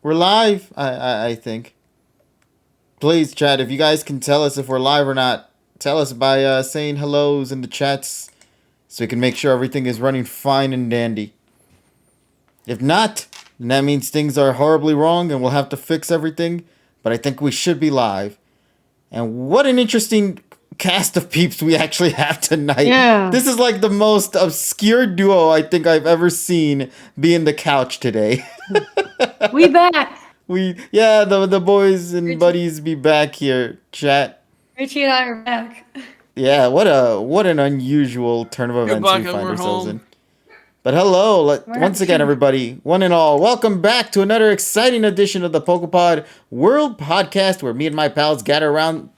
We're live, I think. Please, chat, if you guys can tell us if we're live or not, tell us by saying hellos in the chats so we can make sure everything is running fine and dandy. If not, then that means things are horribly wrong and we'll have to fix everything, but I think we should be live. And what an interesting cast of peeps we actually have tonight. Yeah. This is like the most obscure duo I think I've ever seen be in the couch today. We back. The boys and buddies be back here, chat. Richie and I are back. Yeah, what an unusual turn of events we find ourselves in. But hello, once again, everybody, one and all, welcome back to another exciting edition of the PokePod World Podcast, where me and my pals gather around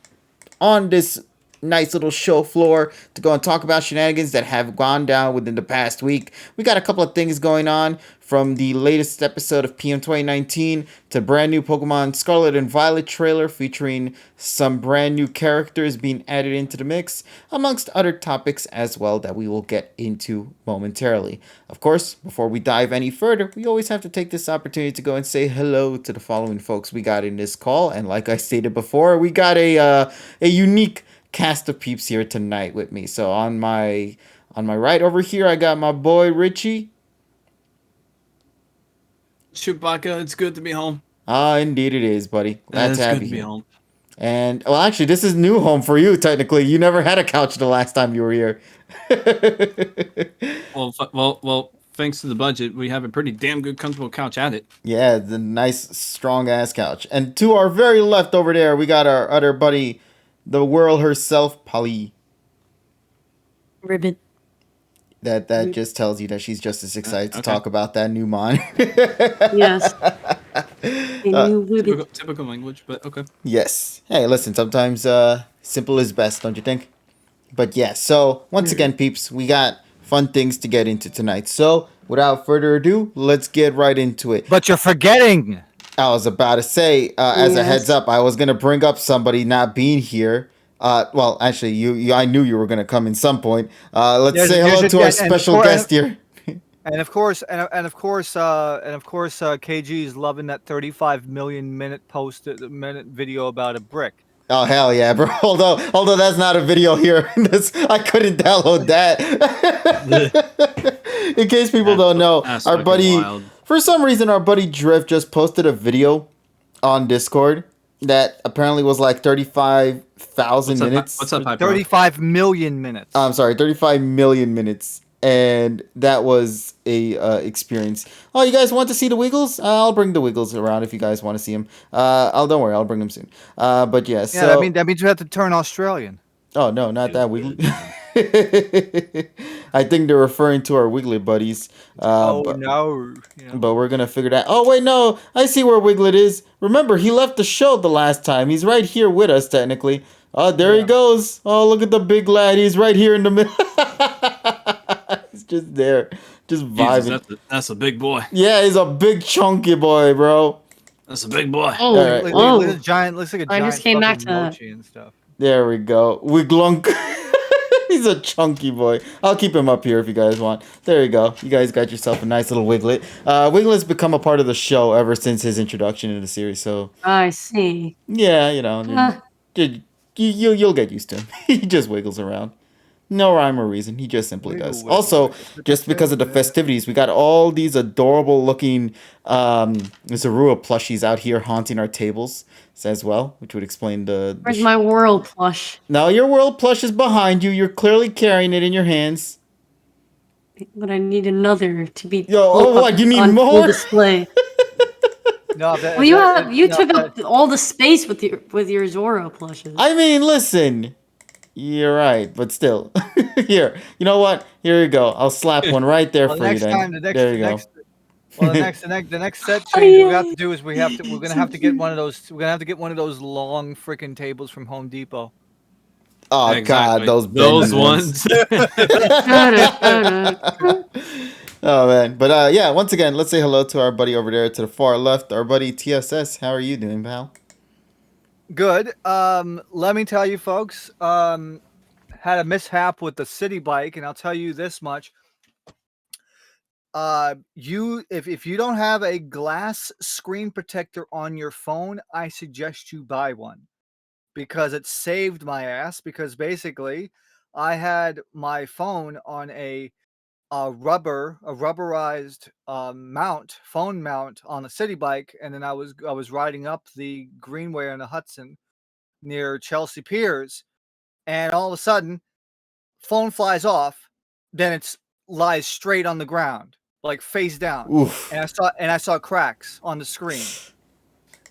on this nice little show floor to go and talk about shenanigans that have gone down within the past week. We got a couple of things going on, from the latest episode of PM 2019 to brand new Pokemon Scarlet and Violet trailer featuring some brand new characters being added into the mix, amongst other topics as well that we will get into momentarily. Of course, before we dive any further, we always have to take this opportunity to go and say hello to the following folks we got in this call. And like I stated before, we got a unique cast of peeps here tonight with me. So on my right over here, I got my boy Richie. Chewbacca, it's good to be home. Indeed it is, buddy. Glad to have you here. Home. And well, actually, this is new home for you. Technically, you never had a couch the last time you were here. well, thanks to the budget, we have a pretty damn good, comfortable couch at it. Yeah, the nice, strong ass couch. And to our very left over there, we got our other buddy, the world herself, Polly. Ribbon. That just tells you that she's just as excited to talk about that new mon. Yes. Typical language, but okay. Yes. Hey, listen, sometimes simple is best, don't you think? But yeah, so once again, peeps, we got fun things to get into tonight. So without further ado, let's get right into it. But you're forgetting. I was about to say, as a heads up, I was going to bring up somebody not being here. Well, actually, you I knew you were going to come in some point. Let's say hello to our special guest here. And of course, KG is loving that 35 million minute video about a brick. Oh hell yeah, bro! Although that's not a video here. I couldn't download that. In case people don't know, our buddy, wild. For some reason, our buddy Drift just posted a video on Discord that apparently was like 35,000 minutes. What's up, 35 million minutes. I'm sorry, 35 million minutes. And that was a experience. Oh, you guys want to see the Wiggles? I'll bring the Wiggles around if you guys want to see them. Don't worry, I'll bring them soon. But yeah, so that means you have to turn Australian. Oh no, not that Wiggly. I think they're referring to our Wiggly buddies. No. Yeah. But we're gonna figure that. Oh wait, no, I see where Wiglet is. Remember, he left the show the last time. He's right here with us technically. Oh, there he goes. Oh, look at the big lad. He's right here in the middle. He's just there, just vibing. Jesus, that's a big boy. Yeah, he's a big chunky boy, bro. That's a big boy. Oh, right. Look at the giant. Looks like a giant. I just came back to that. And stuff. There we go. Wiglunk. He's a chunky boy. I'll keep him up here if you guys want. There you go. You guys got yourself a nice little Wiglet. Wiglet's become a part of the show ever since his introduction in the series. So I see. Yeah, you'll get used to him. He just wiggles around. No rhyme or reason. He just simply does. Also, just because of the festivities, we got all these adorable looking Zorua plushies out here haunting our tables as well, which would explain the... Where's my world plush? No, your world plush is behind you. You're clearly carrying it in your hands. But I need another to be... what? You need more? Display. No, you took up all the space with your Zoro plushes. I mean, listen... You're right, but still. Here, you know what? Here you go. I'll slap one right there for you. There you go. The next set change we have to do is we're gonna have to get one of those. We're gonna have to get one of those long freaking tables from Home Depot. Oh exactly. God, those ones. Oh man, but yeah. Once again, let's say hello to our buddy over there to the far left, our buddy TSS. How are you doing, pal? Good. Let me tell you, folks. Had a mishap with the city bike, and I'll tell you this much. if you don't have a glass screen protector on your phone, I suggest you buy one, because it saved my ass. Because basically, I had my phone on a rubberized phone mount on a city bike, and then I was riding up the Greenway on the Hudson near Chelsea Piers, and all of a sudden, phone flies off, then it lies straight on the ground, like face down, Oof. and I saw cracks on the screen,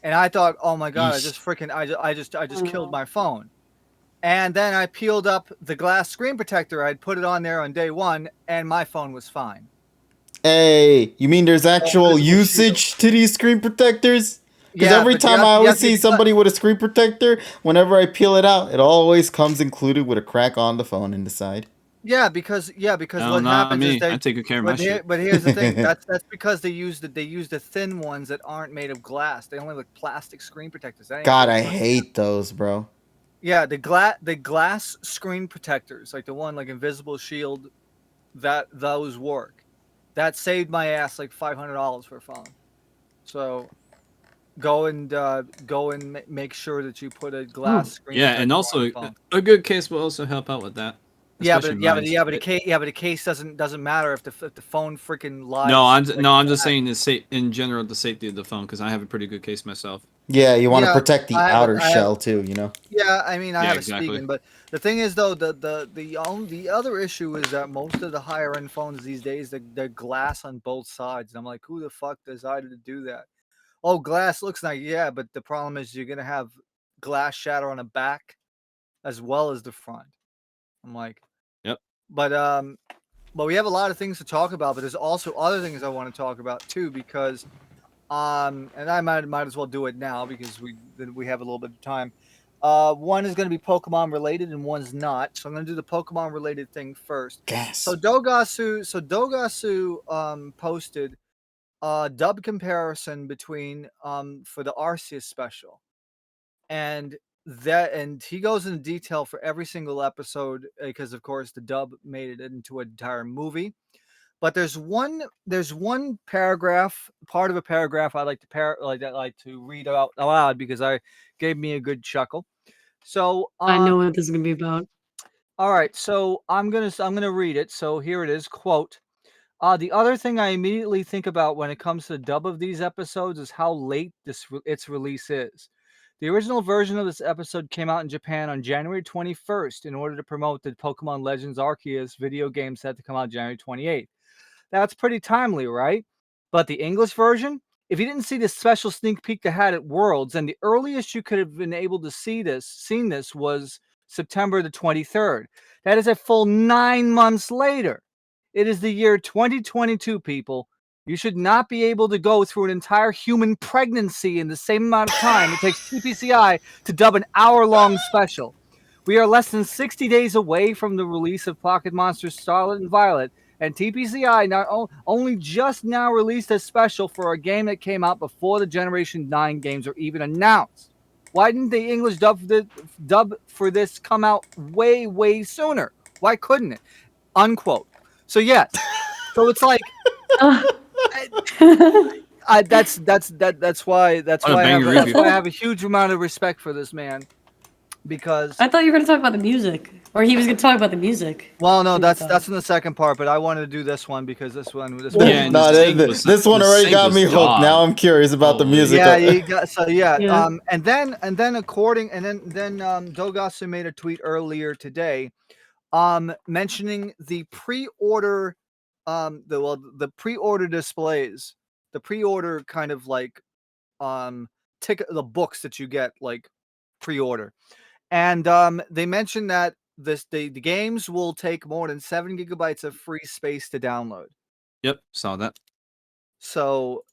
and I thought, oh my god, I just killed my phone. And then I peeled up the glass screen protector. I'd put it on there on day one, and my phone was fine. Hey, you mean there's actual usage to these screen protectors? Because every time I always see somebody with a screen protector, whenever I peel it out, it always comes included with a crack on the phone in the side. Yeah, because No, what not happens me. is I take good care of my shit. But here's the thing. That's because they use the thin ones that aren't made of glass. They only look plastic screen protectors. God, I hate those, bro. Yeah, the glass screen protectors, like the one like Invisible Shield, those work. That saved my ass like $500 for a phone. So go and make sure that you put a glass screen. Yeah, and also a good case will also help out with that. Yeah, but the case doesn't matter if the phone freaking lies. No, I'm just saying in general the safety of the phone, because I have a pretty good case myself. Yeah, you want to protect the outer shell too, you know. Yeah, I mean, I have a Spigen, but the thing is though, the other issue is that most of the higher end phones these days, they're glass on both sides. And I'm like, who the fuck decided to do that? Oh, glass looks nice, yeah, but the problem is you're gonna have glass shatter on the back as well as the front. I'm like, yep. But we have a lot of things to talk about, but there's also other things I want to talk about too, because and I might as well do it now because we have a little bit of time. One is going to be Pokemon related and one's not. So I'm going to do the Pokemon related thing first. Gas. So Dogasu posted a dub comparison between for the Arceus special. And he goes into detail for every single episode because of course the dub made it into an entire movie. But there's one paragraph, part of a paragraph I like to read out aloud because I gave me a good chuckle. So I know what this is gonna be about. All right, so I'm gonna read it. So here it is. Quote: the other thing I immediately think about when it comes to the dub of these episodes is how late its release is. The original version of this episode came out in Japan on January 21st in order to promote the Pokemon Legends Arceus video game set to come out January 28th. That's pretty timely, right? But the English version, if you didn't see this special sneak peek they had at Worlds, then the earliest you could have been able to seen this was September the 23rd. That is a full 9 months later. It is the year 2022, people. You should not be able to go through an entire human pregnancy in the same amount of time it takes TPCI to dub an hour-long special. We are less than 60 days away from the release of Pocket Monsters Scarlet and Violet, and TPCI only just now released a special for a game that came out before the Generation 9 games were even announced. Why didn't the English dub for this come out way, way sooner? Why couldn't it? Unquote. So yes. So it's like that's why I have a huge amount of respect for this man, because I thought you were gonna talk about the music, or he was gonna talk about the music. Well, no, that's in the second part, but I wanted to do this one because this one this one already got me hooked. Now I'm curious about the music. Yeah, you got and then Dogasu made a tweet earlier today, mentioning the pre-order, the pre-order displays, the pre-order kind of like ticket, the books that you get like pre-order, and they mentioned that the games will take more than 7 gigabytes of free space to download. Yep, saw that. So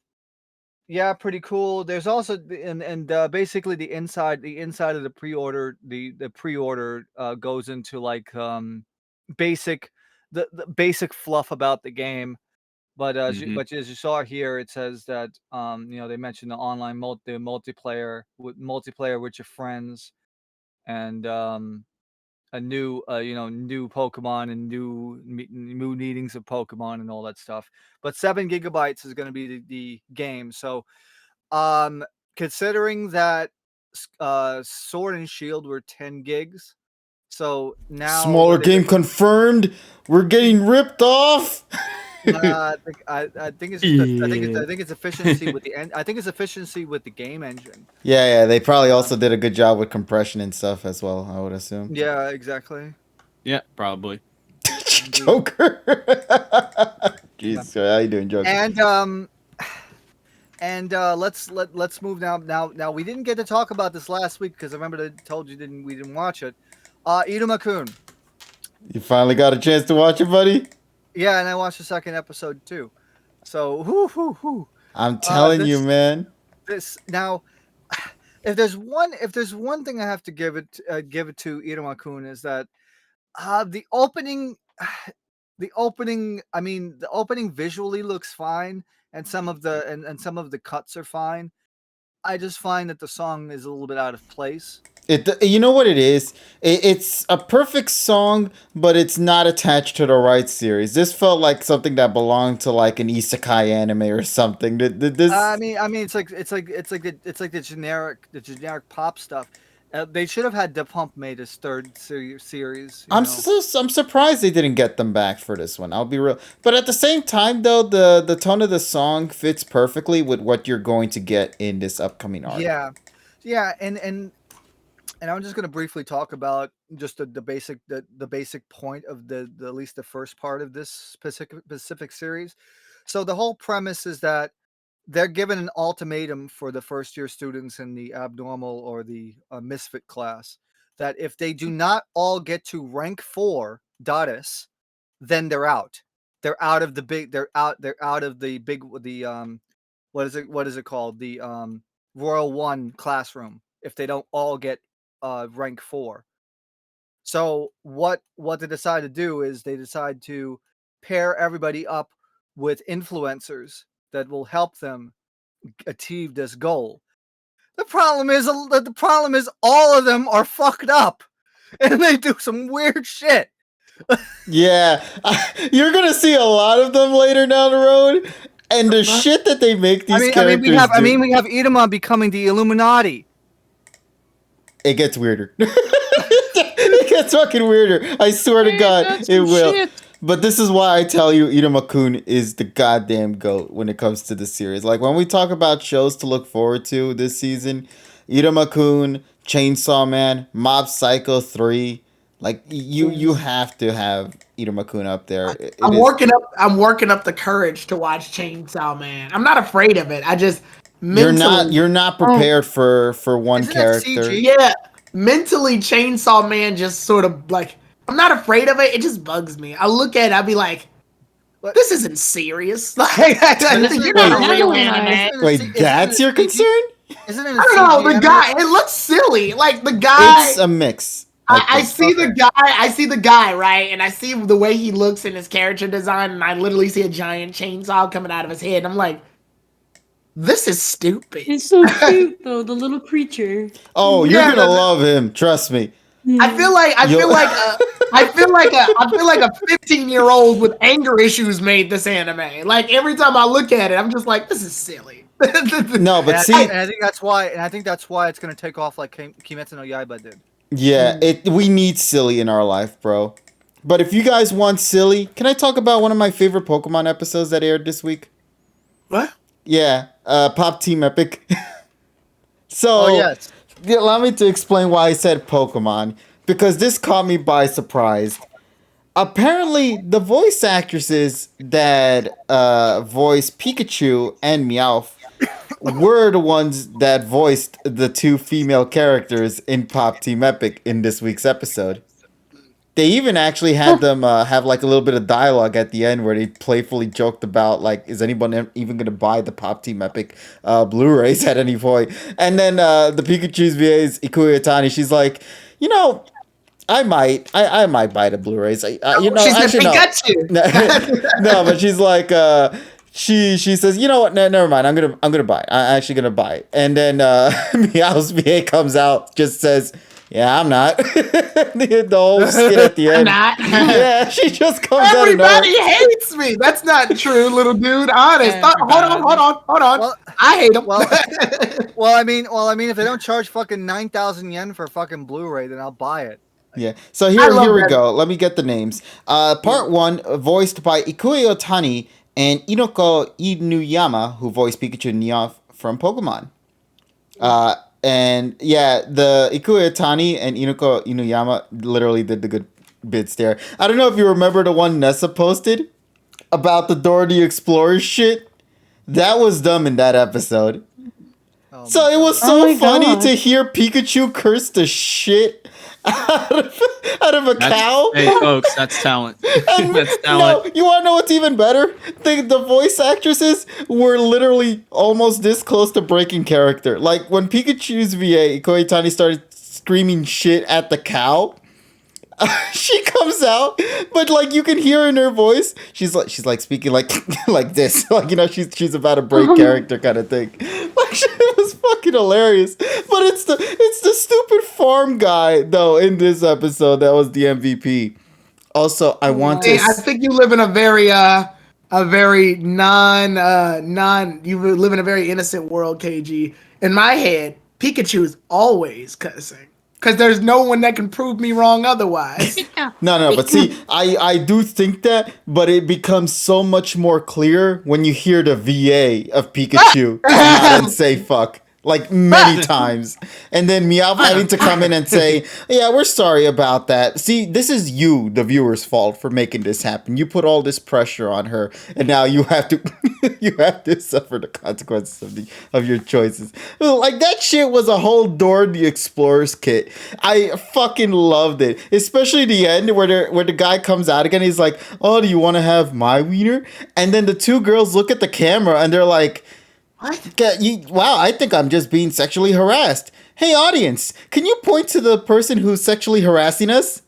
yeah, pretty cool. There's also and basically the inside of the pre-order, the pre-order goes into like basic the basic fluff about the game. But as you saw here, it says that they mentioned the online multiplayer with your friends, and a new new Pokemon and new meetings of Pokemon and all that stuff. But 7 gigabytes is going to be the game. So considering that Sword and Shield were 10 gigs, so now smaller game confirmed. We're getting ripped off. I think it's efficiency with the I think it's efficiency with the game engine. Yeah, they probably also did a good job with compression and stuff as well, I would assume. Yeah, exactly. Yeah, probably. Joker. Jeez, how you doing, Joker? And let's move now. Now we didn't get to talk about this last week because I remember I told you we didn't watch it. Iruma-kun. You finally got a chance to watch it, buddy? Yeah, and I watched the second episode too. So I'm telling you, man. This now, if there's one thing I have to give it to Iruma-kun is that the opening visually looks fine, and some of the cuts are fine. I just find that the song is a little bit out of place. You know what it is? It's a perfect song, but it's not attached to the right series. This felt like something that belonged to like an isekai anime or something. I mean, it's like the generic pop stuff. They should have had Da Pump made his third series. I'm surprised they didn't get them back for this one. I'll be real, but at the same time, though, the tone of the song fits perfectly with what you're going to get in this upcoming arc. Yeah, and I'm just going to briefly talk about just the basic point of at least the first part of this specific series. So the whole premise is that they're given an ultimatum for the first year students in the abnormal or the misfit class that if they do not all get to rank 4 Dottis, then they're out. They're out of the big. What is it called? The Royal 1 classroom. If they don't all get rank 4. So what they decide to do is they decide to pair everybody up with influencers that will help them achieve this goal. The problem is all of them are fucked up, and they do some weird shit. Yeah, you're gonna see a lot of them later down the road, and the shit that they make these characters we have Iruma becoming the Illuminati. It gets weirder. It gets fucking weirder. I swear to God, it will. Shit. But this is why I tell you Iruma-kun is the goddamn GOAT when it comes to the series. Like, when we talk about shows to look forward to this season, Iruma-kun, Chainsaw Man, Mob Psycho 3, like, you have to have Iruma-kun up there. I'm working up the courage to watch Chainsaw Man. I'm not afraid of it. I just mentally... You're not prepared for one character. Yeah. Mentally, Chainsaw Man just sort of, like... I'm not afraid of it. It just bugs me. I look at it, I'll be like, this isn't serious. Like, you're not a real anime. Wait, that's your concern? Isn't it? I don't know. The guy, it looks silly. Like, the guy. It's a mix. I see the guy, right? And I see the way he looks in his character design, and I literally see a giant chainsaw coming out of his head. And I'm like, this is stupid. He's so cute, though, the little creature. Oh, you're gonna love him. Trust me. I feel like a 15-year-old with anger issues made this anime. Like, every time I look at it, I'm just like, this is silly. No, but I think that's why it's gonna take off like Kimetsu no Yaiba did. Yeah, we need silly in our life, bro. But if you guys want silly, can I talk about one of my favorite Pokemon episodes that aired this week? What? Yeah, Pop Team Epic. So, yes. Allow me to explain why I said Pokemon, because this caught me by surprise. Apparently, the voice actresses that voice Pikachu and Meowth were the ones that voiced the 2 female characters in Pop Team Epic in this week's episode. They even actually had them have like a little bit of dialogue at the end where they playfully joked about like, is anyone even going to buy the Pop Team Epic Blu-rays at any point? And then the Pikachu's VA's Ikuya Tani, she's like, you know, I might buy the Blu-rays. She's actually, Pikachu. No, but she's like, she says, you know what? No, never mind. I'm gonna buy it. I'm actually gonna buy it. And then Meow's VA comes out, just says, Yeah, I'm not. The whole skit at the end. I'm not. Yeah, she just comes Everybody hates me. That's not true, little dude. Honest. Hold on. Well, I hate them. Well, I mean, if they don't charge fucking 9,000 yen for fucking Blu-ray, then I'll buy it. Yeah. So here we go. Let me get the names. Part 1, voiced by Ikue Otani and Inoko Inuyama, who voiced Pikachu and Meowth from Pokemon. And yeah, the Ikue Otani and Inoko Inuyama literally did the good bits there. I don't know if you remember the one Nessa posted about the Dora the Explorer shit. That was dumb in that episode. So it was so funny to hear Pikachu curse the shit out of a cow. Hey, folks, that's talent. That's talent. No, you want to know what's even better? The voice actresses were literally almost this close to breaking character. Like, when Pikachu's VA, Ikoi Tani, started screaming shit at the cow, she comes out, but like you can hear in her voice, she's like speaking like this, like, you know, she's about to break character kind of thing. Like, it was fucking hilarious. But it's the stupid farm guy though in this episode that was the MVP. Also, I think you live in a very you live in a very innocent world, KG. In my head, Pikachu is always cussing. Because there's no one that can prove me wrong otherwise. No, but see, I do think that, but it becomes so much more clear when you hear the VA of Pikachu come out and say fuck. Like, many times. And then Meowth having to come in and say, yeah, we're sorry about that. See, this is you, the viewer's fault for making this happen. You put all this pressure on her, and now you have to suffer the consequences of your choices. Like, that shit was a whole Dora the Explorer skit. I fucking loved it. Especially the end where the guy comes out again. He's like, oh, do you want to have my wiener? And then the two girls look at the camera and they're like, wow, I think I'm just being sexually harassed. Hey, audience, can you point to the person who's sexually harassing us?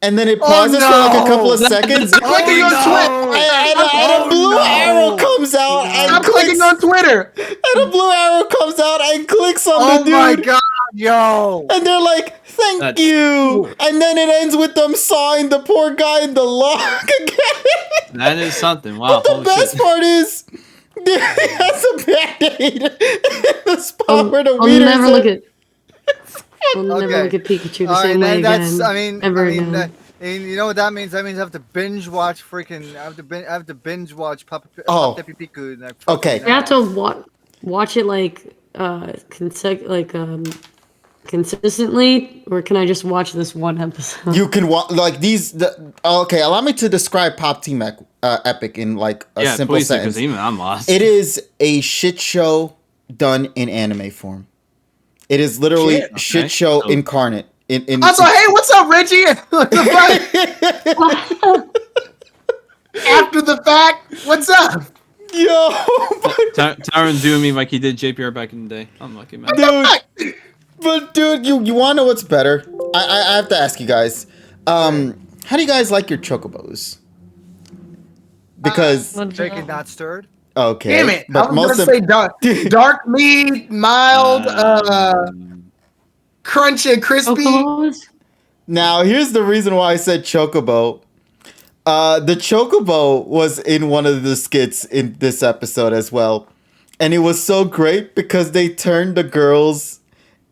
And then it pauses for like a couple of seconds. I'm clicking on Twitter. And a blue arrow comes out. I'm clicking on Twitter. And a blue arrow comes out and clicks on the dude. Oh my god, yo. And they're like, thank you. And then it ends with them sawing the poor guy in the log again. That is something. Wow. But the best part is, dude, that's a band-aid in the spot where the I'll wiener's never at. look at Pikachu the same way again. You know what that means? That means I have to binge watch freaking. I have to binge watch Papa Piku. Okay. You have to watch it like consistently, or can I just watch this one episode? You can watch like these. Okay, allow me to describe Pop Team Epic in like a simple sentence. Even I'm lost. It is a shit show done in anime form. It is literally shit show incarnate. Also, hey, what's up, Reggie? After the fact, what's up? Yo, Tyron doing me like he did JPR back in the day. I'm lucky, man. dude. But dude, you want to know what's better? I have to ask you guys. How do you guys like your chocobos? Because shaken, not stirred. Okay. Damn it! But I was gonna say dark meat, mild, crunchy and crispy. Now here's the reason why I said chocobo. The chocobo was in one of the skits in this episode as well, and it was so great because they turned the girls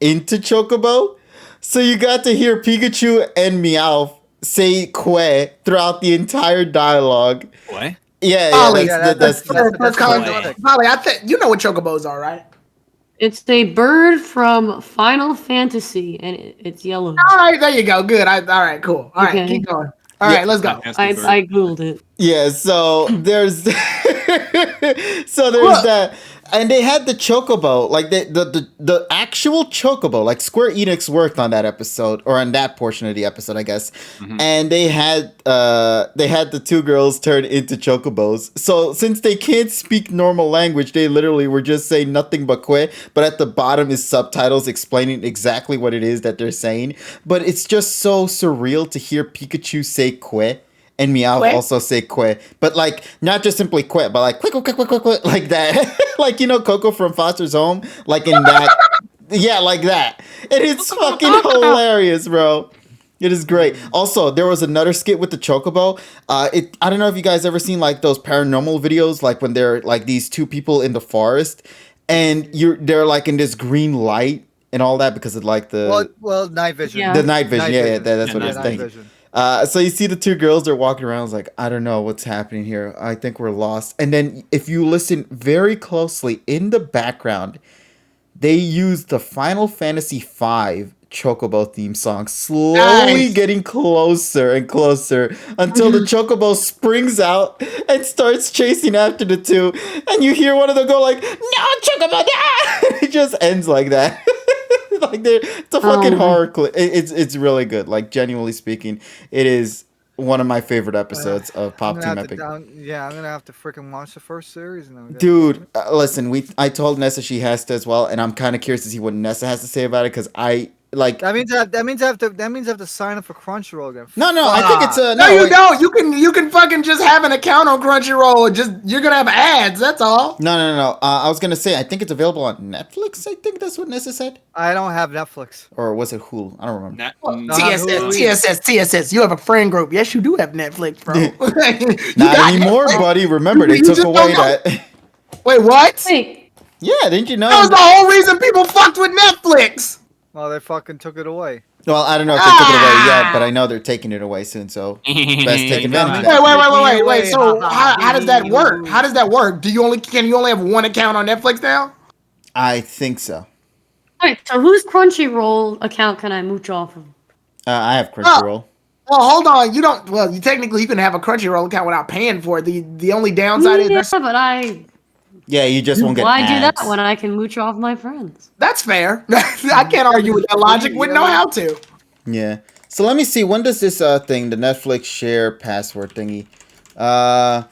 into chocobo, so you got to hear Pikachu and Meowth say "que" throughout the entire dialogue. What? Yeah, Polly, that's Polly, I think you know what chocobos are, right? It's a bird from Final Fantasy, and it's yellow. All right, there you go. Good. All right, cool. All right, keep going. All right, let's go. I googled it. Yeah, so there's that. And they had the chocobo, like the actual chocobo, like Square Enix worked on that episode, or on that portion of the episode, I guess. Mm-hmm. And they had the two girls turn into chocobos. So since they can't speak normal language, they literally were just saying nothing but que, but at the bottom is subtitles explaining exactly what it is that they're saying. But it's just so surreal to hear Pikachu say que. And Meowth also say que, but like not just simply que, but like quick, like that, like, you know, Coco from Foster's Home, like in that, yeah, like that. And it's fucking hilarious, bro. It is great. Also, there was another skit with the chocobo. I don't know if you guys ever seen like those paranormal videos, like when they're like these two people in the forest, and they're like in this green light and all that because of like the night vision. Yeah. the night vision. Yeah, that's what I was night thinking. vision. So you see the two girls, they're walking around. I was like, I don't know what's happening here. I think we're lost. And then if you listen very closely in the background, they use the Final Fantasy V Chocobo theme song, slowly getting closer and closer until the Chocobo springs out and starts chasing after the two. And you hear one of them go like, "No, Chocobo, no!" It just ends like that. Like it's a fucking horror clip. It's really good. Like, genuinely speaking, it is one of my favorite episodes of Pop Team Epic. I'm gonna have to freaking watch the first series now. Dude, listen, I told Nessa she has to as well, and I'm kind of curious to see what Nessa has to say about it because I like. That means I have to sign up for Crunchyroll again. No, I think it's a No, you don't. You can fucking just have an account on Crunchyroll and just you're gonna have ads. That's all. No. I was gonna say I think it's available on Netflix. I think that's what Nessa said. I don't have Netflix. Or was it Hulu? I don't remember. TSS. You have a friend group. Yes, you do have Netflix, bro. Not anymore, buddy. Remember, they took away that. Wait, what? Wait. Yeah, didn't you know? That was the whole reason people fucked with Netflix. Well, they fucking took it away. Well, I don't know if they took it away yet, but I know they're taking it away soon, so best take advantage of that. Wait. So how does that work? How does that work? Can you only have one account on Netflix now? I think so. Wait, so whose Crunchyroll account can I mooch off of? I have Crunchyroll. Well, hold on. You don't. Well, you technically can have a Crunchyroll account without paying for it. The only downside is Yeah, you just won't get why ads. do that when I can mooch off my friends? that's fair. I can't argue with that logic. Wouldn't know how to. Yeah. So let me see. When does this thing, the Netflix share password thingy? The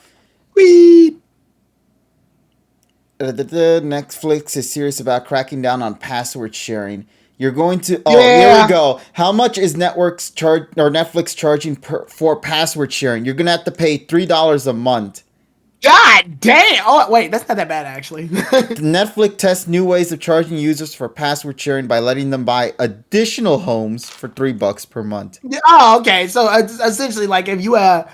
Netflix is serious about cracking down on password sharing. You're going to. Oh, here we go. How much is Netflix charging for password sharing? You're gonna have to pay $3 a month. God damn! Oh wait, that's not that bad actually. Netflix tests new ways of charging users for password sharing by letting them buy additional homes for $3 per month. Oh, okay. So essentially, like if you I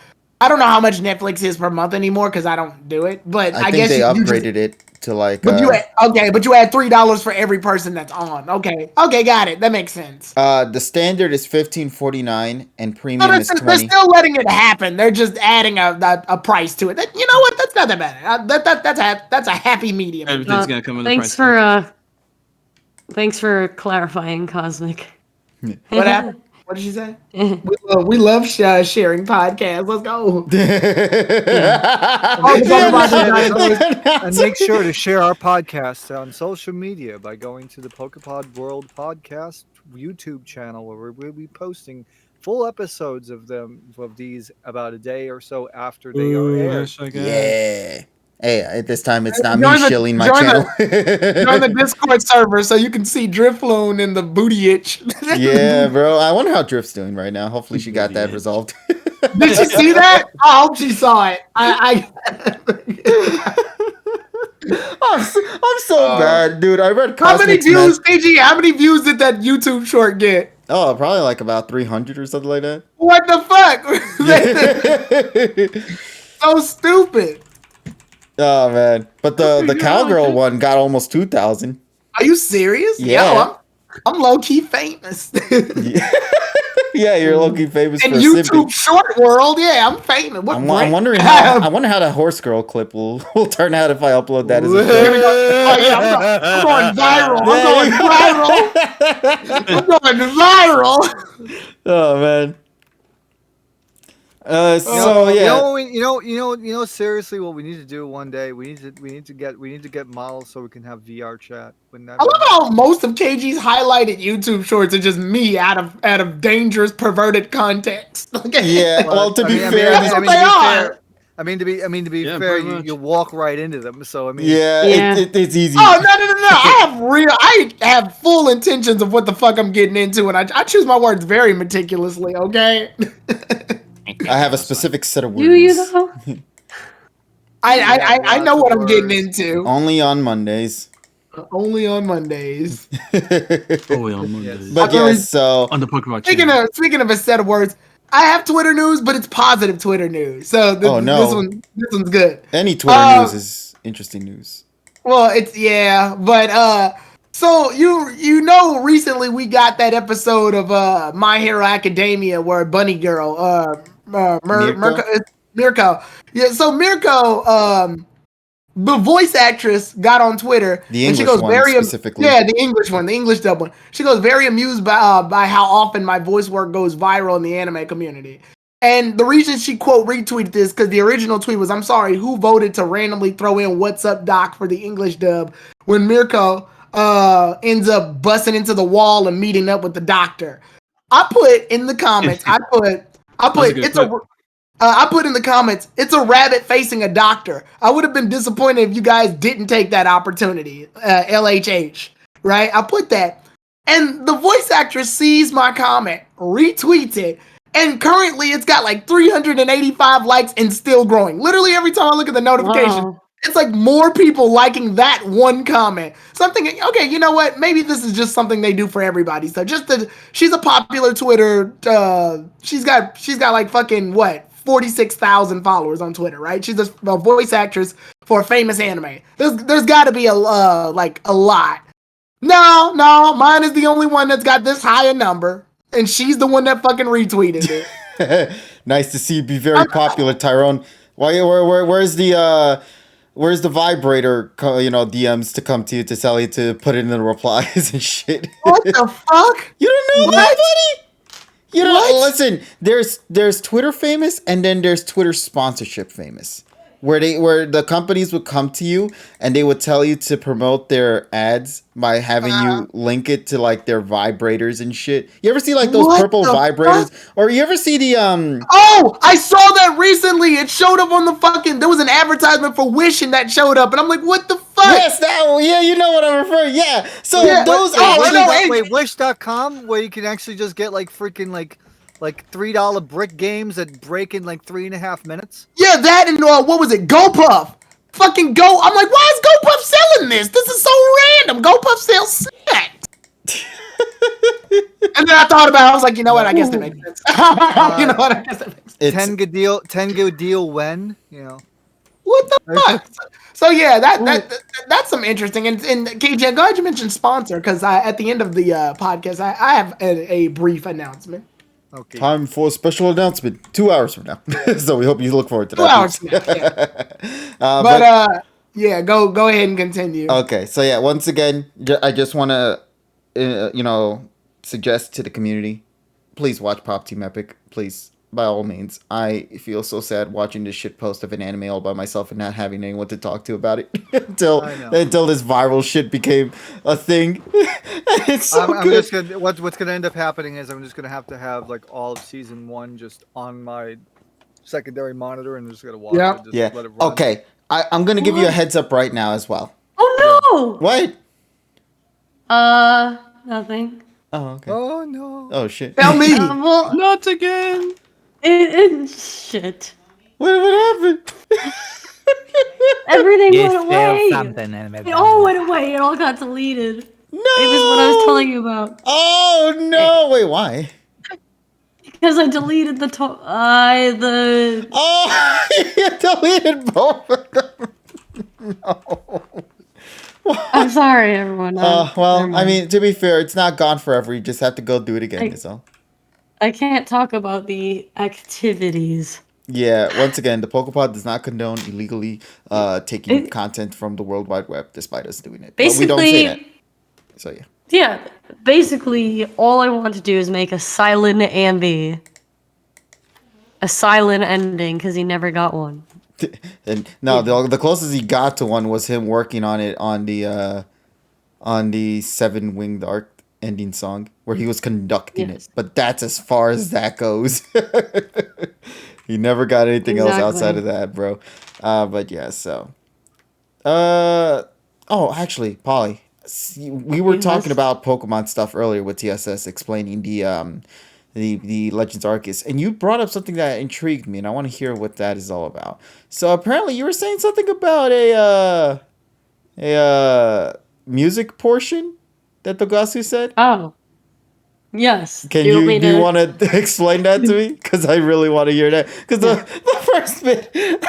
don't know how much Netflix is per month anymore because I don't do it, but I guess they upgraded it to like. But you add $3 for every person that's on. Okay, got it. That makes sense. The standard is $15.49 and premium is $20. They're still letting it happen. They're just adding a price to it. You know what? That's not that bad. That's a happy medium. Everything's gonna come with Thanks a price. Thanks for clarifying, Cosmic. What happened? What did she say? we love sharing podcasts. Let's go. And make sure to share our podcast on social media by going to the PokePod World Podcast YouTube channel, where we'll be posting full episodes of these about a day or so after they are aired. Yeah. Hey, at this time, it's not me shilling my channel. Join the Discord server so you can see Driftloon and the booty itch. Yeah, bro. I wonder how Drift's doing right now. Hopefully she got that resolved. Did you see that? I hope she saw it. I'm so bad, dude. I read How many views, KG? How many views did that YouTube short get? Oh, probably like about 300 or something like that. What the fuck? So stupid. Oh man, but the cowgirl one got almost 2,000. Are you serious? Yeah. Yo, I'm low key famous. Yeah, you're low key famous in for YouTube short world. Yeah, I'm famous. I'm wondering I wonder how that horse girl clip will turn out if I upload that as a clip. I'm going viral. I'm going viral. Oh man. Seriously, what we need to do one day, we need to get models so we can have VR chat. I love how most of KG's highlighted YouTube shorts are just me out of dangerous, perverted context. Yeah, well, to be fair, that's what they are. I mean, to be fair, you walk right into them. So I mean, it's easy. Oh no! I have full intentions of what the fuck I'm getting into, and I choose my words very meticulously. Okay. I have a specific set of words. Do you though? I know what I'm getting into. Only on Mondays. Only on Mondays. Only on Mondays. But yes, so on the Pokemon channel. Speaking of a set of words, I have Twitter news, but it's positive Twitter news. So this one's good. Any Twitter news is interesting news. Well, but so you know, recently we got that episode of My Hero Academia where Bunny Girl, Mirko. Yeah, so Mirko, the voice actress got on Twitter. The English one specifically. Yeah, the English one, the English dub one. She goes very amused by how often my voice work goes viral in the anime community. And the reason she quote retweeted this because the original tweet was, "I'm sorry, who voted to randomly throw in 'What's up, Doc' for the English dub when Mirko ends up busting into the wall and meeting up with the doctor?" I put in the comments. I put in the comments, it's a rabbit facing a doctor. I would have been disappointed if you guys didn't take that opportunity. LHH, right? I put that. And the voice actress sees my comment, retweets it, and currently it's got like 385 likes and still growing. Literally every time I look at the notification, it's like more people liking that one comment. So I'm thinking, okay, you know what? Maybe this is just something they do for everybody. So she's a popular Twitter. She's got like fucking 46,000 followers on Twitter, right? She's a voice actress for a famous anime. There's got to be a lot. No, mine is the only one that's got this high a number, and she's the one that fucking retweeted it. Nice to see you be very popular, Tyrone. Where's the vibrator? DMs to come to you to tell you to put it in the replies and shit. What the fuck? You don't know nobody? You know, listen. There's Twitter famous, and then there's Twitter sponsorship famous, where the companies would come to you and they would tell you to promote their ads by having you link it to like their vibrators and shit. You ever see like those purple vibrators, or you ever see the Oh, I saw that recently. It showed up on the fucking. There was an advertisement for Wish and that showed up, and I'm like, what the fuck? Yes, that one. Yeah, you know what I'm referring. Yeah. So those wait, Wish.com where you can actually just get like freaking like $3 brick games that break in like 3.5 minutes. Yeah, that and what was it? GoPuff. Fucking Go. I'm like, why is GoPuff selling this? This is so random. GoPuff sells sex. And then I thought about it. I was like, you know what? I guess that makes sense. You know what? I guess that makes sense. 10 good deal when, you know. What the fuck? So yeah, that's some interesting. And KJ, I'm glad you mentioned sponsor because at the end of the podcast, I have a brief announcement. Okay. Time for a special announcement 2 hours from now. So we hope you look forward to that. 2 hours from now, yeah. Go ahead and continue. Okay, so yeah, once again, I just want to, suggest to the community, please watch Pop Team Epic, please, by all means. I feel so sad watching this shit post of an anime all by myself and not having anyone to talk to about it until this viral shit became a thing. It's so good. Just gonna, what's gonna end up happening is I'm just gonna have like all of season 1 just on my secondary monitor and I'm just gonna watch it. Just let it run. Okay, I'm gonna give you a heads up right now as well. Oh no! What? Nothing. Oh, okay. Oh no! Oh shit! Tell me. Well, not again. Shit. What happened? Everything went away. It all went away. It all got deleted. No. It was what I was telling you about. Oh no! Wait, why? Because I deleted the. Oh, you deleted both of them. No. I'm sorry, everyone. Well, I mean, to be fair, it's not gone forever. You just have to go do it again. That's all. I can't talk about the activities. Yeah, once again, the PokePod does not condone illegally taking content from the World Wide Web, despite us doing it. Basically, but we don't say that. So yeah. Yeah, basically, all I want to do is make a silent Ambi. A silent ending, because he never got one. And no, the closest he got to one was him working on it on the Seven Winged Arc ending song, where he was conducting it. But that's as far as that goes. He never got anything else outside of that, bro. But yeah, so. Oh, actually, Polly, we were talking about Pokemon stuff earlier with TSS explaining the Legends Arceus, and you brought up something that intrigued me, and I want to hear what that is all about. So apparently, you were saying something about music portion that Togasu said? Oh. Yes. Do you want to explain that to me? Because I really want to hear that. Because the first bit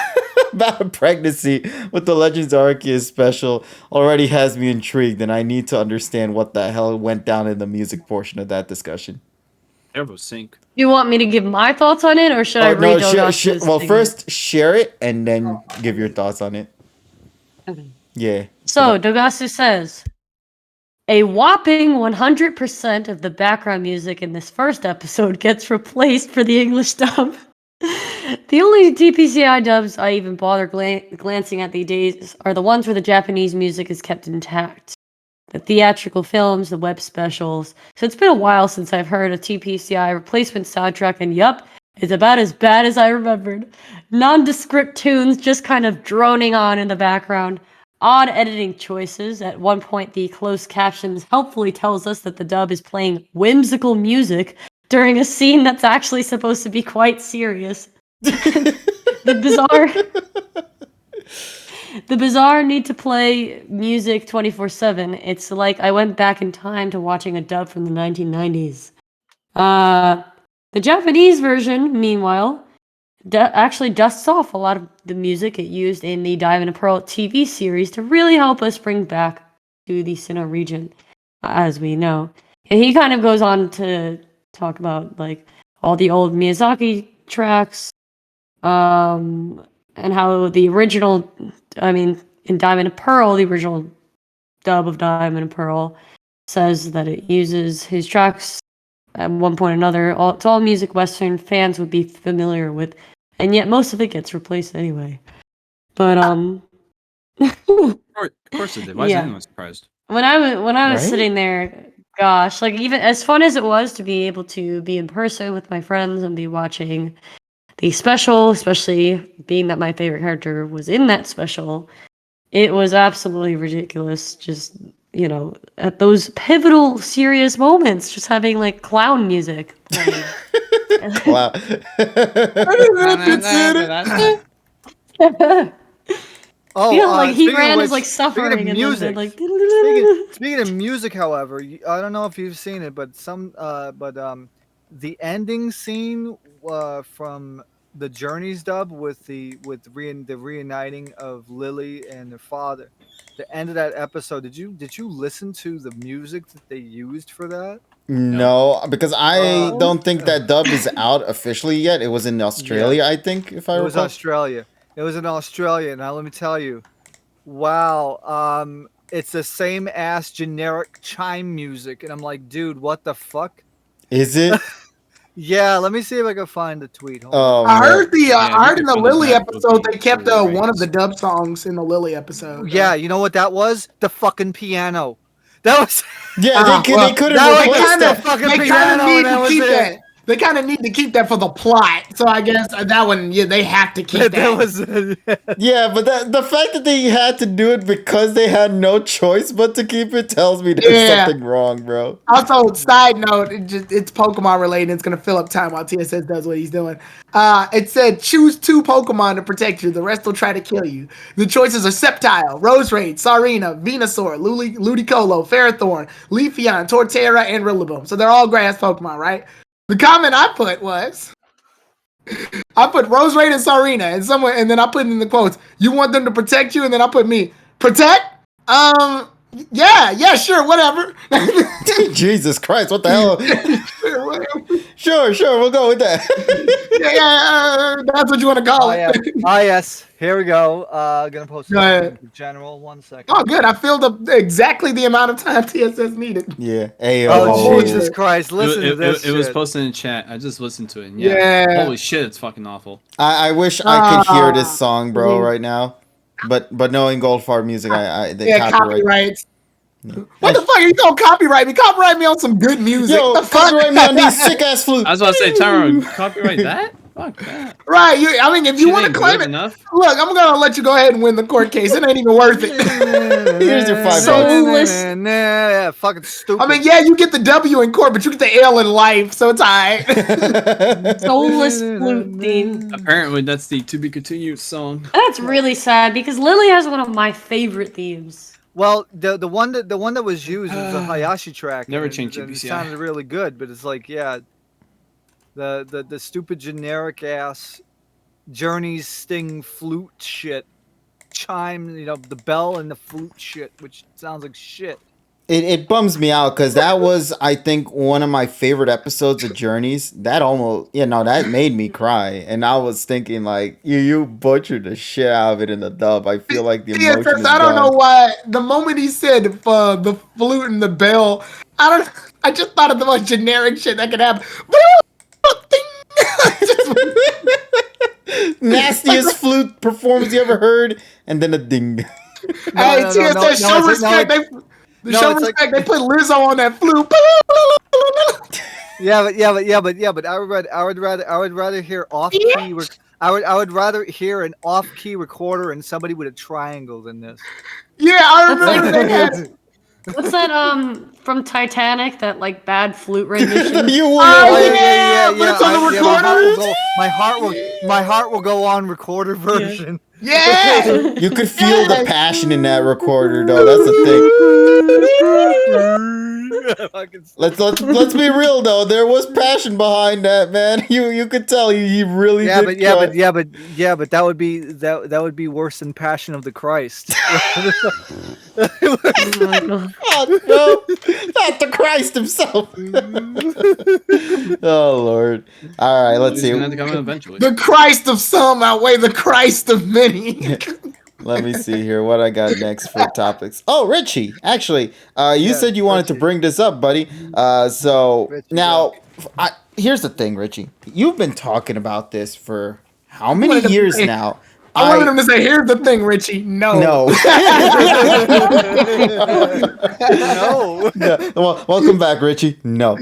about pregnancy with the Legends of Arceus special already has me intrigued, and I need to understand what the hell went down in the music portion of that discussion. Sync. You want me to give my thoughts on it, or should I read Dogasu's well, thing? first share it, and then give your thoughts on it. Okay. Yeah. So, Dogasu says, a whopping 100% of the background music in this first episode gets replaced for the English dub. The only DPCI dubs I even bother glancing at these days are the ones where the Japanese music is kept intact. The theatrical films, the web specials. So it's been a while since I've heard a TPCI replacement soundtrack, and yup, it's about as bad as I remembered. Nondescript tunes just kind of droning on in the background. Odd editing choices. At one point, the closed captions helpfully tells us that the dub is playing whimsical music during a scene that's actually supposed to be quite serious. The bizarre need to play music 24/7. It's like I went back in time to watching a dub from the 1990s. The Japanese version, meanwhile, actually dusts off a lot of the music it used in the Diamond and Pearl TV series to really help us bring back to the Sinnoh region, as we know. And he kind of goes on to talk about like all the old Miyazaki tracks, and how the original, in Diamond and Pearl, the original dub of Diamond and Pearl says that it uses his tracks at one point or another. It's all music Western fans would be familiar with, and yet most of it gets replaced anyway. But Of course it did. Why is anyone surprised? when I was sitting there, gosh, like even as fun as it was to be able to be in person with my friends and be watching the special, especially being that my favorite character was in that special, it was absolutely ridiculous. Just, at those pivotal, serious moments, just having like clown music playing. Wow. Like he ran is like suffering speaking of music, like speaking of music, however, I don't know if you've seen it, but the ending scene from the Journeys dub with the reuniting of Lily and her father. The end of that episode. Did you listen to the music that they used for that? No, because I don't think that dub is out officially yet. It was in Australia, I think, if I recall. It was Australia. It was in Australia. Now let me tell you, wow, it's the same ass generic chime music, and I'm like, dude, what the fuck? Is it? Yeah, let me see if I can find the tweet. I heard in the Lily episode they kept one of the dub songs in the Lily episode. Yeah, you know what that was? The fucking piano. That was. Yeah, they couldn't replace that. They kind of need to keep that. They kind of need to keep that for the plot. So I guess that one, they have to keep that. Yeah, but the fact that they had to do it because they had no choice but to keep it tells me there's something wrong, bro. Also, side note, it's Pokemon related. It's going to fill up time while TSS does what he's doing. It said, choose 2 Pokemon to protect you. The rest will try to kill you. The choices are Sceptile, Roserade, Sarina, Venusaur, Ludicolo, Ferrothorn, Leafeon, Torterra, and Rillaboom. So they're all grass Pokemon, right? The comment I put was, I put Roserade and Sarina, and then I put in the quotes, you want them to protect you, and then I put me, protect? Yeah, sure, whatever. Jesus Christ, what the hell? Sure, we'll go with that. yeah, that's what you want to call it. Yes, here we go. Gonna post it in general, 1 second. Oh, good, I filled exactly the amount of time TSS needed. Yeah. Jesus Christ, listen to this It was posted in chat. I just listened to it. And yeah. Holy shit, it's fucking awful. I wish I could hear this song, bro, right now. But knowing Goldfarb music, they copyrights. What the fuck are you gonna copyright me? Copyright me on some good music. Yo, the fuck? copyright me on these sick ass flutes. I was about to say, Tyrone, copyright that? Fuck that. Right. If you want to claim it, look, I'm gonna let you go ahead and win the court case. It ain't even worth it. Here's your $5. Soulless. Fucking stupid. You get the W in court, but you get the L in life, so it's alright. Soulless flute theme. Apparently, that's the to be continued song. That's really sad because Lily has one of my favorite themes. Well, the one that was used was the Hayashi track. Never and change it GPCI. sounded really good, but it's like, yeah, the stupid generic ass Journey's Sting flute shit, chime, the bell and the flute shit, which sounds like shit. It bums me out because that was, I think, one of my favorite episodes of Journeys. That almost, that made me cry. And I was thinking, like, you butchered the shit out of it in the dub. I feel like the emotion is I don't know gone. why. The moment he said the flute and the bell, I just thought of the most generic shit that could happen. Nastiest flute performance you ever heard, and then a ding. Hey, TSA, show respect. They put Lizzo on that flute. But I would rather hear off key. I would rather hear an off key recorder and somebody with a triangle than this. Yeah, I remember that. What's that from Titanic? That like bad flute rendition? You will. Yeah, but it's on the recorder. My heart will go on recorder version. Yeah. You could feel the passion in that recorder, though. That's the thing. Let's be real, though. There was passion behind that, man. You could tell he really did. But that would be worse than Passion of the Christ. Oh, no, not the Christ himself. Oh Lord! All right, let's see. The Christ of some outweigh the Christ of many. Let me see here what I got next for topics. Oh, Richie, actually, you said you wanted to bring this up, buddy. Now, here's the thing, Richie. You've been talking about this for how many years now? I wanted him to say, "Here's the thing, Richie." No. No. Well, welcome back, Richie. No.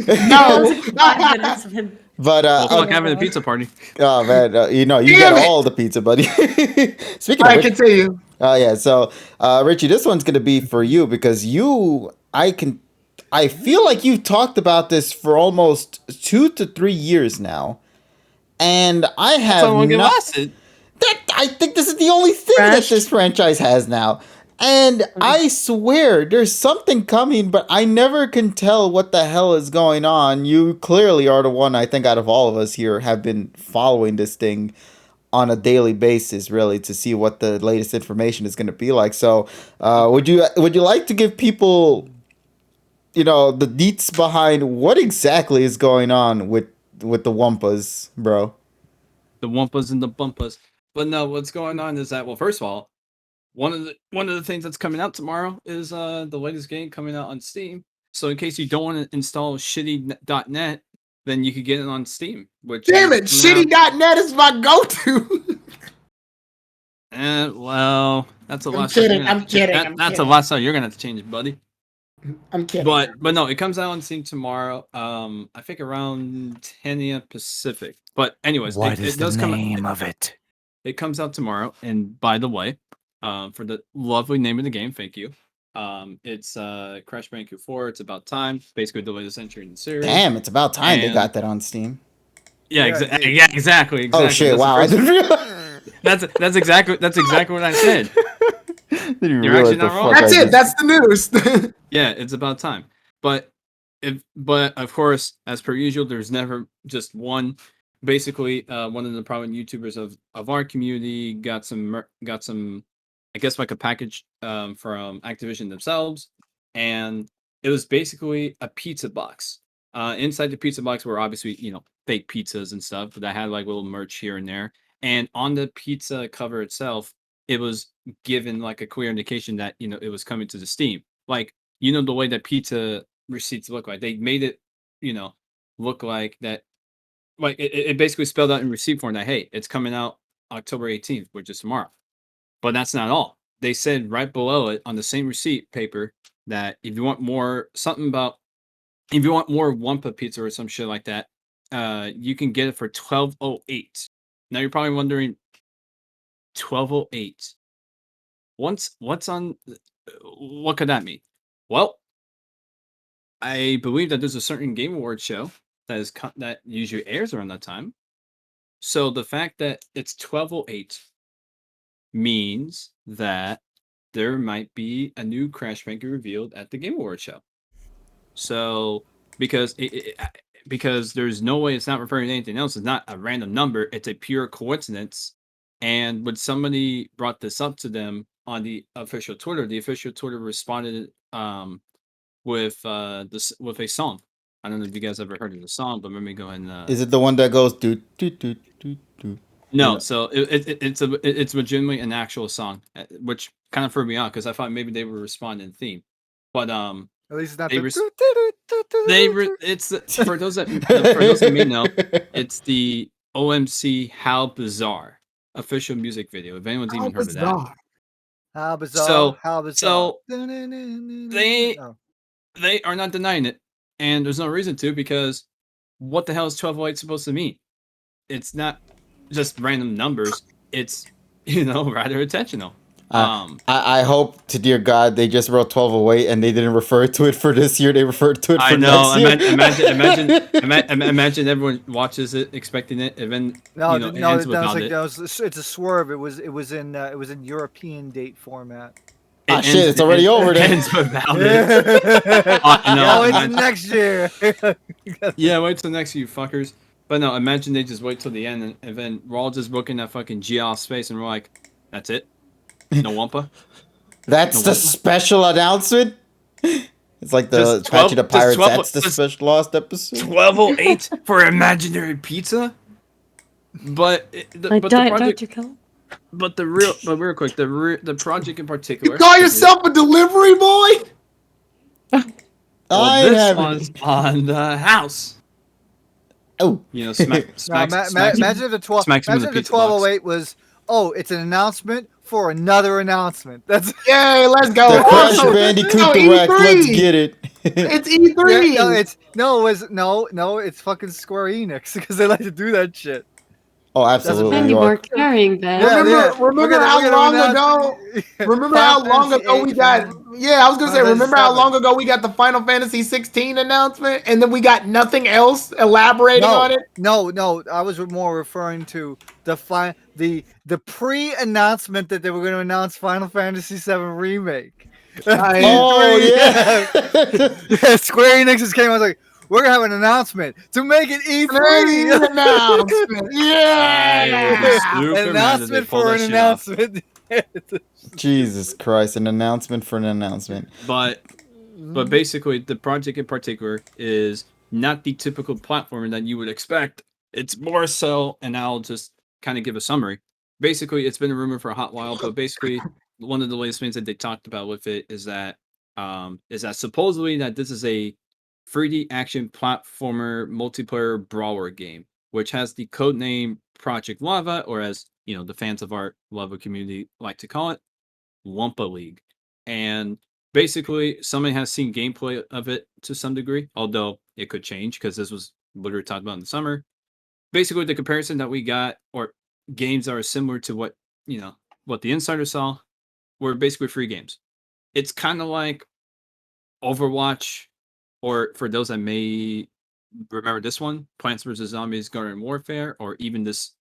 But fuck having a pizza party. Oh man, you get all the pizza, buddy. Speaking of, I continue. Yeah. So, Richie, this one's gonna be for you because I feel like you've talked about this for almost 2 to 3 years now, and I have not. I think this is the only thing that this franchise has now. And I swear there's something coming, but I never can tell what the hell is going on. You clearly are the one, I think, out of all of us here have been following this thing on a daily basis, really, to see what the latest information is going to be like. So would you like to give people, the deets behind what exactly is going on with the Wumpas, bro? The Wumpas and the Bumpas. But no, what's going on is that, well, first of all, one of the things that's coming out tomorrow is the latest game coming out on Steam. So in case you don't want to install shitty.net, then you could get it on Steam. Damn it, shitty.net is my go-to. Well, that's the last. I'm kidding. That's the last time you're gonna have to change it, buddy. I'm kidding. But no, it comes out on Steam tomorrow. I think around 10 a.m. Pacific. But anyways, it does come. Name of it? It comes out tomorrow, and by the way, for the lovely name of the game, thank you. It's Crash Bandicoot 4. It's about time. Basically, the latest entry in the series. Damn, it's about time they got that on Steam. Yeah, exactly. Oh shit! Wow, that's exactly what I said. You're actually not wrong. That's it. That's the news. Yeah, it's about time. But of course, as per usual, there's never just one. Basically, one of the prominent YouTubers of our community got some, I guess, like a package from Activision themselves, and it was basically a pizza box. Inside the pizza box were obviously fake pizzas and stuff, but that had like little merch here and there. And on the pizza cover itself, it was given like a clear indication that it was coming to the Steam. Like the way that pizza receipts look like. They made it look like that. Like it basically spelled out in receipt form that, hey, it's coming out October 18th, which is tomorrow. But that's not all. They said right below it on the same receipt paper that if you want more Wumpa pizza or some shit like that, you can get it for $12.08. Now you're probably wondering, $12.08. What could that mean? Well, I believe that there's a certain Game Awards show that usually airs around that time. So the fact that it's 12:08 means that there might be a new Crash Bandicoot revealed at the Game Awards show. So because because there's no way it's not referring to anything else. It's not a random number. It's a pure coincidence. And when somebody brought this up to them on the official Twitter responded with with a song. I don't know if you guys ever heard of the song, but let me go ahead and. Is it the one that goes do do do do do? No, so it's legitimately an actual song, which kind of threw me out because I thought maybe they would respond in theme, but At least it's not it's for those that may know, it's the OMC How Bizarre official music video. If anyone's even heard of that. How bizarre! So how bizarre! They are not denying it, and there's no reason to, because what the hell is 1208 supposed to mean? It's not just random numbers. It's rather intentional. I hope to dear God they just wrote 1208 and they didn't refer to it for this year. They referred to it for next year. Imagine everyone watches it expecting it, and then it's a swerve. It was in European date format. It's already over there. It's next year. Yeah, wait till next year, you fuckers. But no, imagine they just wait till the end, and then we're all just looking at fucking Geoff's face, and we're like, that's it? No Wumpa? That's the special announcement? It's like the Patch of the Pirates. That's the special lost episode. 1208 for imaginary pizza? But real quick, the project in particular. You call yourself a delivery boy? This one's on the house. Oh, imagine if the 1208 was, it's an announcement for another announcement. That's yay, let's go. The Crash Bandicoot Direct, let's get it. It's E3. It's fucking Square Enix because they like to do that shit. Oh, absolutely. Any more carrying that? Remember how long ago? Remember how long ago we got? Yeah, I was gonna say. Remember how long ago we got the Final Fantasy 16 announcement, and then we got nothing else elaborating on it. No, I was more referring to the pre-announcement that they were going to announce Final Fantasy 7 remake. Oh yeah. Square Enix just came. I was like, we're gonna have an announcement to make it E3 announcement. Yeah, an announcement for an announcement. Jesus Christ, an announcement for an announcement. But basically, the project in particular is not the typical platformer that you would expect. It's more so, and I'll just kind of give a summary. Basically, it's been a rumor for a hot while, but basically, one of the latest things that they talked about with it is that supposedly that this is a 3D action platformer multiplayer brawler game, which has the codename Project Lava, or as the fans of our Lava community like to call it, Wumpa League. And basically, somebody has seen gameplay of it to some degree, although it could change because this was literally talked about in the summer. Basically, the comparison that we got, or games that are similar to what the insider saw, were basically free games. It's kind of like Overwatch, or for those that may remember this one, Plants vs. Zombies Garden Warfare, or even this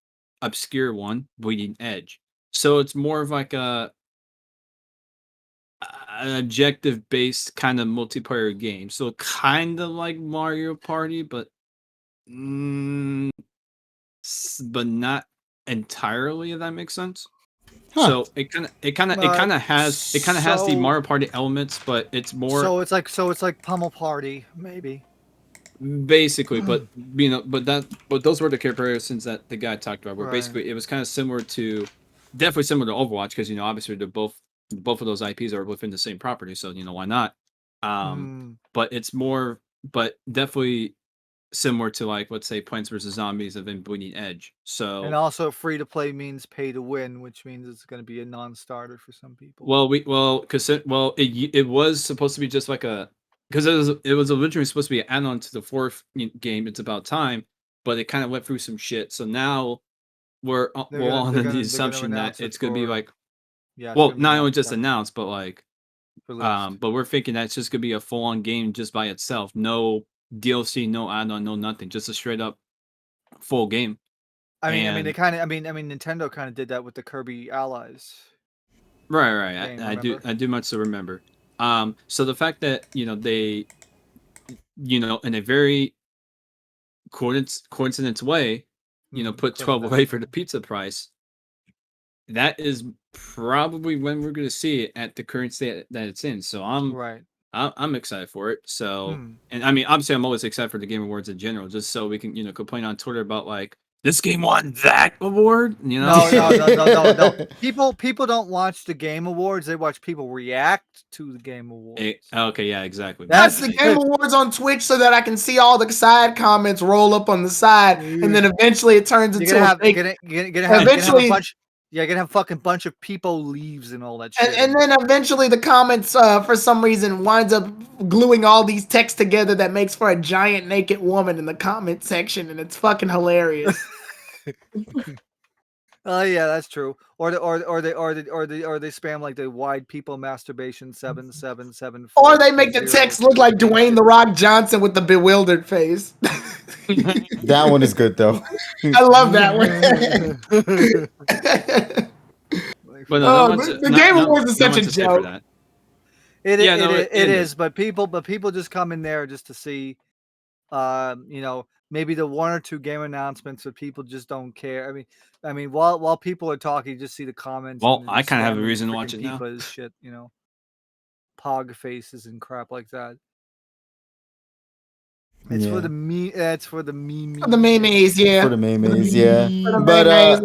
obscure one, Bleeding Edge. So it's more of like an objective-based kind of multiplayer game. So kind of like Mario Party, but not entirely, if that makes sense. Huh. So it kind of has the Mario Party elements, but it's more. So it's like Pummel Party, maybe. Basically, but those were the comparisons that the guy talked about. Where basically it was kind of definitely similar to Overwatch, because obviously they're both of those IPs are within the same property, so why not? But it's more, but definitely similar to, like, let's say Plants vs. Zombies of Bleeding Edge. So, and also free to play means pay to win, which means it's going to be a non-starter for some people. It was supposed to be just like because it was originally supposed to be an add-on to the fourth game, It's About Time, but it kind of went through some shit. So now we're all under the assumption that it's going to be like, not only just announced, but like, but we're thinking that it's just going to be a full-on game just by itself. No DLC, no add-on, no nothing, just a straight up full game. Nintendo kind of did that with the Kirby Allies. Right. I do much so remember. So the fact that they, in a very coincidence way, put 12 away for the pizza price. That is probably when we're going to see it at the current state that it's in. So I'm excited for it. So, and I mean, obviously, I'm always excited for the Game Awards in general, just so we can, complain on Twitter about like this game won that award. No. People don't watch the Game Awards; they watch people react to the Game Awards. Okay, yeah, exactly. That's the Game Awards on Twitch so that I can see all the side comments roll up on the side, and then eventually it turns into You're gonna have fucking bunch of people leaves and all that shit. And then eventually the comments, for some reason, winds up gluing all these texts together that makes for a giant naked woman in the comment section, and it's fucking hilarious. Oh yeah, that's true. Or they spam like the wide people masturbation 777. Or they make the text look like Dwayne "The Rock" Johnson with the bewildered face. That one is good though. I love that one. But no, the Game Awards is such a joke. It is, but people just come in there just to see, maybe the one or two game announcements that people just don't care. I mean, while people are talking, you just see the comments. Well, I kind of have a reason to watch it now. Shit, pog faces and crap like that. It's for the meme. It's for the meme. For the memes, yeah. For the memes, yeah. But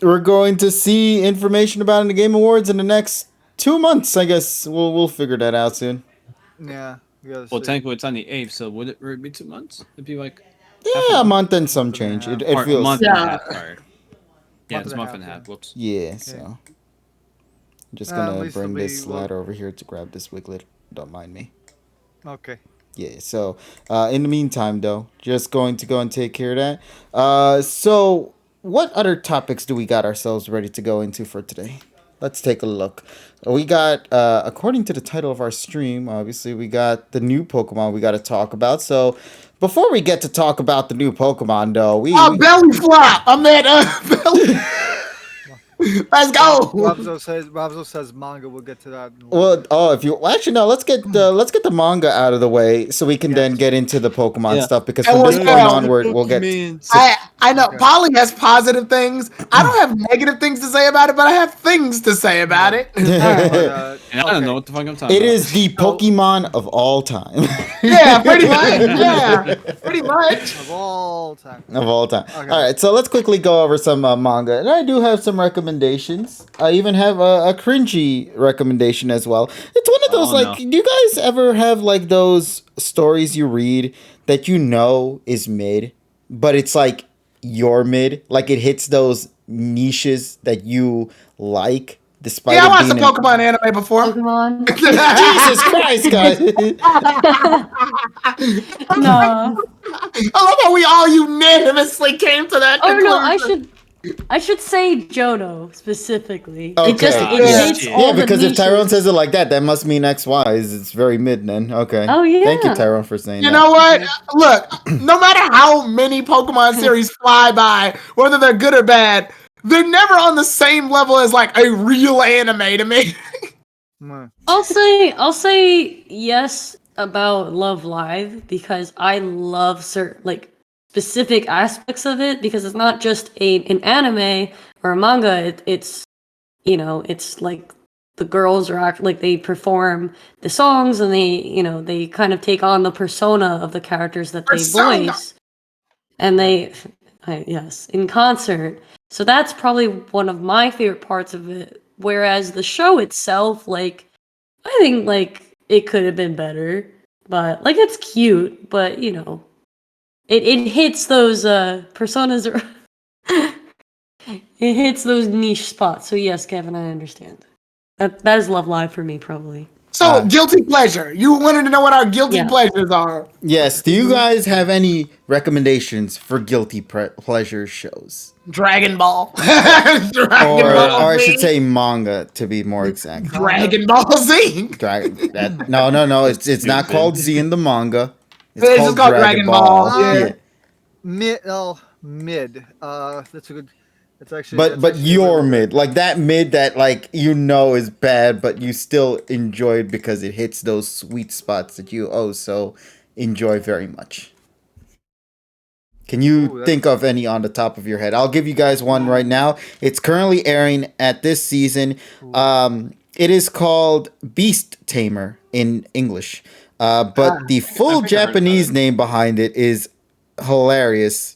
we're going to see information about it in the Game Awards in the next 2 months. I guess we'll figure that out soon. Yeah. Well, technically it's on the 8th, so would it be 2 months? It'd be like a month and some change. It feels a month and a half. Sorry. Yeah, it's a month and a half. Whoops. Yeah. Okay. So I'm just gonna bring this ladder over here to grab this wiglet. Don't mind me. Okay. Yeah, so in the meantime, though, just going to go and take care of that. So what other topics do we got ourselves ready to go into for today? Let's take a look. We got, according to the title of our stream, obviously, we got the new Pokemon we got to talk about. So before we get to talk about the new Pokemon, though, belly flop! I'm at belly. Let's go. Robzo says manga. We'll get to that. Actually no, let's get the manga out of the way so we can then get into the Pokemon stuff, because from this point onward we'll get. I know Polly has positive things. I don't have negative things to say about it, but I have things to say about it. And I don't know what the fuck I'm talking about. It is the Pokemon of all time. Yeah, pretty much. Yeah, pretty much. Of all time. Okay. All right, so let's quickly go over some manga, and I do have some recommendations. I even have a cringy recommendation as well. It's one of those do you guys ever have like those stories you read that is mid, but it's like your mid, like it hits those niches that you like? Despite I watched the Pokemon anime before. Pokemon. Jesus Christ, guys! No. I love how we all unanimously came to that conclusion. No, I should say Johto specifically. Okay. It hits all the because niches. if Tyrone says it like that must mean XY. It's very mid then. Okay. Oh yeah. Thank you, Tyrone, for saying that. You know what? Look, no matter how many Pokemon series fly by, whether they're good or bad, they're never on the same level as like a real anime to me. I'll say yes about Love Live, because I love certain specific aspects of it, because it's not just an anime or a manga. It's like the girls are they perform the songs, and they kind of take on the persona of the characters that they voice, and in concert. So that's probably one of my favorite parts of it. Whereas the show itself, I think it could have been better, but it's cute, but It hits those personas. It hits those niche spots. So yes, Kevin, I understand. That is Love Live for me, probably. So guilty pleasure. You wanted to know what our guilty pleasures are. Yes. Do you guys have any recommendations for guilty pleasure shows? Dragon Ball. Or I should say manga, to be more exact. Dragon Ball Z. No. It's not called Z in the manga. It's just called Dragon Ball. Yeah. Mid. That's a good. It's actually, but you're mid, like that mid that like is bad, but you still enjoy it because it hits those sweet spots that you so enjoy very much. Can you think of any on the top of your head? I'll give you guys one right now. It's currently airing at this season. It is called Beast Tamer in English, but the full Japanese name behind it is hilarious.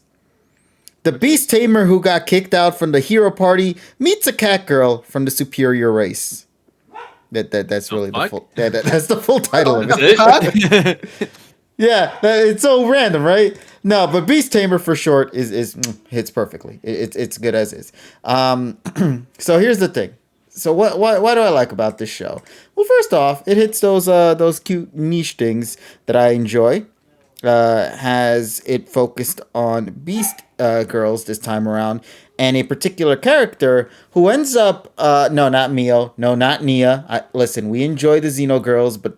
The Beast Tamer who got kicked out from the hero party meets a cat girl from the superior race. That's really the full. That's the full title of it. Yeah, it's so random, right? No, but Beast Tamer for short is hits perfectly. It's good as is. So here's the thing. So why do I like about this show? Well, first off, it hits those cute niche things that I enjoy. Has it focused on Beast girls this time around, and a particular character who ends up no, not Mio, no, not Nia. Listen, we enjoy the Xeno girls, but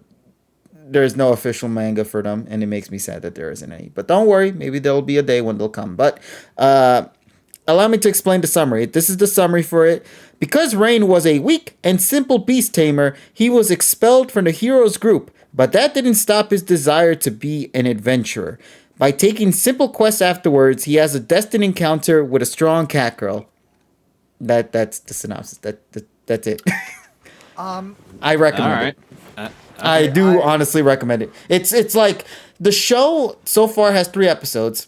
there's no official manga for them, and it makes me sad that there isn't any. But don't worry, maybe there'll be a day when they'll come. But allow me to explain the summary. This is the summary for it. Because Rain was a weak and simple beast tamer, he was expelled from the heroes group, but that didn't stop his desire to be an adventurer. By taking simple quests afterwards, he has a destined encounter with a strong cat girl. That's the synopsis. That's it. I recommend it. I do honestly recommend it. It's like the show so far has 3 episodes.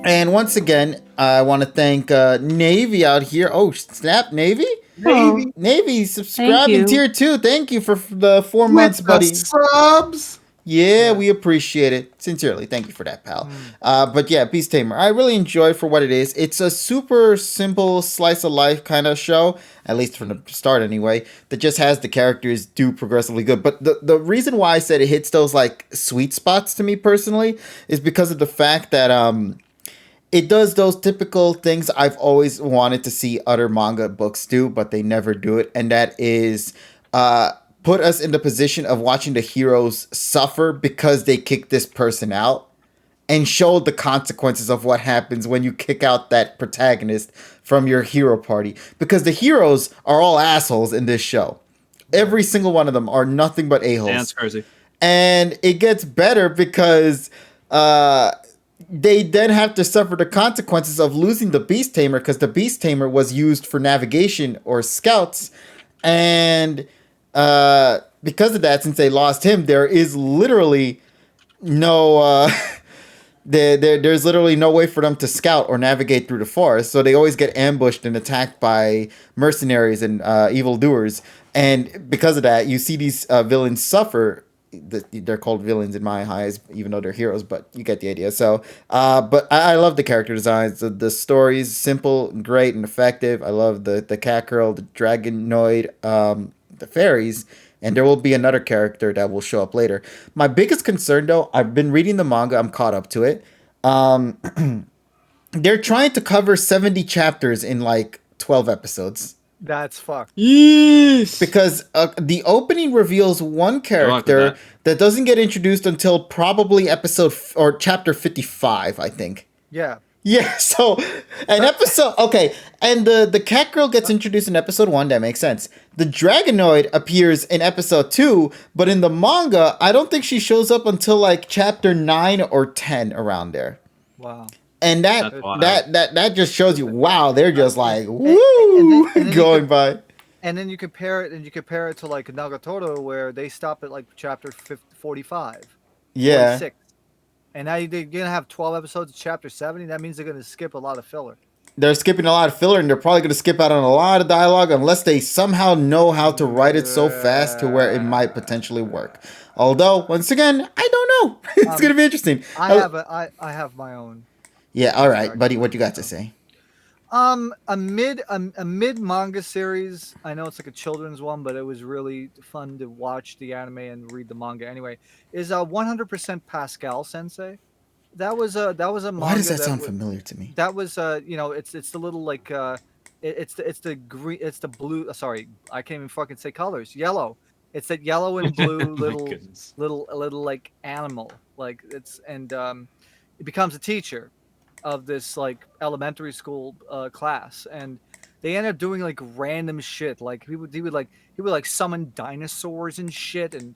And once again, I want to thank Navy out here. Oh, snap, Navy? Navy, subscribing tier 2. Thank you for the 4 months, buddy. Subs. Yeah, we appreciate it. Sincerely, thank you for that, pal. But yeah, Beast Tamer, I really enjoy it for what it is. It's a super simple slice of life kind of show, at least from the start anyway, that just has the characters do progressively good. But the reason why I said it hits those like sweet spots to me personally is because of the fact that it does those typical things I've always wanted to see other manga books do, but they never do it, and that is put us in the position of watching the heroes suffer because they kick this person out, and show the consequences of what happens when you kick out that protagonist from your hero party. Because the heroes are all assholes in this show. Every single one of them are nothing but a-holes. That's crazy. And it gets better because they then have to suffer the consequences of losing the Beast Tamer, because the Beast Tamer was used for navigation or scouts, and because of that, since they lost him, there is literally no there's literally no way for them to scout or navigate through the forest. So they always get ambushed and attacked by mercenaries and evildoers. And because of that, you see these villains suffer. They're called villains in my eyes, even though they're heroes, but you get the idea. So, but I love the character designs. The story's simple, and great, and effective. I love the cat girl, the dragonoid, the fairies, and there will be another character that will show up later. My biggest concern, though, I've been reading the manga. I'm caught up to it. They're trying to cover 70 chapters in like 12 episodes. That's fucked. Yes. Because the opening reveals one character that doesn't get introduced until probably chapter 55, I think. Yeah. Yeah, so an episode, okay, and the cat girl gets introduced in episode 1, that makes sense. The Dragonoid appears in episode 2, but in the manga, I don't think she shows up until like chapter 9 or 10 around there. Wow. And that just shows you, wow, they're just like, woo, and then going by. And then you compare it to like Nagatoro, where they stop at like chapter 45. Yeah. 46. And now they're going to have 12 episodes of chapter 70. That means they're going to skip a lot of filler. They're skipping a lot of filler, and they're probably going to skip out on a lot of dialogue unless they somehow know how to write it so fast to where it might potentially work. Although, once again, I don't know. It's going to be interesting. I have my own. Yeah, all right, buddy. What you got to say? A mid manga series. I know it's like a children's one, but it was really fun to watch the anime and read the manga. Anyway, is 100% Pascal Sensei. That was a manga. Why does that sound familiar to me? That was it's the little like it's the green, it's the blue. Sorry, I can't even fucking say colors. Yellow. It's that yellow and blue little like animal. Like it becomes a teacher. of this like elementary school class, and they end up doing like random shit. Like he would like summon dinosaurs and shit, and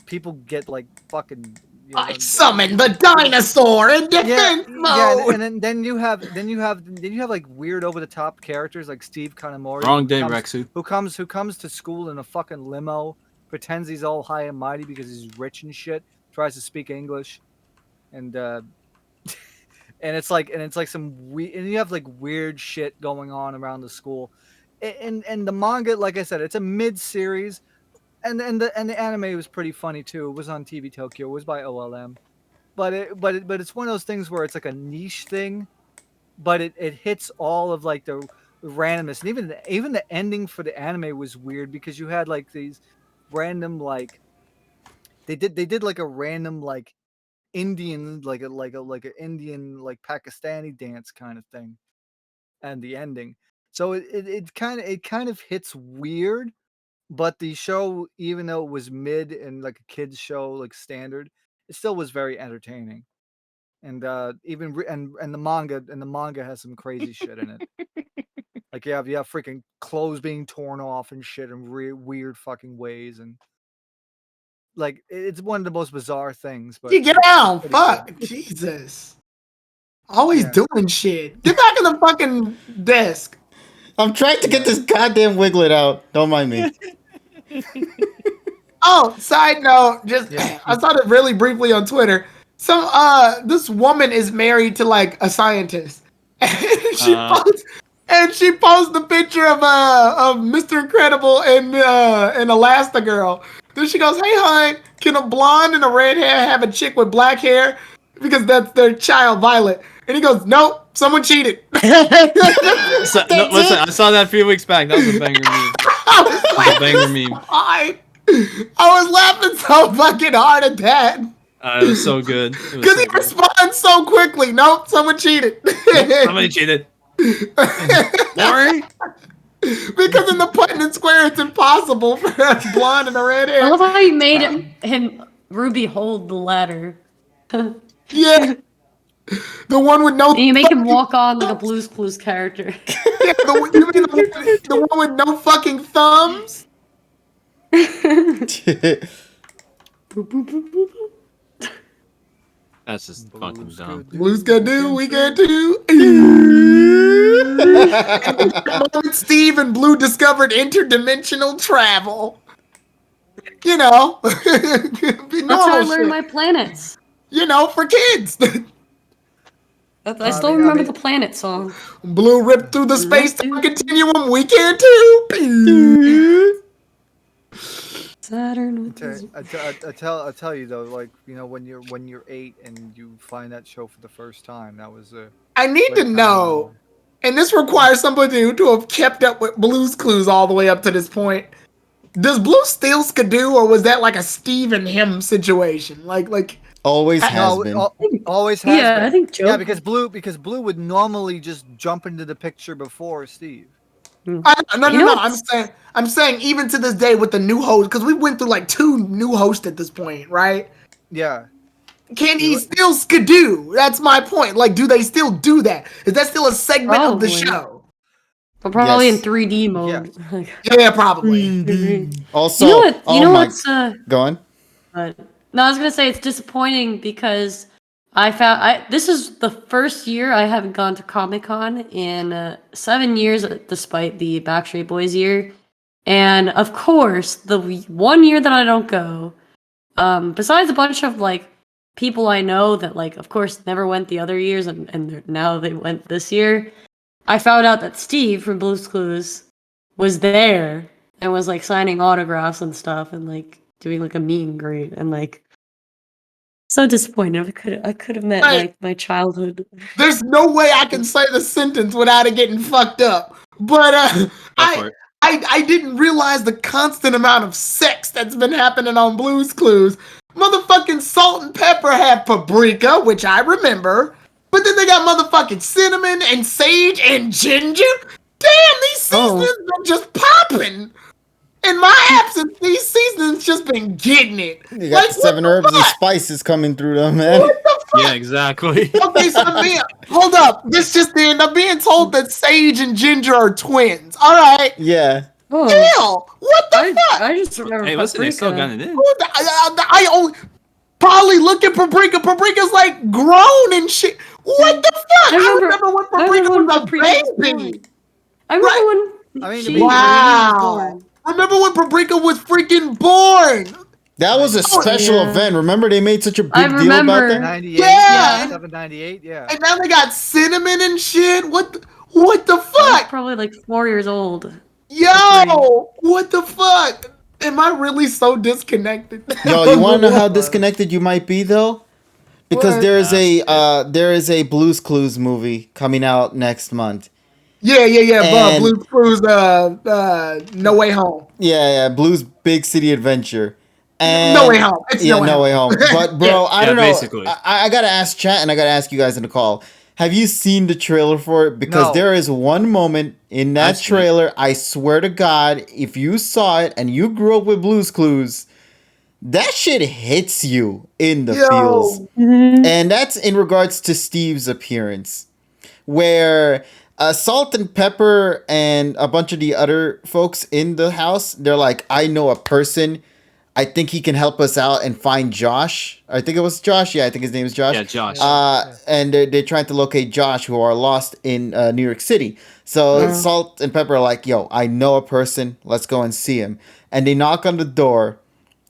people get like fucking. I summon the dinosaur in defense mode. And then you have like weird over the top characters like Steve Kanamori. Wrong day, Rexu. Who comes to school in a fucking limo, pretends he's all high and mighty because he's rich and shit, tries to speak English, and and it's like some weird, and you have like weird shit going on around the school, and the manga, like I said, it's a mid series. And the anime was pretty funny too. It was on TV Tokyo. It was by OLM, but it's one of those things where it's like a niche thing, but it hits all of like the randomness, and even the ending for the anime was weird because you had like these random like they did like a random like Indian like a Indian like Pakistani dance kind of thing, and the ending. So it kind of hits weird. But the show, even though it was mid and like a kids show, like standard, it still was very entertaining. And and the manga has some crazy shit in it. Like you have freaking clothes being torn off and shit in weird fucking ways, and like it's one of the most bizarre things. But you get out, fuck, cool. Jesus, always doing shit. Get back in the fucking desk. I'm trying to get this goddamn Wiglet out. Don't mind me. Oh, side note, I saw it really briefly on Twitter. So, this woman is married to like a scientist, and she posts the picture of Mr. Incredible and Elastigirl. Then she goes, "Hey, hon, can a blonde and a red hair have a chick with black hair? Because that's their child, Violet." And he goes, "Nope, someone cheated." Listen, I saw that a few weeks back. That was a banger meme. I was laughing so fucking hard at that. It was so good. Because he responds so quickly. Nope, someone cheated. Somebody cheated. Sorry? Because in the Putnam Square, it's impossible for a blonde and a red hair. I love how you made him Ruby hold the ladder. Yeah. The one with no. And you make him walk on like a Blue's Clues character. Yeah, the one with no fucking thumbs. That's just fucking dumb. Blue's can do, we can do. Steve and Blue discovered interdimensional travel. You know, that's how I learned my planets. You know, for kids. I still remember the planet song. Blue ripped through the space-time continuum. We can too. Saturn. I tell you though, like you know, when you're 8 and you find that show for the first time, that was a. I need to know, and this requires somebody to have kept up with Blue's Clues all the way up to this point. Does Blue still skidoo, or was that like a Steve and him situation? Like. Always has been. Always has been. Yeah, I think Joe. Yeah, because Blue would normally just jump into the picture before Steve. No. I'm saying even to this day with the new host, because we went through like 2 new hosts at this point, right? Yeah. Can he still skidoo? That's my point. Like, do they still do that? Is that still a segment of the show? But probably in 3D mode. Yeah, probably. Also, you know what's go on. No, I was gonna say it's disappointing because this is the first year I haven't gone to Comic-Con in 7 years, despite the Backstreet Boys year. And of course, the one year that I don't go, besides a bunch of like people I know that like, of course, never went the other years, and now they went this year. I found out that Steve from Blue's Clues was there and was like signing autographs and stuff and like doing like a meet and greet, and like so disappointed. I could have met like my childhood. There's no way I can say the sentence without it getting fucked up. But I didn't realize the constant amount of sex that's been happening on Blue's Clues. Motherfucking Salt and Pepper have paprika, which I remember. But then they got motherfucking cinnamon and sage and ginger. Damn, these seasonings been just popping. In my absence, these seasonings just been getting it. You got 7 herbs and spices coming through them, man. What the Yeah, exactly. Okay, so hold up. This just in. I'm being told that Sage and Ginger are twins. All right. Yeah. Oh, Hell, what the fuck? I just remember Hey, listen, they still got Paprika. it in. I only probably look at Paprika. Paprika's like grown and shit. What the fuck? I remember when Paprika was a baby. I remember when I mean, she Wow. was born. Remember when Paprika was freaking born? That was a special yeah. event. Remember they made such a I big deal about remember. that? 98, Yeah. 798, yeah. And now they got cinnamon and shit. What the I was fuck? probably like 4 years old. Yo, what the fuck? Am I really so disconnected? Yo, you want to know how disconnected you might be though? Because What? there is a Blue's Clues movie coming out next month. Yeah, And- Blue's Clues, No Way Home. Yeah, Blue's Big City Adventure. And No Way Home. It's yeah, No Way Home. But bro, I don't know. basically. I gotta ask chat and I gotta ask you guys in the call. Have you seen the trailer for it? Because No. there is one moment in that I've seen it. trailer, I swear to God, if you saw it and you grew up with Blue's Clues, that shit hits you in the feels. And that's in regards to Steve's appearance. Where Salt and Pepper and a bunch of the other folks in the house, they're like, I know a person. I think he can help us out and find Josh. I think it was Josh. Yeah, I think his name is Josh. Yeah, Josh. And they're trying to locate Josh, who are lost in New York City. So Salt and Pepper are like, yo, I know a person. Let's go and see him. And they knock on the door.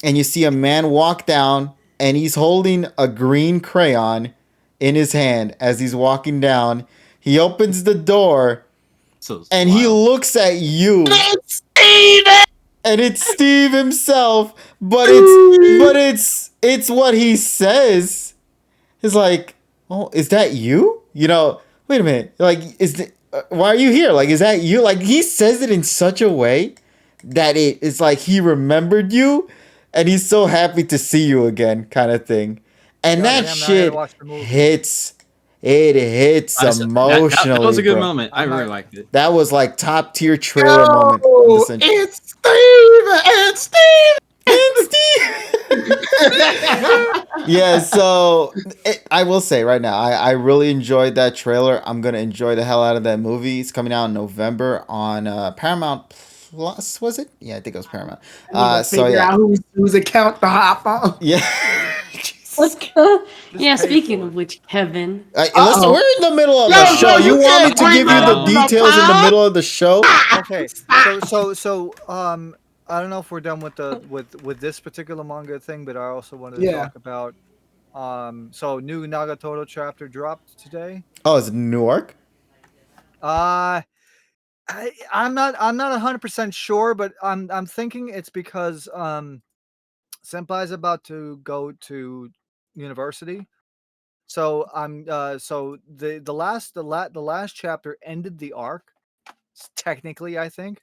And you see a man walk down. And he's holding a green crayon in his hand as he's walking down. He opens the door. So And he looks at you. It's Steven! And it's Steve himself, but it's what he says. It's like, oh, is that you? You know, wait a minute. Like, why are you here? Like, is that you? Like, he says it in such a way that it's like he remembered you, and he's so happy to see you again, kind of thing. And that Goddamn, now I gotta shit watch the movie. hits. It hits emotionally. That was a good bro. moment. I really liked it. That was like top tier trailer moment. Of the century. It's Steve and Steve. Yeah, so I will say right now, I really enjoyed that trailer. I'm gonna enjoy the hell out of that movie. It's coming out in November on Paramount Plus. Was it? Yeah, I think it was Paramount. So Figure yeah, out whose account to hop on. yeah. Let's go. Yeah, pay speaking for of which, Kevin. Listen, we're in the middle of Yo, the show. bro, You you want me can't to give you bring the that up on details in the pod? middle of the show? Okay, so I don't know if we're done with the with this particular manga thing, but I also wanted to talk about so new Nagatoro chapter dropped today. Oh, is it Newark? I'm not 100% sure, but I'm thinking it's because Senpai's about to go to university. So so the last chapter ended the arc technically, I think,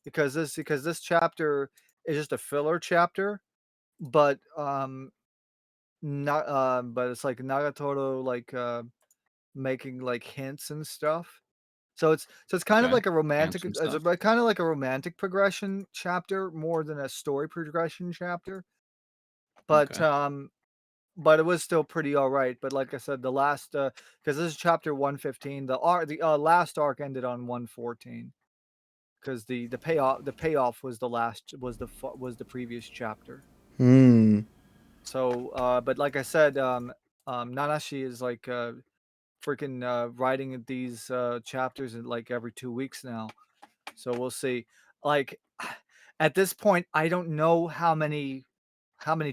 because this chapter is just a filler chapter, but not but it's like Nagatoro like making like hints and stuff. So it's kind of Okay. like a romantic some it's stuff. kind of like a romantic progression chapter more than a story progression chapter. But Okay. but it was still pretty all right. But like I said, the last because this is chapter 115, the last arc ended on 114 because the payoff was the previous chapter. Hmm. So but like I said, Nanashi is like freaking writing these chapters in like every 2 weeks now. So we'll see. Like at this point, I don't know how many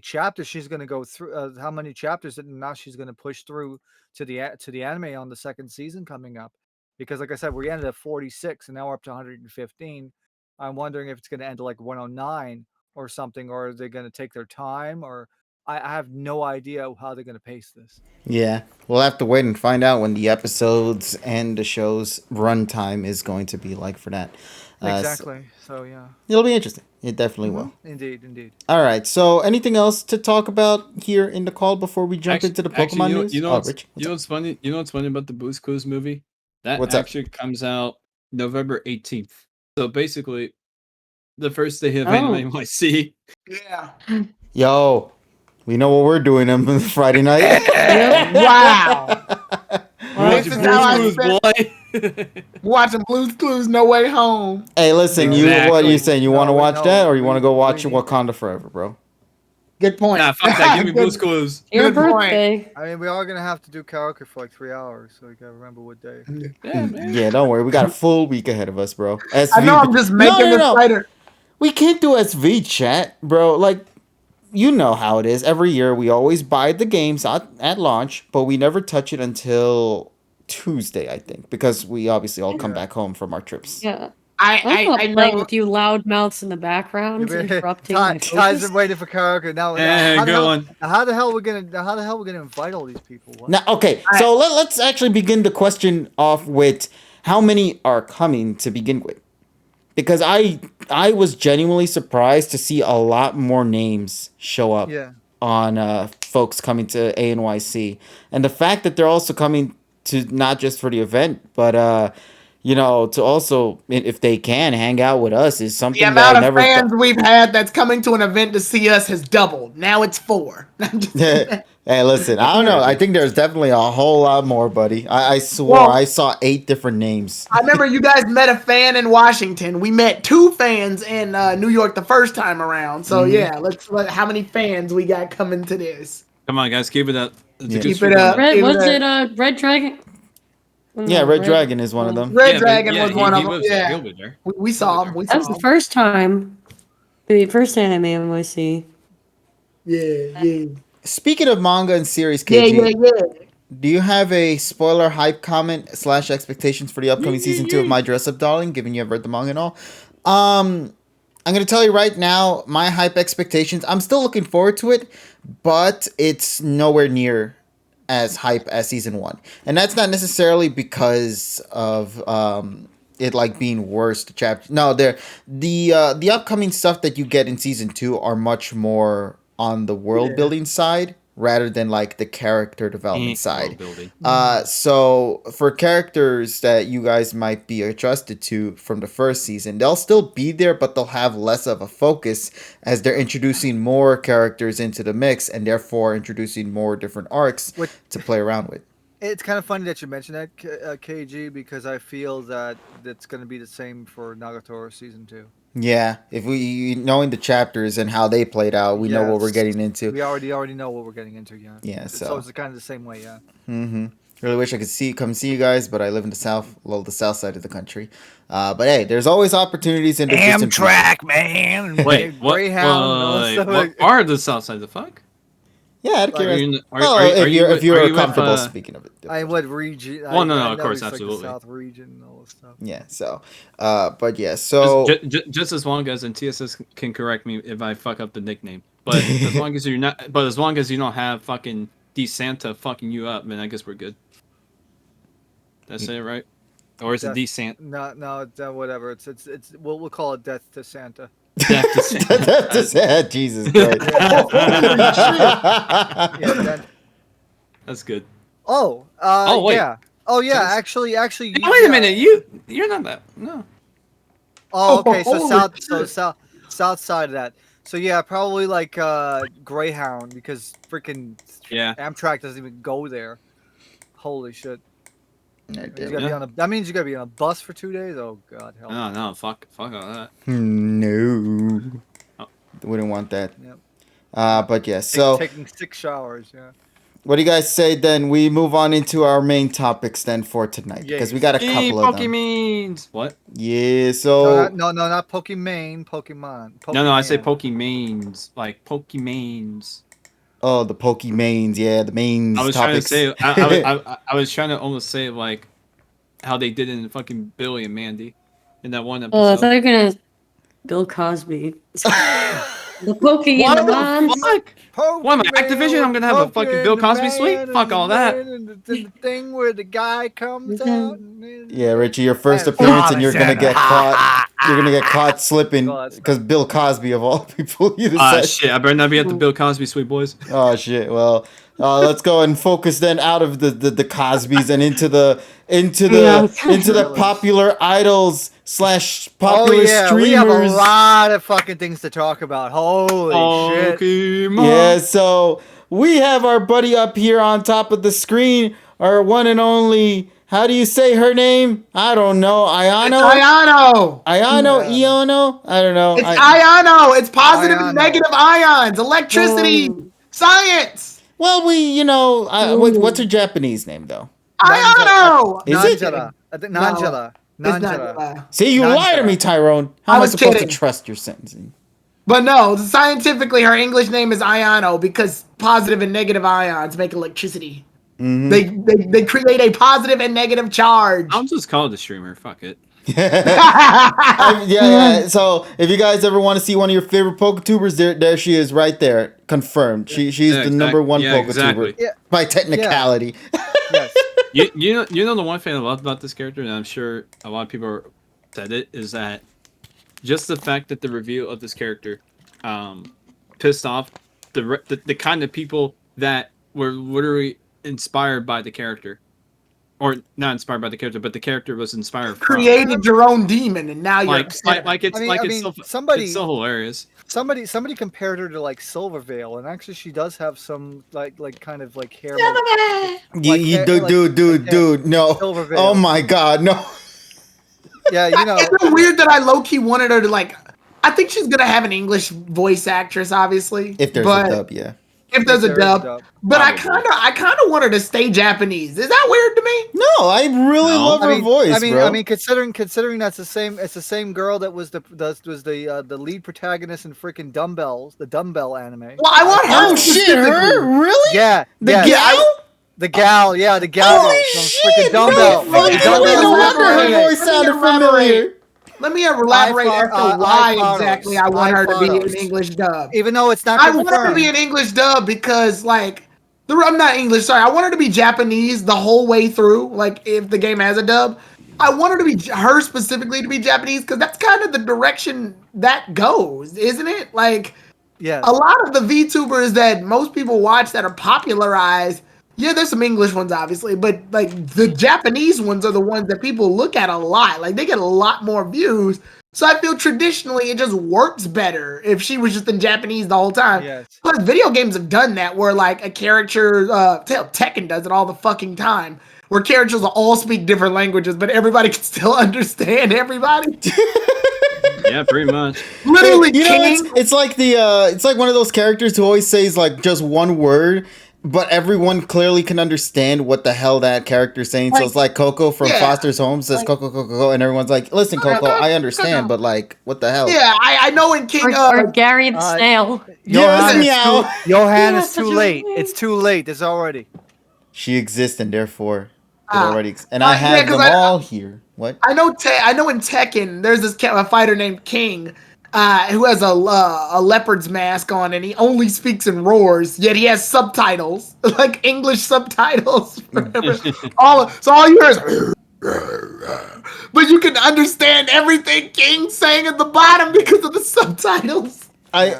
chapters she's going to go through. How many chapters that now she's going to push through to the anime on the second season coming up. Because like I said, we ended at 46 and now we're up to 115. I'm wondering if it's going to end at like 109 or something, or are they going to take their time, or I have no idea how they're going to pace this. Yeah, we'll have to wait and find out when the episodes and the show's runtime is going to be like for that. Exactly. So yeah. It'll be interesting. It definitely will. Indeed. All right. So, anything else to talk about here in the call before we jump into the Pokemon news? You know what's, Rich, you know what's funny? You know what's funny about the Blue's Clues movie? That What's up? actually comes out November 18th. So basically, the first day of Oh. Anime NYC. Yeah. Yo, We know what we're doing on Friday night. Wow. Watch This is how I Blue's spent- boy. Watching Blue's Clues, No Way Home. Hey, listen, what Exactly. you saying? You want to watch no, that, or you want to go we watch need Wakanda Forever, bro? Good point. Nah, fuck that. Give me Good- Blue's Clues. Your Good point. birthday. I mean, we are gonna have to do karaoke for like 3 hours, so we gotta remember what day. Yeah, man. Yeah, don't worry. We got a full week ahead of us, bro. I know I'm just making this lighter. We can't do SV chat, bro. Like, you know how it is. Every year, we always buy the games at launch, but we never touch it until Tuesday, I think, because we obviously all come back home from our trips. Yeah. I I'm not playing know. with you loud mouths in the background interrupting my Ty's focus. waiting for karaoke now. Yeah, good one. How the hell we gonna invite all these people? What? Now, okay, so let's actually begin the question off with how many are coming to begin with, because I was genuinely surprised to see a lot more names show up on folks coming to ANYC, and the fact that they're also coming to not just for the event, but you know, to also, if they can, hang out with us is something The that I amount of never fans we've had that's coming to an event to see us has doubled. Now it's 4. Hey, listen, I don't know. I think there's definitely a whole lot more, buddy. I swore Well, I saw 8 different names. I remember you guys met a fan in Washington. We met 2 fans in New York the first time around. So yeah, how many fans we got coming to this? Come on, guys. Keep it up. Keep it up. Red, Keep was it up. it Red Dragon? Yeah, Red Dragon is one of them. Red Dragon was one of he them. lives there. Yeah, He'll be there. we saw him. We That was saw the him. first time. The first anime NYC. Yeah. Speaking of manga and series, Yeah, KG, yeah. do you have a spoiler hype comment / expectations for the upcoming season 2 of My Dress Up Darling, given you have read the manga and all? I'm going to tell you right now, my hype expectations, I'm still looking forward to it, but it's nowhere near as hype as season 1. And that's not necessarily because of it like being worse chapter. No, the upcoming stuff that you get in season 2 are much more on the world building side rather than like the character development side. So for characters that you guys might be adjusted to from the first season, they'll still be there, but they'll have less of a focus as they're introducing more characters into the mix and therefore introducing more different arcs to play around with. It's kind of funny that you mentioned that, KG, because I feel that it's going to be the same for Nagatoro season 2. Yeah, if we knowing the chapters and how they played out, we know what we're getting into. We already know what we're getting into. Yeah, so it's kind of the same way. Yeah. Really wish I could come see you guys, but I live in the the south side of the country. But hey, there's always opportunities in the Amtrak, man. Wait, what? What are the south side? The fuck? Yeah, out of curiosity. If you're comfortable speaking of it. What region? Well, no, of course, absolutely. Like the South region and all this stuff. Yeah, so, but yeah, so... Just as long as, and TSS can correct me if I fuck up the nickname, but as long as you don't have fucking D Santa fucking you up, man, I guess we're good. That's it, right? Or is it D Santa? No, whatever. It's we'll call it Death to Santa. Death to Santa. Death to Santa. Jesus Christ. That's good. Wait. Yeah. Actually. Wait a minute. You're not that. No. Oh, okay. So south side of that. So yeah, probably like Greyhound, because freaking Amtrak doesn't even go there. Holy shit. That means you gotta be on a bus for 2 days. Oh god, hell. No, fuck all that. No. Wouldn't want that. Yep. But yeah, so taking 6 showers. Yeah. What do you guys say then? We move on into our main topics then for tonight, because we got a couple of them. Pokemons. What? Yeah. So no, not Pokemon. Pokemon. No, I say Pokemons, like Pokemons. Oh, the Pokemons, yeah, the mains. I was topics. trying to say, I was trying to almost say like how they did in fucking Billy and Mandy in that one episode. Oh, I thought you were gonna Bill Cosby. The Pokemon. What the fuck? What am I, Activision? I'm gonna have a fucking Bill Cosby suite? Fuck all that. The thing where the guy comes out. Yeah, Richie, your first appearance, and you're gonna get caught. You're gonna get caught slipping because Bill Cosby of all people. Shit! I better not be at the Bill Cosby suite, boys. Oh shit! Well, Let's go and focus then out of the Cosbys and into the popular idols / popular streamers. We have a lot of fucking things to talk about. Holy shit! Yeah, so we have our buddy up here on top of the screen, our one and only. How do you say her name? I don't know. Iono? Iono? I don't know. It's Iono. It's positive and negative ions. Electricity. Science. Well, what's her Japanese name, though? Iono. Is Nanjala. it? Nanjala. See, you lie to me, Tyrone. How am I supposed to trust your sentencing? But no, scientifically, her English name is Iono because positive and negative ions make electricity. Mm-hmm. They create a positive and negative charge. I'll just call it a streamer. Fuck it. Yeah. So if you guys ever want to see one of your favorite PokeTubers, there she is, right there, confirmed. She's the number one PokeTuber by technicality. Yes. You know the one thing I love about this character, and I'm sure a lot of people said it, is that just the fact that the reveal of this character pissed off the kind of people that were literally inspired by the character, or not inspired by the character, but the character was inspired from. Created your own demon, and now you're it's so hilarious. Somebody compared her to like Silvervale, and actually she does have some like kind of like hair. Dude, no. Silvervale. Oh my God, no. Yeah, It's weird that I low-key wanted her to like. I think she's gonna have an English voice actress, obviously. If there's a dub, yeah. If there's a dub. But I kind of want her to stay Japanese. Is that weird to me? No, I really love her voice. I mean, considering that's the same girl that was the lead protagonist in freaking Dumbbells, the Dumbbell anime. Well, I want her. Oh shit, her? Really? Yeah. The gal? The gal, the gal. Holy shit! Freaking Dumbbell. No wonder her voice sounded familiar. Let me elaborate as to why exactly I want her to be an English dub. Even though it's not confirmed. I want her to be an English dub because, like, I'm not English, sorry. I want her to be Japanese the whole way through, like, if the game has a dub. I want her to be, her specifically to be Japanese because that's kind of the direction that goes, isn't it? Like, a lot of the VTubers that most people watch that are popularized, yeah, there's some English ones, obviously, but like the Japanese ones are the ones that people look at a lot. Like they get a lot more views. So I feel traditionally it just works better if she was just in Japanese the whole time. Yes. Plus, video games have done that where like a character, Tekken does it all the fucking time, where characters all speak different languages, but everybody can still understand everybody. Yeah, pretty much. Literally, it's like it's like one of those characters who always says like just one word. But everyone clearly can understand what the hell that character's saying. So it's like Coco from Foster's Home says Coco, and everyone's like, listen, Coco, I understand, but like, what the hell? Yeah, I know in King... Or Gary the Snail. Johan, it's too late. It's too late. It's already... She exists, and therefore, it already... And I have them all here. What? I know in Tekken, there's this a fighter named King, who has a leopard's mask on, and he only speaks in roars. Yet he has subtitles, like English subtitles. So all you hear is, but you can understand everything King's saying at the bottom because of the subtitles. No,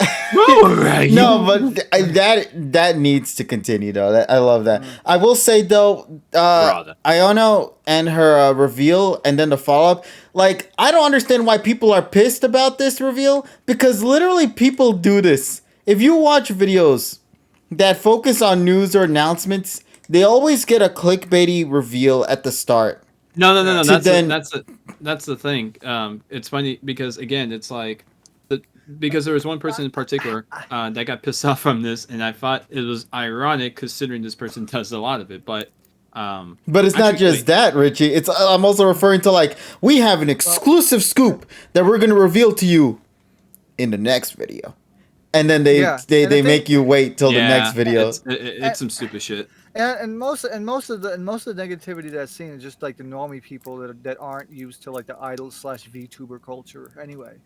but that needs to continue though. I love that. I will say though, Iono and her reveal and then the follow up. Like, I don't understand why people are pissed about this reveal because literally people do this. If you watch videos that focus on news or announcements, they always get a clickbaity reveal at the start. No. That's the thing. It's funny because again, it's like. Because there was one person in particular that got pissed off from this, and I thought it was ironic considering this person does a lot of it. But it's not just that, Richie. I'm also referring to like we have an exclusive scoop that we're going to reveal to you in the next video, and then they make you wait till the next video. It's some stupid shit. And most of the negativity that's seen is just like the normie people that aren't used to like the idol / VTuber culture anyway.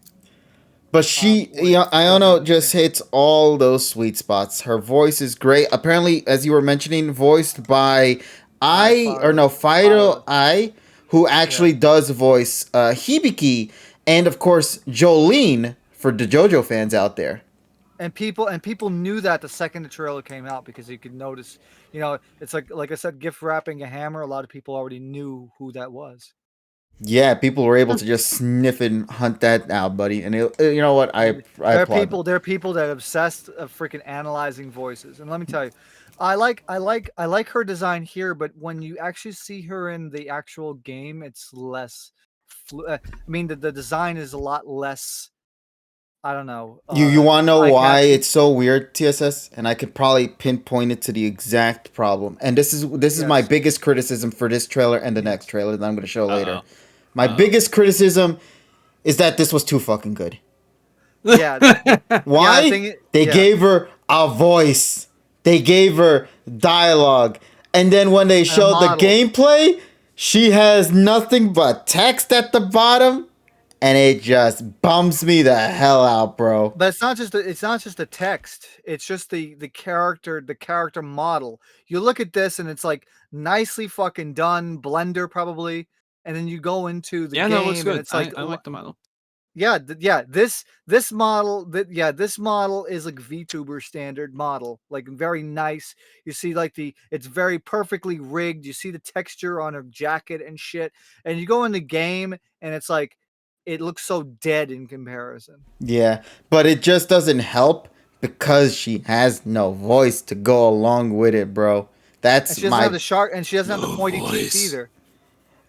But Iono just hits all those sweet spots. Her voice is great. Apparently, as you were mentioning, voiced by Fido I, who actually does voice Hibiki, and of course Jolene for the JoJo fans out there. And people knew that the second the trailer came out because you could notice, it's like I said, gift wrapping a hammer. A lot of people already knew who that was. Yeah, people were able to just sniff and hunt that out, buddy. And you know what? I applaud them. There are people that are obsessed of freaking analyzing voices. And let me tell you, I like her design here, but when you actually see her in the actual game, it's less. I mean, the design is a lot less. I don't know. You want to know why catchy. it's so weird, TSS? And I could probably pinpoint it to the exact problem. And this is my biggest criticism for this trailer and the next trailer that I'm going to show later. My biggest criticism is that this was too fucking good. Yeah. Why? Yeah, they gave her a voice. They gave her dialogue. And then when they showed the gameplay, she has nothing but text at the bottom. And it just bums me the hell out, bro. But it's not just the text. It's just the character model. You look at this and it's like nicely fucking done, Blender probably. And then you go into the game, it looks good. And it's like I like the model. This model is like VTuber standard model, like very nice. You see, like it's very perfectly rigged. You see the texture on her jacket and shit. And you go in the game, and it's like it looks so dead in comparison. Yeah, but it just doesn't help because she has no voice to go along with it, bro. And she doesn't have the shark, and she doesn't have the pointy teeth either.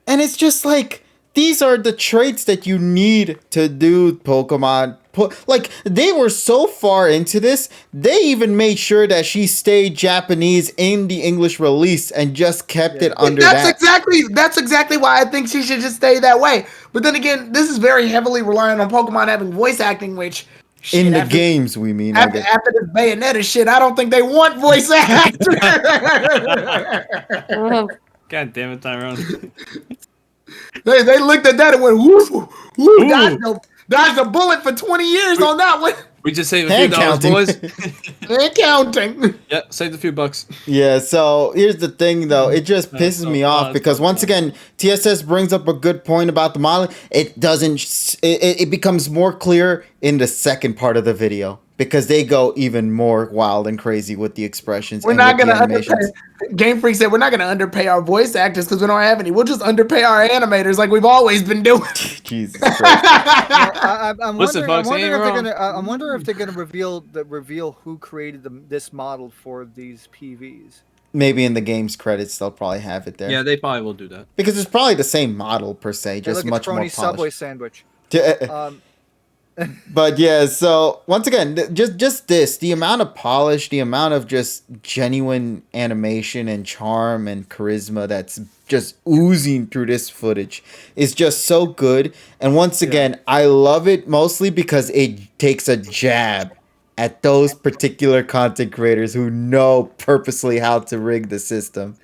And it's just like, these are the traits that you need to do Pokemon. Like, they were so far into this, they even made sure that she stayed Japanese in the English release and just kept it under that. That's exactly why I think she should just stay that way. But then again, this is very heavily reliant on Pokemon having voice acting, which... in the games, we mean. After this Bayonetta shit, I don't think they want voice acting. God damn it, Tyrone. They looked at that and went, woo, dodged a bullet for 20 years on that one. We just saved a few dollars, boys. And counting. Yeah, saved a few bucks. Yeah, so here's the thing, though. It just pisses me off because, once again, TSS brings up a good point about the model. It doesn't... It becomes more clear in the second part of the video because they go even more wild and crazy with the expressions. We're not going to underpay. Game Freak said, we're not going to underpay our voice actors because we don't have any. We'll just underpay our animators like we've always been doing. Jesus Christ. I'm wondering if they're going to reveal who created this model for these PVs. Maybe in the game's credits, they'll probably have it there. Yeah, they probably will do that. Because it's probably the same model, per se, just much more polished. Subway sandwich. But yeah, so once again, just the amount of polish, the amount of just genuine animation and charm and charisma that's just oozing through this footage is just so good. And once again, I love it mostly because it takes a jab at those particular content creators who know purposely how to rig the system.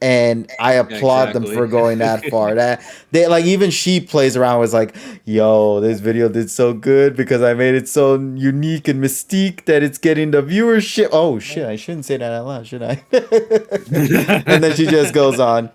And I applaud them for going that far. That they like, even she plays around was like, yo, this video did so good because I made it so unique and mystique that it's getting the viewership. Oh shit, I shouldn't say that out loud, should I? And then she just goes on,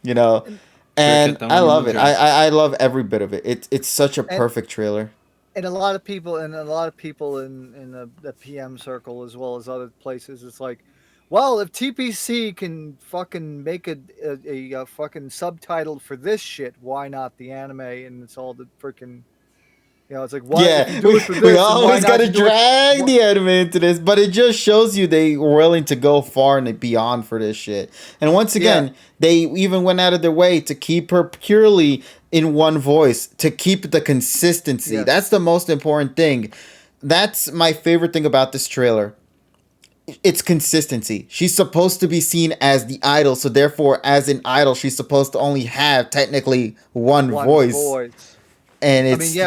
and I love it. I love every bit of it. It's such a perfect trailer. And a lot of people in the PM circle as well as other places, it's like, well, if TPC can fucking make a fucking subtitle for this shit, why not the anime? And it's all the freaking, it's like, why? Yeah, we always gotta drag the anime into this, but it just shows you they were willing to go far and beyond for this shit. And once again, they even went out of their way to keep her purely in one voice, to keep the consistency. Yes. That's the most important thing. That's my favorite thing about this trailer. It's consistency. She's supposed to be seen as the idol, so therefore, as an idol, she's supposed to only have technically one voice. And it's if you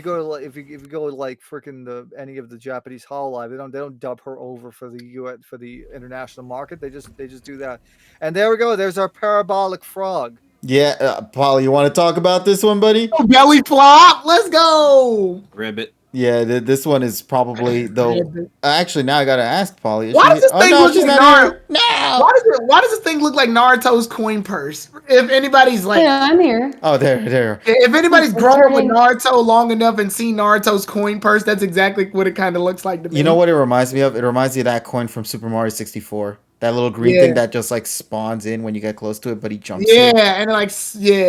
go like freaking any of the Japanese Hololive, they don't dub her over for the international market. They just do that. And there we go. There's our parabolic frog. Yeah, Paul, you want to talk about this one, buddy? Belly flop. Let's go. Ribbit. Yeah, this one is probably though. Actually, now I gotta ask Polly. Why does this thing look like Naruto? No. Why does this thing look like Naruto's coin purse? If anybody's like, Yeah, I'm here. Oh, there. if anybody's grown up with Inserting- Naruto long enough and seen Naruto's coin purse, that's exactly what it kind of looks like to me. You know what it reminds me of? It reminds me of that coin from Super Mario 64. That little green thing that just like spawns in when you get close to it, but he jumps. Yeah, and it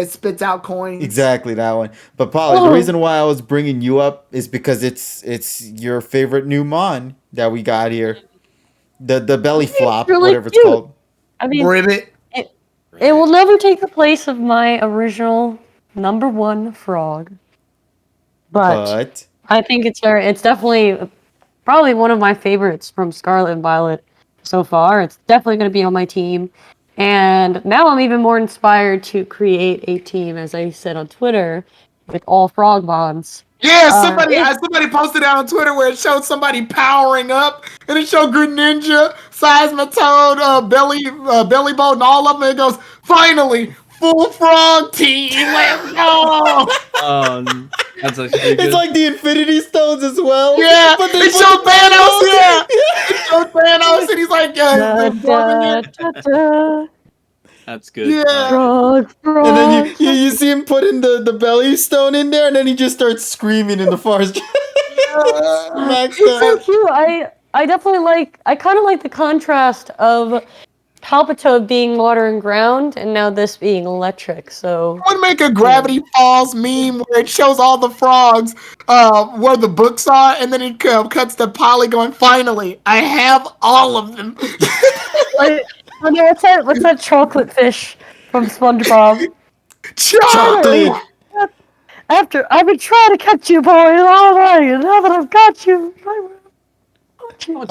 spits out coins. Exactly that one. But Polly, the reason why I was bringing you up is because it's your favorite new mon that we got here. The belly flop, really whatever cute. it's called. I mean, Ribbit. it will never take the place of my original number one frog. But I think it's definitely probably one of my favorites from Scarlet and Violet so far. It's definitely going to be on my team. And now I'm even more inspired to create a team, as I said on Twitter, with all frog bonds. Yeah, somebody posted it on Twitter where it showed somebody powering up, and it showed Greninja, Seismitoad, Belly Boat, and all of them. It goes, finally, full frog team, let's go! That's actually good. It's like the Infinity Stones as well. Yeah, but they showed Thanos. Yeah, they showed Thanos, and he's like, That's good. Yeah. Frog. And then you see him putting the belly stone in there, and then he just starts screaming in the forest. It's so cute. I definitely I kind of like the contrast of Palpitoad being water and ground, and now this being electric. So I would make a Gravity Falls meme where it shows all the frogs where the books are, and then it cuts to Polly going, finally, I have all of them. What's that chocolate fish from SpongeBob? Chocolate! After I've been trying to catch you, boy, all day, and now that I've got you, I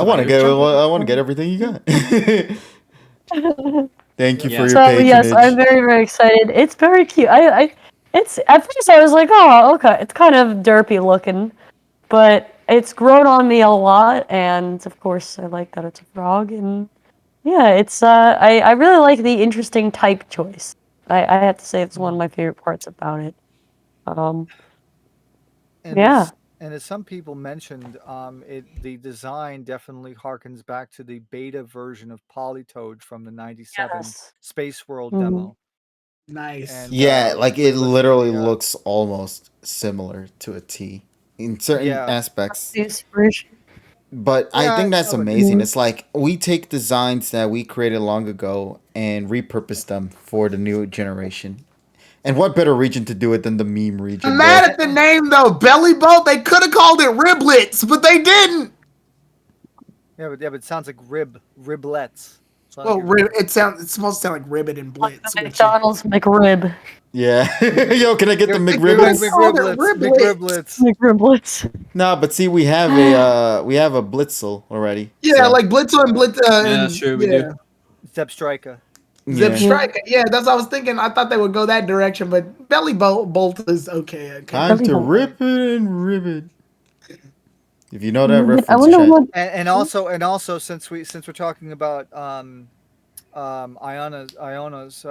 want to get everything you got. Thank you for your patronage. Yes, I'm very, very excited. It's very cute. It's at first I was like, oh, okay, it's kind of derpy looking, but it's grown on me a lot, and of course I like that it's a frog, and yeah, it's I really like the interesting type choice. I have to say it's one of my favorite parts about it. And as some people mentioned, the design definitely harkens back to the beta version of Polytoad from the '97 Space World demo. Nice. And, it literally looks almost similar to a T in certain aspects. But I think that's amazing. It's like we take designs that we created long ago and repurpose them for the new generation. And what better region to do it than the meme region? I'm mad at the name though, Belly Boat. They could have called it Riblets, but they didn't. Yeah, but it sounds like riblets. Well, it's supposed to sound like Ribbit and Blitz. McDonald's McRib. Yeah. Yo, can I get the McRiblets? McRiblets. No, but see, we have a Blitzel already. Yeah, like Blitzel and Blitz. Yeah, sure, we do. Zep Striker. Zip Striker. Yeah, that's what I was thinking. I thought they would go that direction, but Belly Bolt is okay. Time to rip it and rib it. If you know that reference, and also since we're talking about Iona's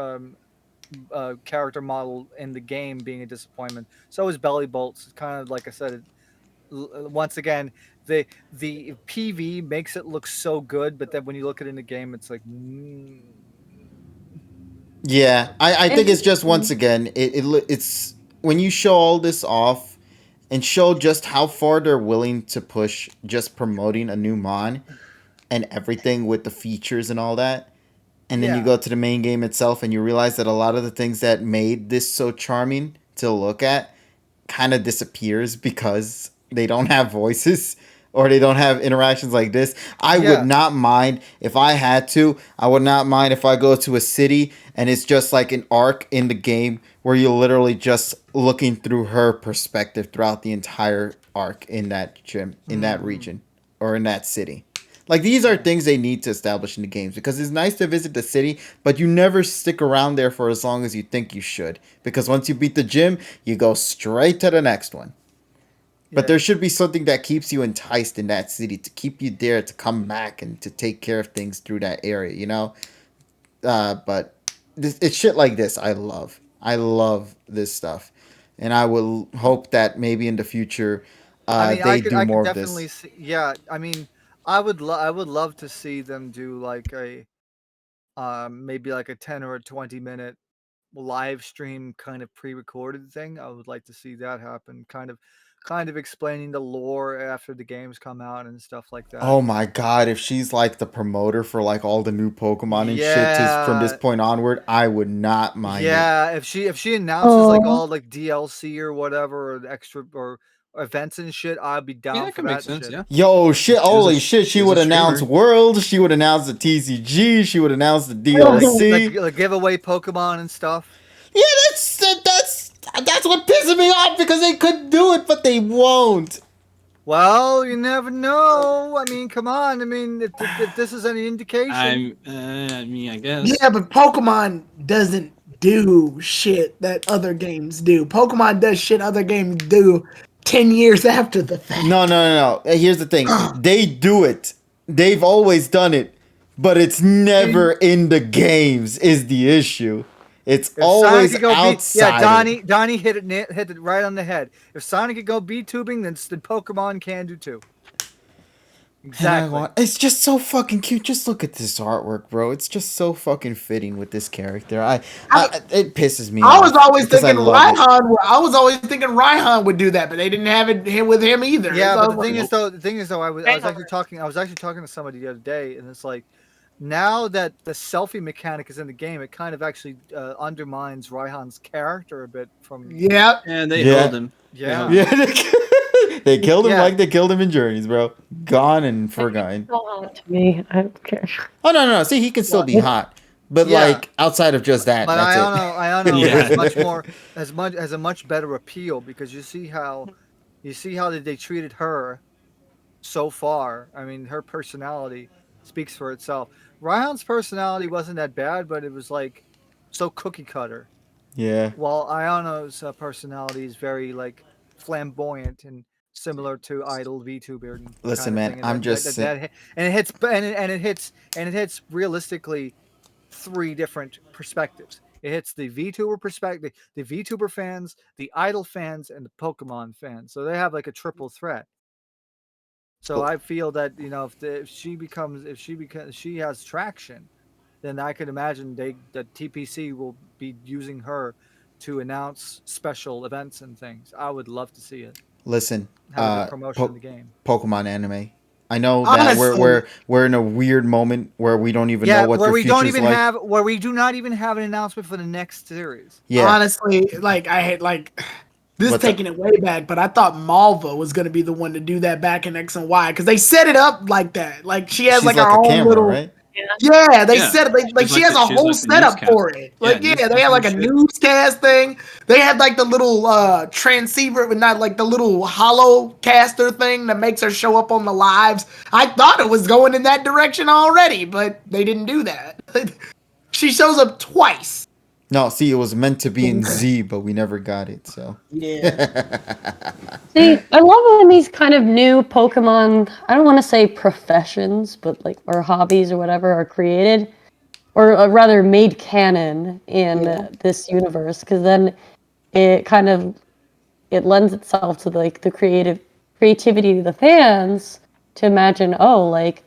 character model in the game being a disappointment, so is Belly Bolt's. Kind of like I said, once again, the PV makes it look so good, but then when you look at it in the game, it's like. Yeah, I think it's just once again it's when you show all this off and show just how far they're willing to push just promoting a new mon and everything with the features and all that. And then you go to the main game itself and you realize that a lot of the things that made this so charming to look at kind of disappears because they don't have voices or they don't have interactions like this. I would not mind if I had to. I would not mind if I go to a city and it's just like an arc in the game where you're literally just looking through her perspective throughout the entire arc in that gym, in that region, or in that city. Like, these are things they need to establish in the games because it's nice to visit the city, but you never stick around there for as long as you think you should. Because once you beat the gym, you go straight to the next one. But there should be something that keeps you enticed in that city, to keep you there, to come back and to take care of things through that area, you know? But it's shit like this I love. I love this stuff. And I will hope that maybe in the future they do more of definitely this. see. Yeah, I mean, I would love to see them do like a maybe like a 10 or a 20-minute live stream kind of pre-recorded thing. I would like to see that happen. Kind of explaining the lore after the games come out and stuff like that. Oh my god, if she's like the promoter for like all the new Pokemon and shit from this Yeah. point onward, I would not mind it. Yeah, if she announces like Oh, all like DLC or whatever or extra or events and shit, I'd be Yeah, down that for could make that sense. shit. Yeah. Yo, shit, She was a holy sh- shit, she she was a would announce streamer. World, she would announce the TCG, she would announce the Like, DLC. like give away Pokemon and stuff. Yeah, that's what pisses me off because they could do it, but they won't. Well, you never know. I mean, come on. I mean, if this is any indication. I mean, I guess. Yeah, but Pokemon doesn't do shit that other games do. Pokemon does shit other games do 10 years after the fact. No. Here's the thing. They do it. They've always done it, but it's never in the games is the issue. It's If always Sonic could go outside. yeah, Donnie hit it right on the head. If Sonic could go B-tubing, then Pokemon can do too. Exactly. It's just so fucking cute. Just look at this artwork, bro. It's just so fucking fitting with this character. It pisses me off. I was always because thinking I love it. Raihan would do that, but they didn't have it with him either. Yeah, So but the thing is though, I was actually talking to somebody the other day, and it's like, now that the selfie mechanic is in the game, it kind of actually undermines Raihan's character a bit. yeah, And they Yeah. held him. Yeah. Yeah, they killed him Yeah. like they killed him in Journeys, bro. Gone and forgotten. so hot to me. I don't care. Oh no. See, he can still be hot, but Yeah. like outside of just that, But that's it. Ayano Yeah. has a much better appeal because you see how they treated her so far. I mean, her personality speaks for itself. Ryan's personality wasn't that bad, but it was like so cookie cutter. Yeah. While Ayano's personality is very like flamboyant and similar to Idol VTuber. Listen, man, I'm just and it hits realistically three different perspectives. It hits the VTuber perspective, the VTuber fans, the Idol fans, and the Pokemon fans. So they have like a triple threat. So I feel that if she has traction, then I could imagine that TPC will be using her to announce special events and things. I would love to see it. Listen, Have a good promotion of the game. Pokemon anime. I know that we're in a weird moment where we don't even know what the future's like. Where we do not even have an announcement for the next series. Yeah. honestly, like I had this What's taking it way back, but I thought Malva was gonna be the one to do that back in X and Y because they set it up like that. Like she has She's like like her a own camera, little. right? Yeah, they Yeah. said it like She's she like has a she's whole like the setup newscaster. for it. Like Yeah, they had like a shit. newscast thing. They had like the little transceiver, but not like the little hollow caster thing that makes her show up on the lives. I thought it was going in that direction already, but they didn't do that. She shows up twice. No, see, it was meant to be in Z, but we never got it. So Yeah. See, I love when these kind of new Pokemon, I don't want to say professions, but like, or hobbies or whatever are created, or rather made canon in this universe, because then it kind of, it lends itself to like the creativity of the fans to imagine, oh, like,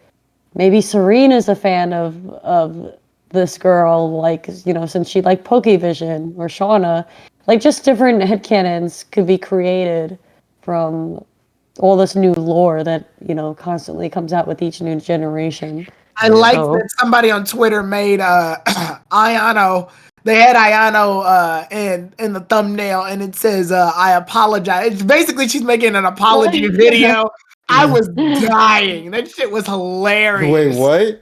maybe Serena's a fan of this girl, like, since she liked Pokevision, or Shauna. Like, just different headcanons could be created from all this new lore that, constantly comes out with each new generation. I like that somebody on Twitter made Ayano. They had Ayano in the thumbnail, and it says, "I apologize." It's basically she's making an apology video. I was dying. That shit was hilarious. wait, what?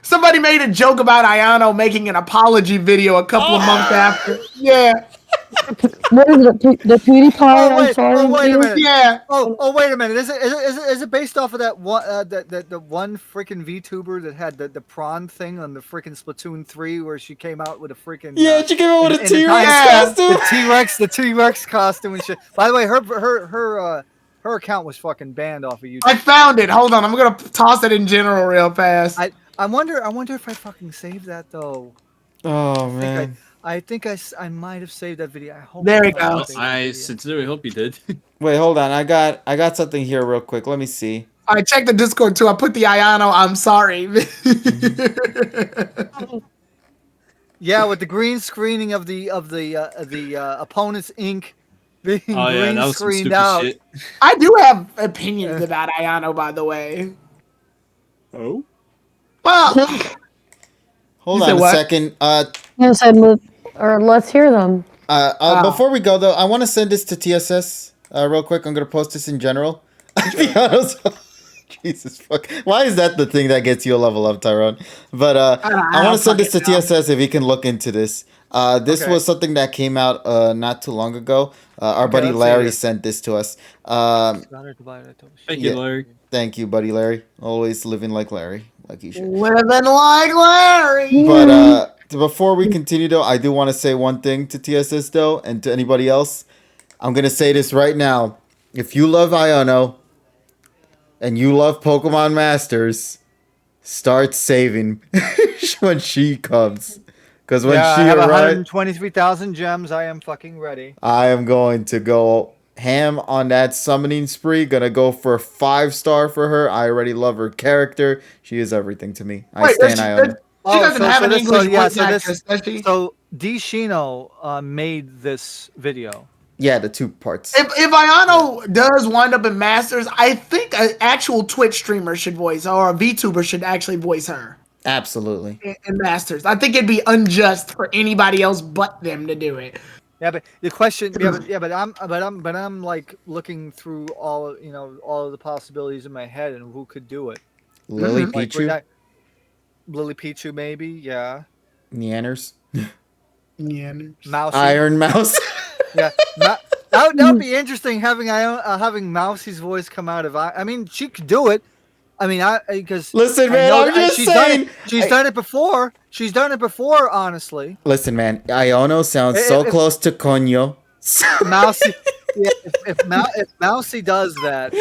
Somebody made a joke about Ayano making an apology video a couple of months after. Yeah. What is it? The PewDiePie? Wait a minute. Yeah. Oh, wait a minute. Is it based off of that one the one freaking VTuber that had the prawn thing on the freaking Splatoon 3 where she came out with a freaking She came out with a in T-Rex costume. the T-Rex costume and shit. By the way, her account was fucking banned off of YouTube. I found it. Hold on. I'm gonna toss it in general real fast. I wonder if I fucking saved that though. Oh man. I think I might have saved that video. I hope There we I go. saved that I video. sincerely hope you did. Wait, hold on. I got something here real quick. Let me see. I checked the Discord too. I put the Ayano. I'm sorry. Yeah, with the green screening of the opponent's ink being Oh yeah, green that was some screened stupid out. shit. I do have opinions about Ayano, by the way. Oh. Well, Hold You on said a what? second. Let's hear them. Before we go though, I want to send this to TSS real quick. I'm gonna post this in general. Jesus fuck. Why is that the thing that gets you a level up, Tyrone? But I want to send this to TSS if he can look into this. This Okay. was something that came out not too long ago. Our Okay, buddy let's see Larry here. sent this to us. Thank you, Yeah. Larry. Thank you, buddy Larry. Always living like Larry, like you should. living like Larry. But before we continue, though, I do want to say one thing to TSS, though, and to anybody else. I'm going to say this right now. If you love Iono and you love Pokemon Masters, start saving when she comes. Because when Yeah, she I have arrives, 123,000 gems. I am fucking ready. I am going to go ham on that summoning spree. Gonna go for a 5-star for her. I already love her character. She is everything to me. I stand Iono. She doesn't have an English voice so actress, does she? So D Shino made this video. Yeah, the 2 parts. If Ayano does wind up in Masters, I think an actual Twitch streamer should voice her, or a VTuber should actually voice her Absolutely. in Masters. I think it'd be unjust for anybody else but them to do it. Yeah, but the question, but I'm like looking through all of the possibilities in my head and who could do it. Lily Like, Pichu. Lily Pichu, maybe, yeah. Neanners. Yeah. Mousy. Iron Mouse. Yeah, that would be interesting having Mousie's voice come out of. I mean, she could do it. I mean, because Listen, man, I'm just saying. She's done it before. She's done it before, honestly. Listen, man, Iono sounds so close to Coño. Mousy, yeah, if Mousy does that,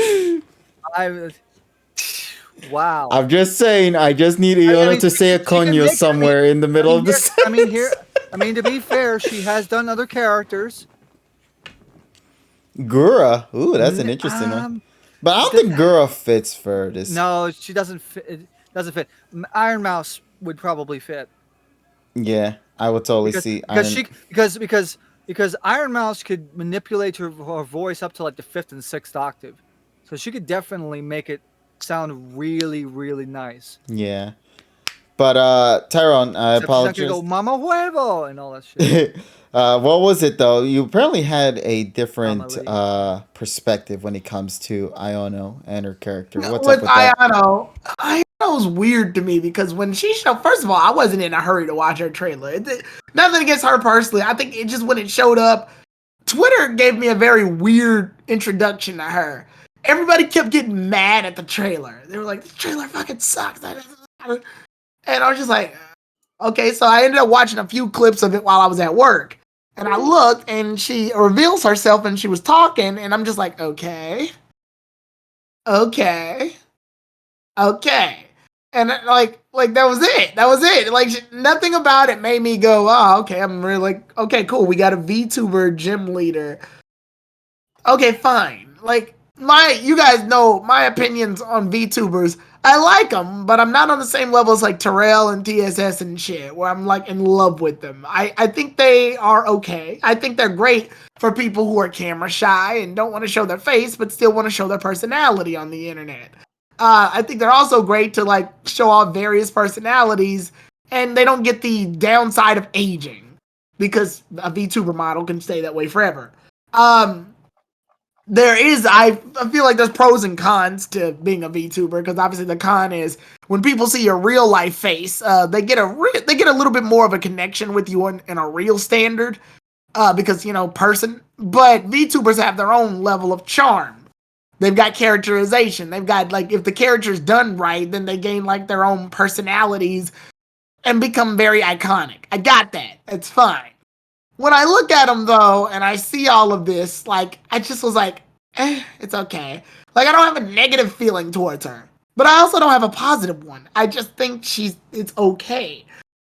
wow. I'm just saying. I just need Iono to say a Coño somewhere in the middle of the sentence. I mean, to be fair, she has done other characters. Gura. Ooh, that's an interesting one. But I don't think Gura fits for this. No, she doesn't fit. It doesn't fit. Iron Mouse would probably fit. Yeah, I would totally see. Because Iron Mouse could manipulate her voice up to like the 5th and 6th octave, so she could definitely make it sound really, really nice. Yeah. But Tyrone, I apologize. She's not gonna go Mama Huevo and all that shit. What was it though? You apparently had a different perspective when it comes to Iono and her character. What's up with that? Iono's weird to me because when she showed, first of all, I wasn't in a hurry to watch her trailer. Nothing against her personally. I think it just when it showed up, Twitter gave me a very weird introduction to her. Everybody kept getting mad at the trailer. They were like, "The trailer fucking sucks." And I was just like, okay, so I ended up watching a few clips of it while I was at work. And I looked and she reveals herself and she was talking and I'm just like, okay. And like that was it. That was it. Like nothing about it made me go, oh, okay, I'm really like, okay, cool. We got a VTuber gym leader. Okay, fine. Like you guys know my opinions on VTubers. I like them, but I'm not on the same level as like Terrell and TSS and shit, where I'm like in love with them. I think they are okay. I think they're great for people who are camera shy and don't want to show their face, but still want to show their personality on the internet. I think they're also great to like show off various personalities, and they don't get the downside of aging because a VTuber model can stay that way forever. I feel like there's pros and cons to being a VTuber because obviously the con is when people see your real life face, they get a little bit more of a connection with you in a real standard because person. But VTubers have their own level of charm. They've got characterization. They've got like if the character's done right, then they gain like their own personalities and become very iconic. I got that. It's fine. When I look at them though, and I see all of this, like I just was like, it's okay. Like I don't have a negative feeling towards her, but I also don't have a positive one. I just think it's okay.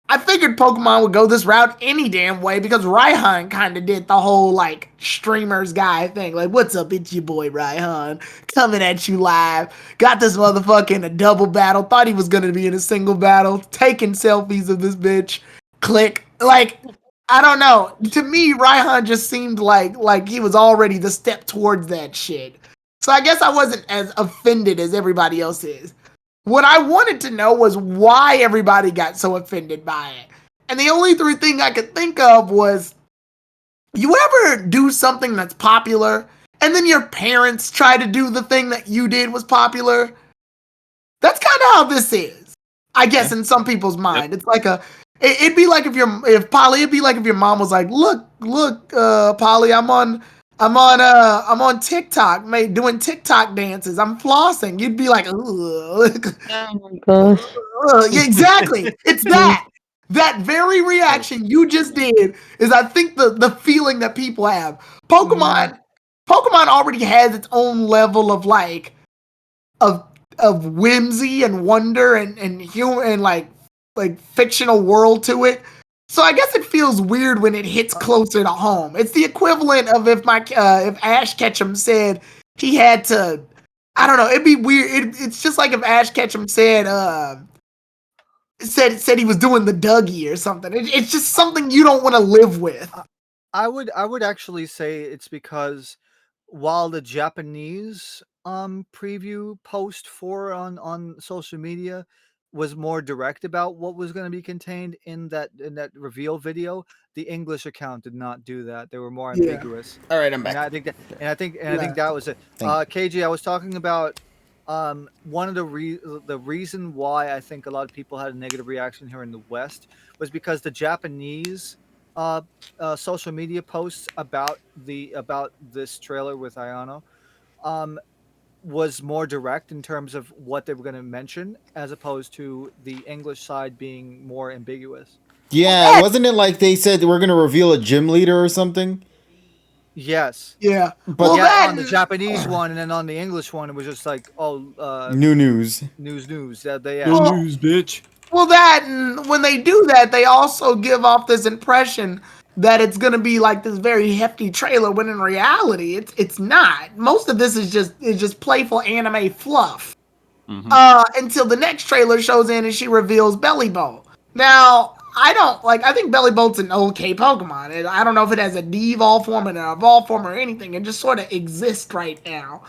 I figured Pokemon would go this route any damn way because Raihan kind of did the whole like streamers guy thing. Like, what's up? It's your boy Raihan coming at you live. Got this motherfucker in a double battle. Thought he was gonna be in a single battle. Taking selfies of this bitch. Click. Like, I don't know. To me, Raihan just seemed like he was already the step towards that shit. So I guess I wasn't as offended as everybody else is. What I wanted to know was why everybody got so offended by it. And the only three things I could think of was, you ever do something that's popular and then your parents try to do the thing that you did was popular? That's kind of how this is, I guess, in some people's mind. Yep. It's like it'd be like if your mom was like, look, Polly, I'm on TikTok, doing TikTok dances. I'm flossing. You'd be like, ugh. Oh my gosh. Exactly. It's that. That very reaction you just did is, I think, the feeling that people have. Pokemon already has its own level of of whimsy and wonder and humor and like fictional world to it. So I guess it feels weird when it hits closer to home. It's the equivalent of if Ash Ketchum said he had to, I don't know, it'd be weird. It's just like if Ash Ketchum said he was doing the Dougie or something. It's just something you don't want to live with. I would actually say it's because while the Japanese preview post on social media was more direct about what was going to be contained in that reveal video, the English account did not do that. They were more ambiguous. All right, I'm back. And I think that was it. KG, I was talking about one of the reason why I think a lot of people had a negative reaction here in the West was because the Japanese social media posts about this trailer with Ayano was more direct in terms of what they were going to mention, as opposed to the English side being more ambiguous. Yeah, wasn't it like they said we're going to reveal a gym leader or something? Yes. Yeah. But on the Japanese one, and then on the English one, it was just like, new news. News. News, bitch. Well, when they do that, they also give off this impression that it's gonna be like this very hefty trailer, when in reality, it's not. Most of this is just playful anime fluff. Mm-hmm. Until the next trailer shows in and she reveals Bellybolt. Now, I think Bellybolt's an okay Pokemon. I don't know if it has a de-evolve form and an evolve form or anything. It just sort of exists right now.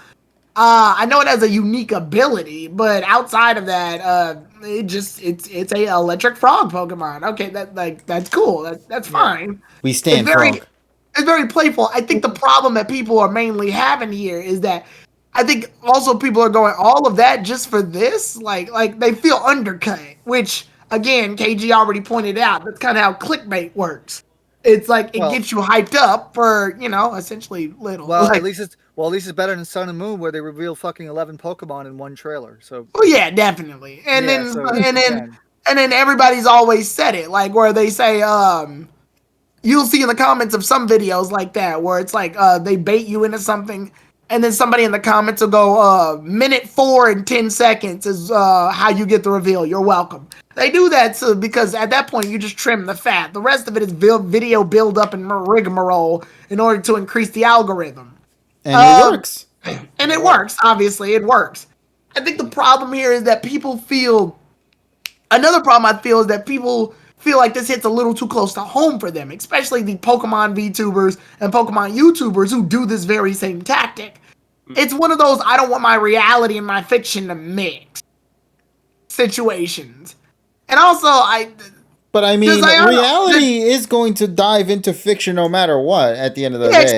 I know it has a unique ability, but outside of that, it's a electric frog Pokemon. Okay, that's cool. That's fine. We stand frog. It's very playful. I think the problem that people are mainly having here is that I think also people are going, all of that just for this? Like they feel undercut, which again, KG already pointed out. That's kind of how clickbait works. It's like it gets you hyped up for, essentially little. Well, at least it's better than Sun and Moon, where they reveal fucking 11 Pokemon in one trailer. So. Oh yeah, definitely. And then everybody's always said it, like where they say, you'll see in the comments of some videos like that, where it's like they bait you into something, and then somebody in the comments will go, minute 4 and 10 seconds is how you get the reveal. You're welcome. They do that because at that point you just trim the fat. The rest of it is video build up and rigmarole in order to increase the algorithm. And it works. And it works. Obviously, it works. I think the problem here is that people feel. Another problem I feel is that people feel like this hits a little too close to home for them, especially the Pokemon VTubers and Pokemon YouTubers who do this very same tactic. It's one of those I don't want my reality and my fiction to mix situations. And also, But I mean, reality is going to dive into fiction no matter what at the end of the day.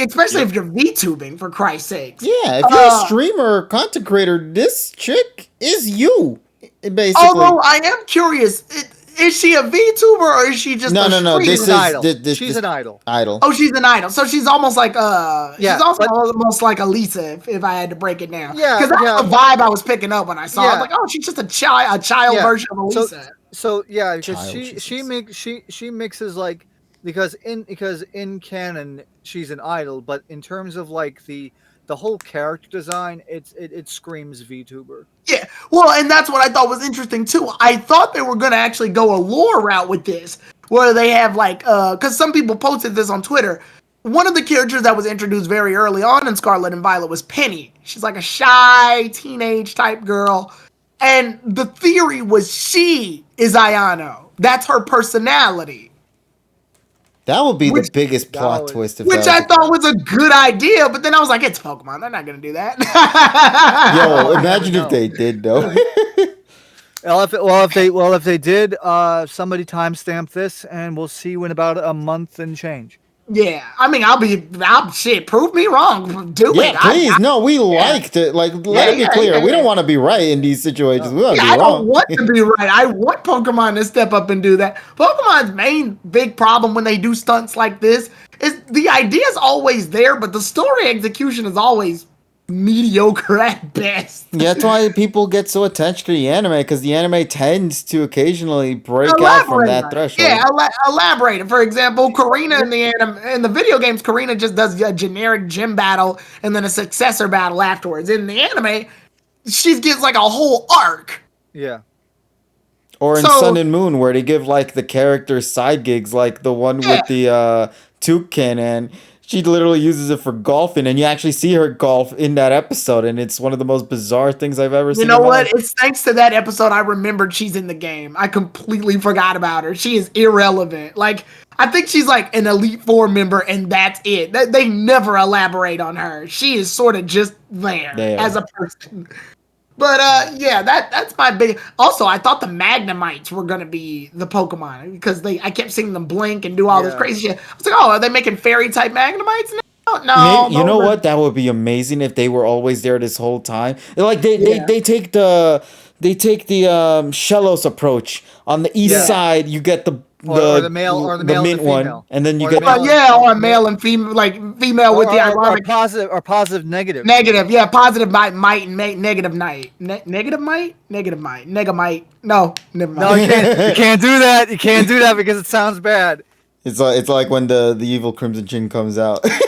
Especially if you're VTubing, for Christ's sakes. Yeah, if you're a streamer or content creator, this chick is you, basically. Although I am curious, is she a VTuber or is she just no? She's an idol. She's an idol. Oh, she's an idol. So she's almost like almost like a Lisa, if I had to break it down. Yeah, because that's the vibe I was picking up when I saw it. I was like, oh, she's just a child version of a Lisa. So yeah, because she mixes because in canon she's an idol, but in terms of like the the whole character design, it screams VTuber. Yeah, well, and that's what I thought was interesting too. I thought they were gonna actually go a lore route with this, where they have like, because some people posted this on Twitter. One of the characters that was introduced very early on in Scarlet and Violet was Penny. She's like a shy teenage type girl, and the theory was she is Ayano. That's her personality. That would be the biggest plot twist. Which I thought was a good idea, but then I was like, it's Pokemon. They're not going to do that. Yo, imagine if they did, though. If they did, somebody timestamp this, and we'll see you in about a month and change. Yeah, I mean, shit, prove me wrong. Do it. Please. No, we liked it. Like, let it be clear. We don't want to be right in these situations. We want to be wrong. I don't want to be right. I want Pokemon to step up and do that. Pokemon's main big problem when they do stunts like this is the idea is always there, but the story execution is always mediocre at best. Yeah, that's why people get so attached to the anime, because the anime tends to occasionally break out from that threshold. Yeah, elaborate. For example, Karina in the video games, Karina just does a generic gym battle and then a successor battle afterwards. In the anime, she gets like a whole arc. Yeah. Or in Sun and Moon, where they give like the characters side gigs, like the one with the toucan, and she literally uses it for golfing, and you actually see her golf in that episode, and it's one of the most bizarre things I've ever seen. You know what? It's thanks to that episode I remembered she's in the game. I completely forgot about her. She is irrelevant. Like, I think she's like an Elite Four member, and that's it. They never elaborate on her. She is sort of just there as a person. But yeah, that's my big. Also, I thought the Magnemites were gonna be the Pokemon because I kept seeing them blink and do all this crazy shit. I was like, oh, are they making fairy type Magnemite now? No. You know what? That would be amazing if they were always there this whole time. Like they take the Shellos approach. On the east side, you get the male or the mint one, and then you or a male and female, like female with the ironic positive negative. Negative, yeah, positive might and negative night. Negative might? Negamite. No, never mind. No, you can't do that. You can't do that because it sounds bad. It's like when the evil Crimson Chin comes out. Okay,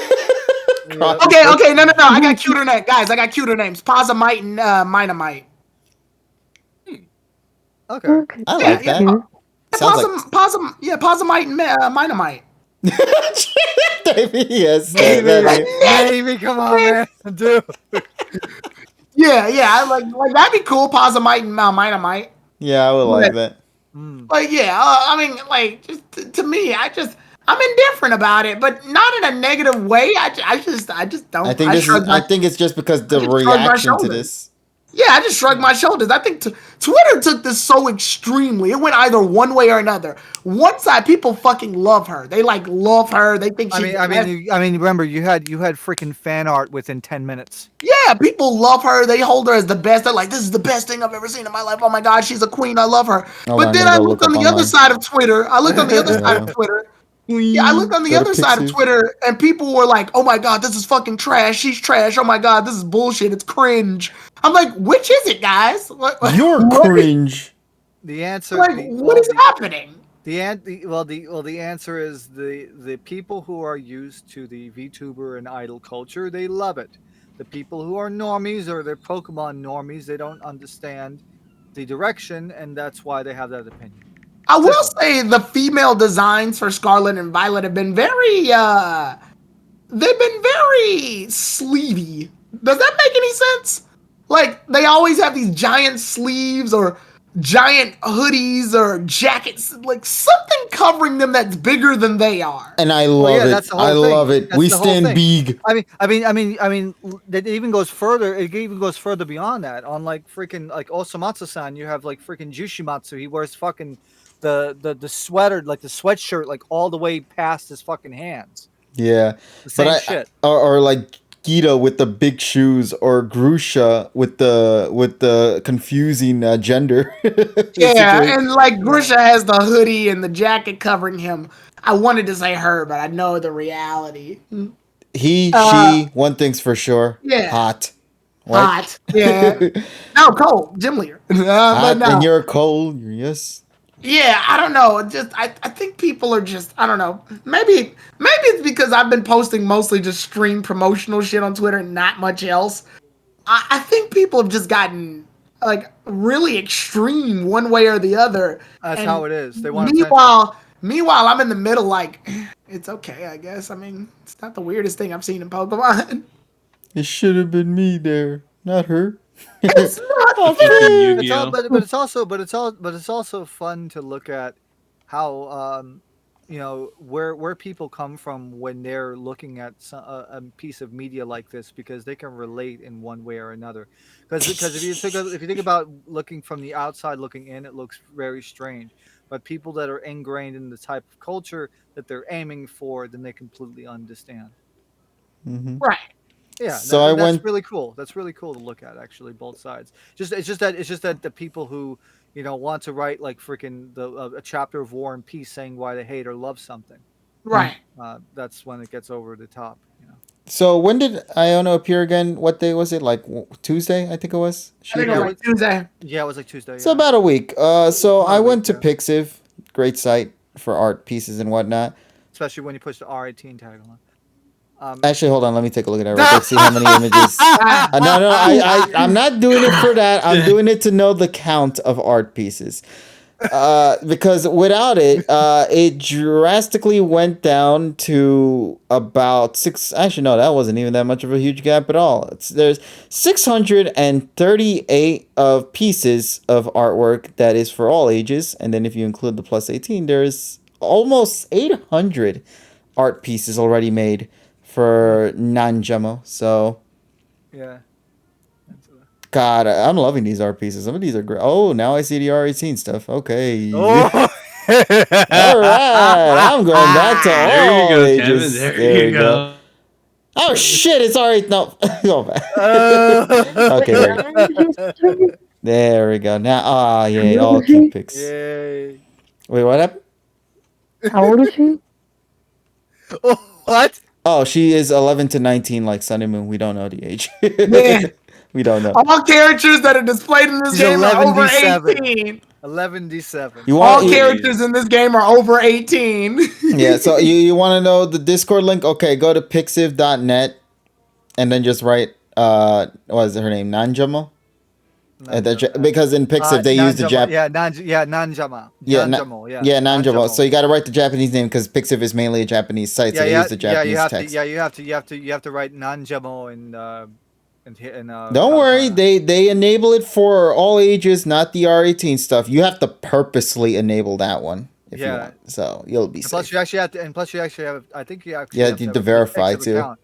no. I got cuter names. Guys, I got cuter names. Posimite and Minomite. Okay. I like that. Posimite and Minomite. Maybe, come on, man. Dude. Yeah, I like that'd be cool, Posimite and Minomite. Yeah, I would like that. Like, yeah, I mean, like, just to me, I'm indifferent about it, but not in a negative way. I just don't. I think it's just because the reaction to this. Yeah, I just shrugged my shoulders. I think Twitter took this so extremely. It went either one way or another. One side, people fucking love her. They like love her. They think she's. I mean, remember you had freaking fan art within 10 minutes. Yeah, people love her. They hold her as the best. They're like, this is the best thing I've ever seen in my life. Oh my god, she's a queen. I love her. But then I looked on the other side of Twitter. Yeah, I looked on the other side of Twitter, and people were like, oh my god, this is fucking trash. She's trash. Oh my god, this is bullshit. It's cringe. I'm like, which is it, guys? You're cringe. The answer, what is happening? The answer is the people who are used to the VTuber and idol culture, they love it. The people who are normies or they're Pokemon normies, they don't understand the direction, and that's why they have that opinion. I will say the female designs for Scarlet and Violet have been very, they've been very sleevey. Does that make any sense? Like, they always have these giant sleeves or giant hoodies or jackets, like something covering them that's bigger than they are. And I love it. I love it. We stand big. I mean, it even goes further. It even goes further beyond that. On like freaking like Osamatsu-san, you have like freaking Jushimatsu. He wears fucking the sweater, like the sweatshirt, like all the way past his fucking hands. Yeah, the same shit. Or like Gita with the big shoes, or Grusha with the confusing gender. Yeah, and like Grusha has the hoodie and the jacket covering him. I wanted to say her, but I know the reality. He, she, one thing's for sure. Yeah. Hot. Hot. Yeah. No, cold. Gym leader. Hot, and you're cold. Yes. Yeah, I don't know. I think people are just, I don't know. Maybe it's because I've been posting mostly just stream promotional shit on Twitter and not much else. I think people have just gotten like really extreme one way or the other. That's and how it is. They want meanwhile, I'm in the middle. Like, it's okay, I guess. I mean, it's not the weirdest thing I've seen in Pokemon. It should have been me there, not her. It's not Oh, fair. It's all, but it's also fun to look at how where people come from when they're looking at a piece of media like this, because they can relate in one way or another. Because if you think about looking from the outside looking in, it looks very strange. But people that are ingrained in the type of culture that they're aiming for, then they completely understand. Right. Yeah, So that's really cool. That's really cool to look at, actually, both sides. It's just that the people who want to write like freaking a chapter of War and Peace saying why they hate or love something. Right. That's when it gets over the top. So when did Iono appear again? What day was it? Like Tuesday, I think it was. I think it was like Tuesday. Yeah, it was like Tuesday. So about a week. So I went to Pixiv, great site for art pieces and whatnot. Especially when you push the R18 tag on. Actually, hold on. Let me take a look at it real quick. See how many images. No. I'm not doing it for that. I'm doing it to know the count of art pieces. Because without it, it drastically went down to about 6. Actually, no, that wasn't even that much of a huge gap at all. There's 638 of pieces of artwork that is for all ages, and then if you include the plus 18, there's almost 800 art pieces already made for non-Gemo. So yeah. God, I'm loving these art pieces. Some of these are great. Oh, now I see the R18 stuff. Okay. Oh. All right. I'm going back to all ages. There you go. Oh, shit. It's already... No. Go back. Okay, there we go. Now, yeah, all cute pics. Yay. Wait, what happened? How old is she? Oh, what? Oh, she is 11 to 19 like Sun and Moon. We don't know the age. Yeah. We don't know. All characters that are displayed in this game are over 18. 11D7. All characters in this game are over 18. Yeah, so you want to know the Discord link? Okay, go to pixiv.net and then just write, what is her name? Nanjamo? Because in Pixiv they use the Nanjamo. Nanjamo. Yeah, Nanjamo. So you got to write the Japanese name because Pixiv is mainly a Japanese site, so they use the Japanese text. You have to write Nanjamo and don't worry, they enable it for all ages, not the R18 stuff. You have to purposely enable that one if you want. So you'll be safe. Plus you actually have I think you actually have to verify too. Account.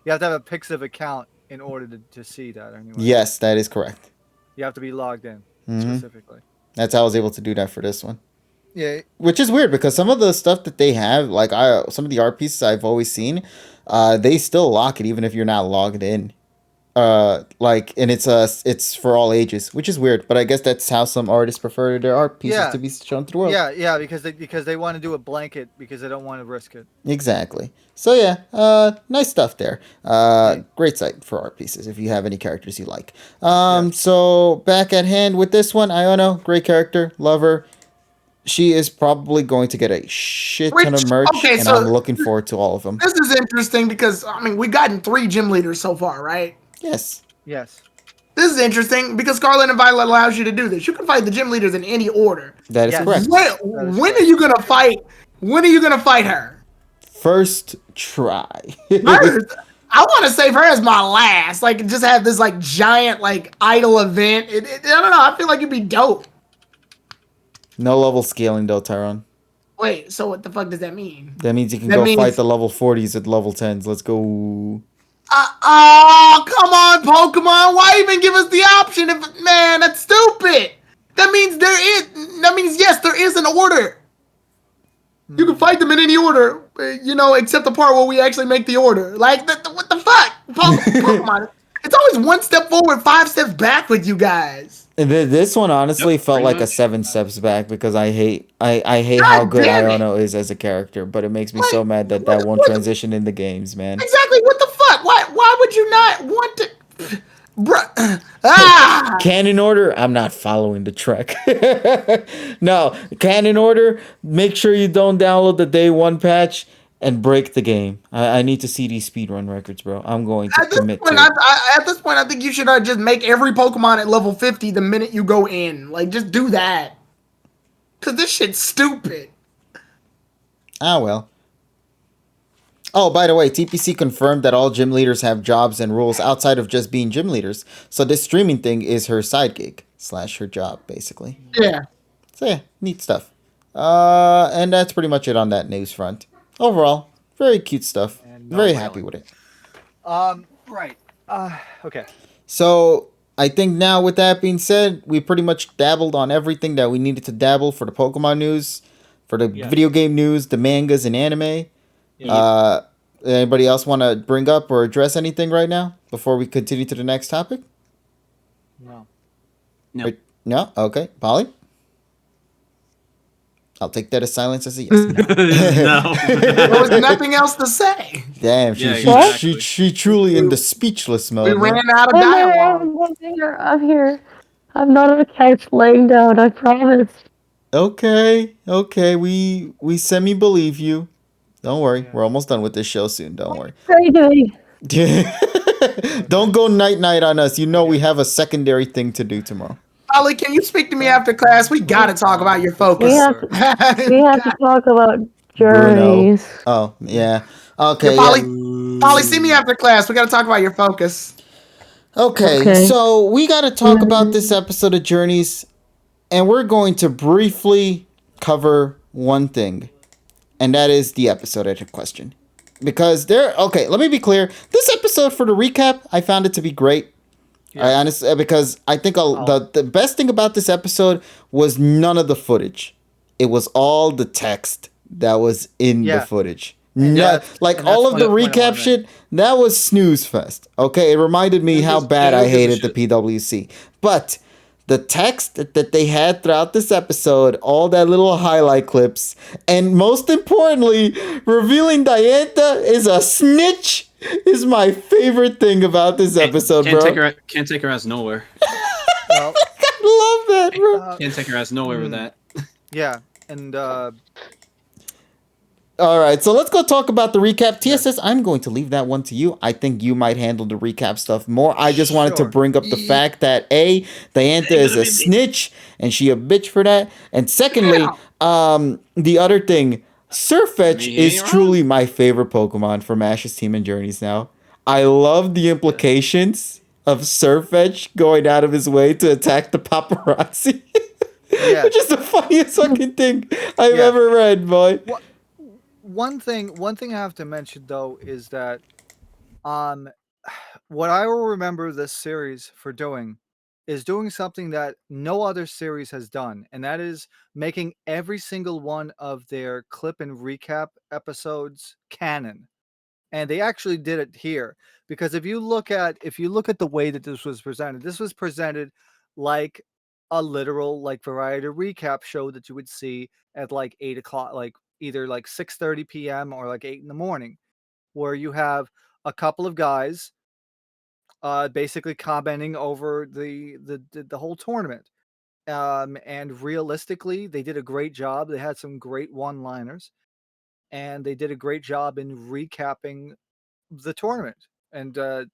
You have to have a Pixiv account in order to see that anyway. Yes, that is correct. You have to be logged in specifically. That's how I was able to do that for this one. Yeah. Which is weird because some of the stuff that they have, like some of the art pieces I've always seen, they still lock it even if you're not logged in. And it's for all ages, which is weird, but I guess that's how some artists prefer their art pieces to be shown to the world. Yeah, because they want to do a blanket because they don't want to risk it. Exactly. So yeah, nice stuff there. Great site for art pieces if you have any characters you like. So back at hand with this one, Iono, great character, love her. She is probably going to get a shit ton of merch, and I'm looking forward to all of them. This is interesting because, I mean, we've gotten 3 gym leaders so far, right? Yes. This is interesting because Scarlet and Violet allows you to do this. You can fight the gym leaders in any order. That is correct. When are you gonna fight? When are you gonna fight her? First try. First, I want to save her as my last. Like, just have this like giant like idol event. I don't know. I feel like it'd be dope. No level scaling though, Tyron. Wait, so what the fuck does that mean? That means you can fight the level 40s at level 10s. Let's go. Oh, come on, Pokemon. Why even give us the option? Man, that's stupid. That means yes, there is an order. You can fight them in any order, except the part where we actually make the order. Like, what the fuck? Pokemon. It's always 1 step forward, 5 steps back with you guys. This one honestly felt like a 7 steps back because I hate how good Iono is as a character, but it makes me so mad that won't transition in the games, man. Exactly. What the fuck? Why would you not want to? Bruh. Canon order, I'm not following the trek. No, canon order, make sure you don't download the day one patch and break the game. I need to see these speedrun records, bro. I'm going to commit to it. At this point, I think you should just make every Pokemon at level 50 the minute you go in. Like, just do that. Because this shit's stupid. Ah, well. Oh, by the way, TPC confirmed that all gym leaders have jobs and rules outside of just being gym leaders. So this streaming thing is her side gig / her job, basically. Yeah. So yeah, neat stuff. And that's pretty much it on that news front. Overall, very cute stuff. Very happy with it. Right. Okay. So I think now with that being said, we pretty much dabbled on everything that we needed to dabble for the Pokemon news, for the video game news, the mangas and anime. Anybody else want to bring up or address anything right now before we continue to the next topic? No. No? Okay. Polly? I'll take that as silence as a yes. No. There was nothing else to say. Damn, she truly in the speechless mode. We ran out of dialogue. I'm here. I'm not on the couch laying down, I promise. Okay, we semi-believe you. Don't worry, we're almost done with this show soon. Don't worry. Crazy. Don't go night-night on us. You know we have a secondary thing to do tomorrow. Ollie, can you speak to me after class? We gotta talk about your focus. We have to talk about journeys. Bruno. Oh, yeah. Okay. Polly, see me after class. We gotta talk about your focus. Okay, so we gotta talk about this episode of Journeys, and we're going to briefly cover one thing, and that is the episode edit question. Because let me be clear. This episode, for the recap, I found it to be great. Yeah. I honestly, because I think the best thing about this episode was none of the footage. It was all the text that was in the footage. All of the recap shit, that was snooze fest. Okay, it reminded me how bad I hated the PWC. But the text that they had throughout this episode, all that little highlight clips, and most importantly, revealing Diantha is a snitch is my favorite thing about this episode, bro. Can't take her ass nowhere. Well, I love that, bro. Can't take her ass nowhere with that. Yeah, and all right, so let's go talk about the recap. TSS, I'm going to leave that one to you. I think you might handle the recap stuff more. I just wanted to bring up the fact that Diantha is a snitch, and she a bitch for that. And secondly, the other thing, Surfetch is truly my favorite Pokemon from Ash's team and Journeys now. I love the implications of Surfetch going out of his way to attack the paparazzi. Which is the funniest fucking thing I've ever read, boy. One thing I have to mention though is that what I will remember this series for doing is doing something that no other series has done, and that is making every single one of their clip and recap episodes canon. And they actually did it here, because if you look at the way that this was presented like a literal variety recap show that you would see at 8 o'clock, either 6:30 p.m. or 8 in the morning, where you have a couple of guys basically commenting over the whole tournament. And realistically, they did a great job. They had some great one-liners, and they did a great job in recapping the tournament. And the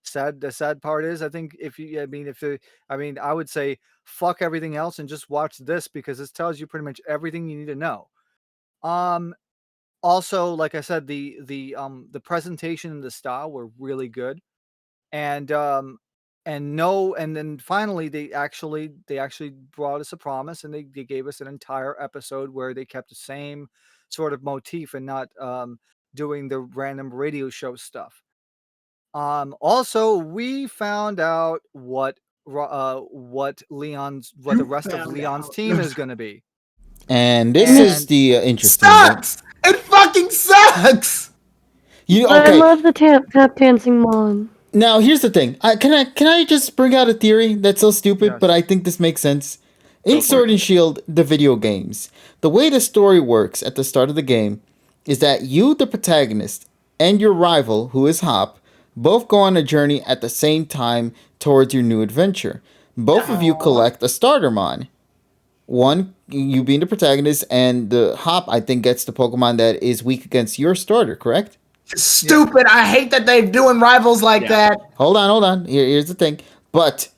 sad part is, I think I would say fuck everything else and just watch this, because this tells you pretty much everything you need to know. Also, like I said, the presentation and the style were really good. And then finally they actually brought us a promise, and they gave us an entire episode where they kept the same sort of motif and not doing the random radio show stuff. Also, we found out what the rest of Leon's team is going to be. And this is the interesting sucks. It fucking sucks. I love the tap dancing mom. Now here's the thing. Can I just bring out a theory that's so stupid, but I think this makes sense. In Sword and Shield, the video games, the way the story works at the start of the game is that you, the protagonist, and your rival, who is Hop, Both go on a journey at the same time towards your new adventure. Both of you collect a Startermon. One, you being the protagonist, and the Hop, I think, gets the Pokemon that is weak against your starter, correct? Stupid. I hate that they're doing rivals like that. Hold on. Here's the thing. But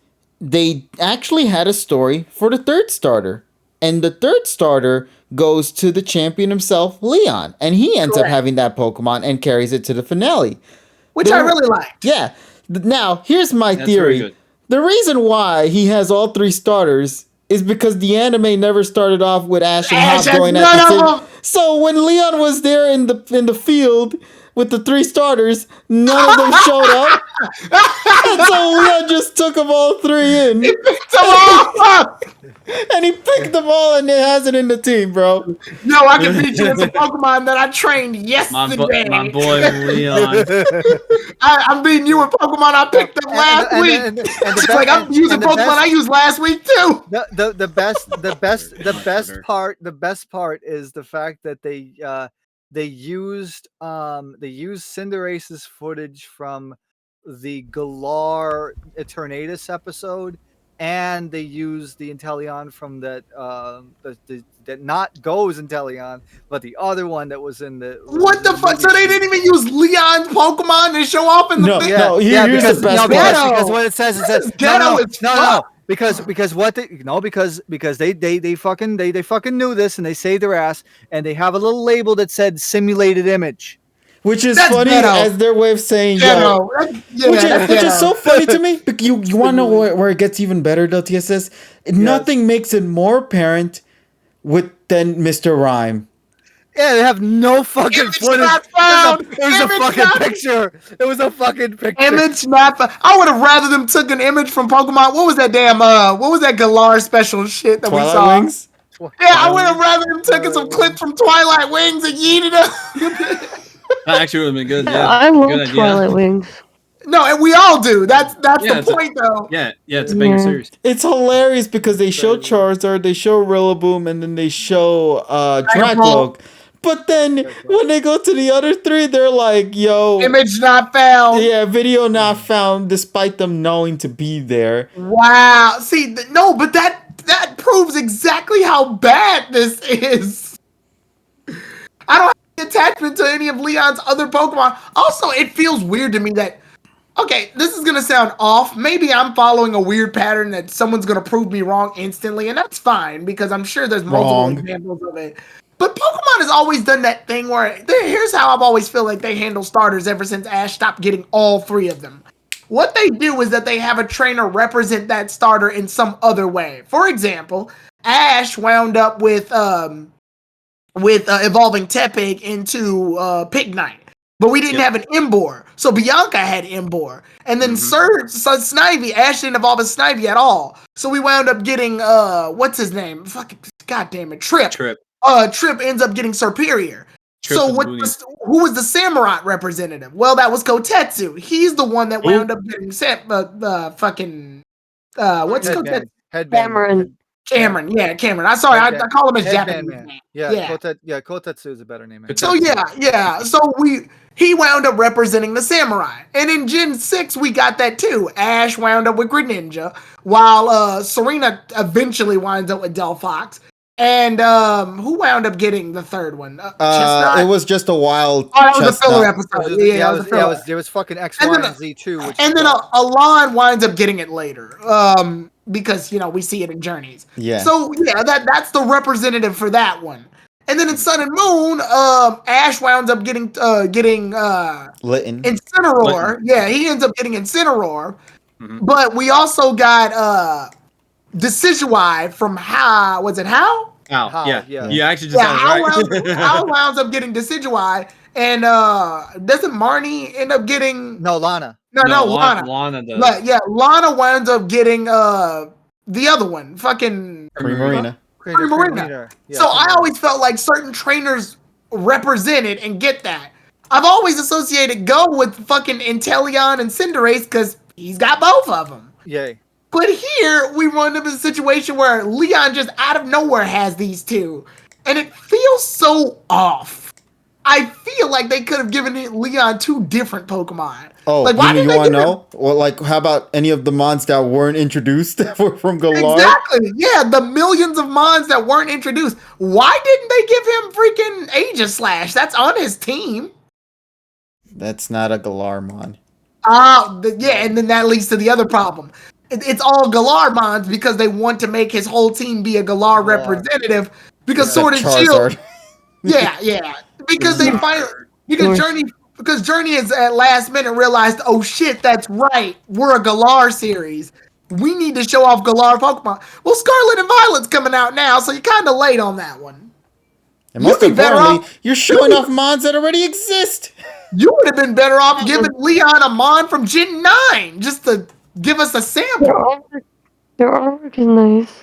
they actually had a story for the third starter. And the third starter goes to the champion himself, Leon. And he ends up having that Pokemon and carries it to the finale. Which I really liked. Yeah. Now, here's my theory. The reason why he has all 3 starters is because the anime never started off with Ash and Hop going at the same. So when Leon was there in the field with the 3 starters, none of them showed up. And so Leon just took them all 3 in. He picked them all up! And he picked them all and it has it in the team, bro. No, I can beat you with a Pokemon that I trained yesterday. My boy Leon. I'm beating you with Pokemon I picked up last week. It's like I'm using Pokemon I used last week too. The best part is the fact that they used Cinderace's footage from the Galar Eternatus episode, and they used the Inteleon from that not Go's Inteleon, but the other one that was in the. What the fuck? So they didn't even use Leon's Pokemon to show off in the thing? Here's the best part. Because what it says no. Because they fucking knew this and they saved their ass, and they have a little label that said simulated image. Which is funny as their way of saying which is so funny to me. You want to know where it gets even better though, TSS? Nothing makes it more apparent than Mr. Rhyme. Yeah, they have no fucking footage. It was a fucking picture. It was a fucking picture. Image not. I would have rather them took an image from Pokemon. What was that damn? What was that Galar special shit that Twilight we saw? Wings? Yeah, I would have rather them taken some clips from Twilight Wings and yeeted them. That actually would have been good. Yeah, I love Twilight Wings. No, and we all do. That's the point, though. Yeah, it's a banger series. It's hilarious because they show Charizard, they show Rillaboom, and then they show Dracloak. But then when they go to the other 3, they're like, yo, image not found. Yeah, video not found, despite them knowing to be there. Wow. See, no, but that proves exactly how bad this is. I don't have any attachment to any of Leon's other Pokemon. Also, it feels weird to me that, okay, this is going to sound off. Maybe I'm following a weird pattern that someone's going to prove me wrong instantly, and that's fine because I'm sure there's multiple examples of it. But Pokemon has always done that thing where, here's how I've always felt like they handle starters ever since Ash stopped getting all 3 of them. What they do is that they have a trainer represent that starter in some other way. For example, Ash wound up with evolving Tepig into Pignite. But we didn't have an Emboar. So Bianca had Emboar. And then Snivy, Ash didn't evolve as Snivy at all. So we wound up getting, what's his name? Fucking, goddamn it, Trip. Trip ends up getting Serperior. So who was the Samurott representative? Well, that was Kotetsu. He's the one that wound up getting fucking what's Kotetsu? Cameron. Yeah, Cameron. I'm sorry, I call him as Japanese. Kotetsu is a better name. So So he wound up representing the Samurai. And in Gen 6, we got that too. Ash wound up with Greninja, while Serena eventually winds up with Delphox. And who wound up getting the third one? Chestnut? It was just a wild. Oh, that was a filler episode. There was fucking X, Y, and Z too. And then Alon winds up getting it later. Because we see it in Journeys. Yeah. So that's the representative for that one. And then in Sun and Moon, Ash winds up getting Incineroar. Litten. Yeah, he ends up getting Incineroar. Mm-hmm. But we also got Decidueye from How? Was it How? Yeah. You actually just had it right. How wounds up getting Decidueye, and doesn't Marnie end up getting? No, Lana. No, Lana. Lana does. Lana winds up getting the other one, fucking Primarina. So I always felt like certain trainers represented and get that. I've always associated Go with fucking Inteleon and Cinderace because he's got both of them. Yay. But here, we run into a situation where Leon just out of nowhere has these 2. And it feels so off. I feel like they could have given Leon 2 different Pokemon. Oh, like, why you didn't want to they give know? Well, like, how about any of the mons that weren't introduced that were from Galar? Exactly. Yeah, the millions of mons that weren't introduced. Why didn't they give him freaking Aegislash? That's on his team. That's not a Galar mon. Yeah, and then that leads to the other problem. It's all Galar mons because they want to make his whole team be a Galar representative because Sword and Shield. Yeah. Because they finally because Journey is at last minute realized, oh shit, that's right. We're a Galar series. We need to show off Galar Pokemon. Well, Scarlet and Violet's coming out now, so you're kind of late on that one. And most importantly, you're showing off mons that already exist. You would have been better off giving Leon a mon from Gen 9 just to give us a sample. Their artwork is nice.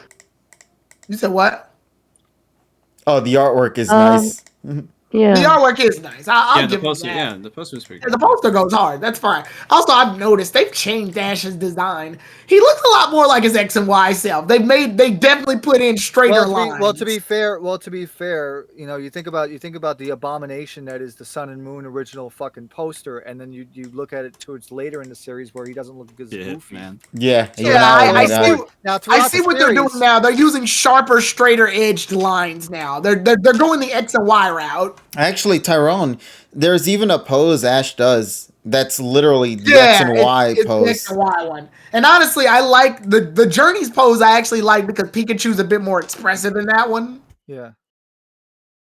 You said what? Oh, the artwork is nice. Yeah. The artwork is nice. I'll give poster, that. Yeah, the poster was pretty good. The poster goes hard. That's fine. Also, I've noticed they've changed Ash's design. He looks a lot more like his X and Y self. They definitely put in straighter lines. Well, to be fair, you know, you think about the abomination that is the Sun and Moon original fucking poster, and then you look at it towards later in the series where he doesn't look as goofy. Man. Yeah. I see what they're doing now. They're using sharper, straighter edged lines now. They're going the X and Y route. Actually, Tyrone, there's even a pose Ash does that's literally the X and Y pose. The X and Y one. And honestly, I like the Journey's pose. I actually like because Pikachu's a bit more expressive in that one. Yeah.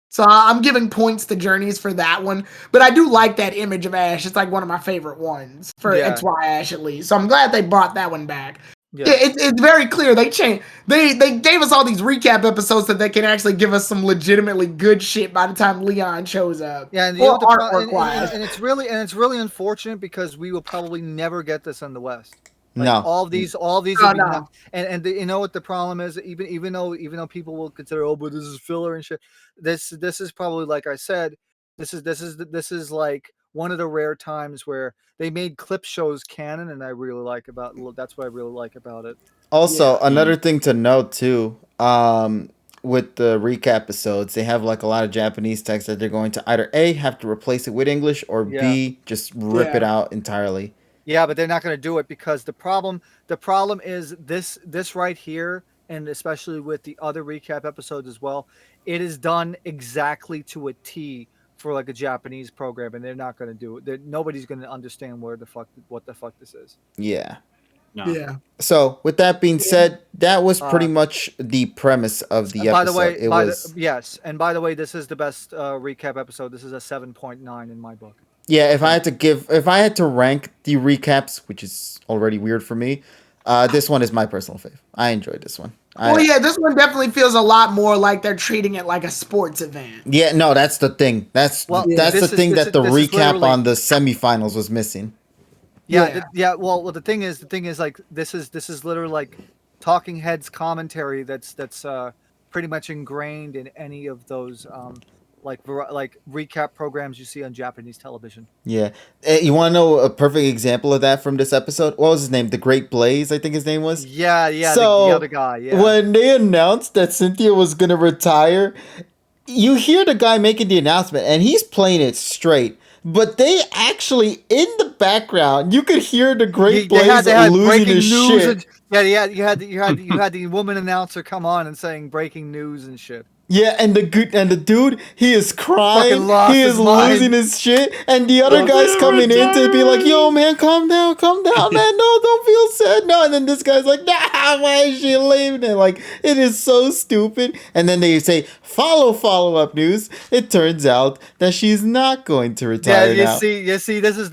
So I'm giving points to Journeys for that one. But I do like that image of Ash. It's like one of my favorite ones for XY Ash at least. So I'm glad they brought that one back. Yeah, it's very clear. They changed. They gave us all these recap episodes so they can actually give us some legitimately good shit by the time Leon shows up. Yeah, and, and it's really unfortunate because we will probably never get this in the West. Like, no, all these no. And you know what the problem is? Even though people will consider, oh, but this is filler and shit. This is probably, like I said, this is like one of the rare times where they made clip shows canon, and that's what I really like about it. Also, another thing to note too, with the recap episodes, they have like a lot of Japanese text that they're going to either A, have to replace it with English, or B, just rip it out entirely. Yeah, but they're not going to do it because the problem is this right here, and especially with the other recap episodes as well, it is done exactly to a T for like a Japanese program, and they're not going to do it. Nobody's going to understand what the fuck this is. Yeah. No. Yeah. So with that being said, that was pretty much the premise of the episode. Yes, and by the way, this is the best recap episode. This is a 7.9 in my book. Yeah, if I had to rank the recaps, which is already weird for me, this one is my personal fave. I enjoyed this one. This one definitely feels a lot more like they're treating it like a sports event. Yeah, no, that's the thing. That's the thing that the recap on the semifinals was missing. Yeah. Well, the thing is, like this is literally like Talking Heads commentary that's pretty much ingrained in any of those like recap programs you see on Japanese television. Yeah. You want to know a perfect example of that from this episode? What was his name? The Great Blaze, I think his name was. Yeah. So the other guy. Yeah. When they announced that Cynthia was gonna retire, you hear the guy making the announcement, and he's playing it straight. But they actually, in the background, you could hear the Great Blaze losing his shit. You had the woman announcer come on and saying breaking news and shit. Yeah, and the dude, he is crying, he is losing his shit, and the other guy's coming in to be like, "Yo, man, calm down, man, no, don't feel sad, no." And then this guy's like, "Nah, why is she leaving?" And like, it is so stupid. And then they say, follow-up news. It turns out that she's not going to retire. Yeah, now. you see, this is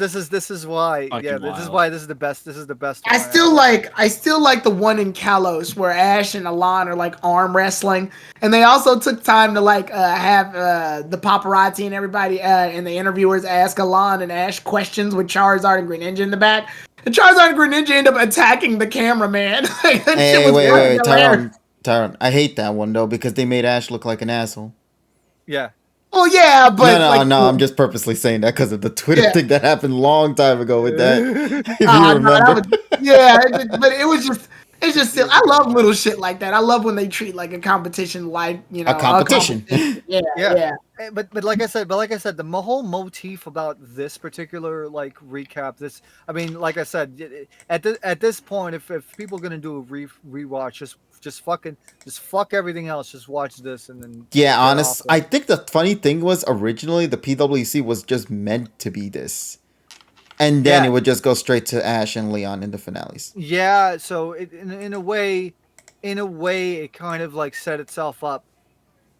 why. This is why this is the best. This is the best. I still like the one in Kalos where Ash and Alon are like arm wrestling, and they also took time to like have the paparazzi and everybody and the interviewers ask Alon and Ash questions with Charizard and Greninja in the back. And Charizard and Greninja end up attacking the cameraman. Hey, wait, Tyrone. I hate that one though because they made Ash look like an asshole. Yeah. Well, yeah, but no. I'm just purposely saying that because of the Twitter thing that happened a long time ago with that. If you remember. But it was just. It's just still. I love little shit like that. I love when they treat like a competition like a competition. Yeah. But like I said, the whole motif about this particular like recap. I mean, like I said, at this point, if people are gonna do a rewatch, just fuck everything else. Just watch this and then. Yeah, I think the funny thing was originally the PWC was just meant to be this. And then it would just go straight to Ash and Leon in the finales. Yeah, so in a way, it kind of like set itself up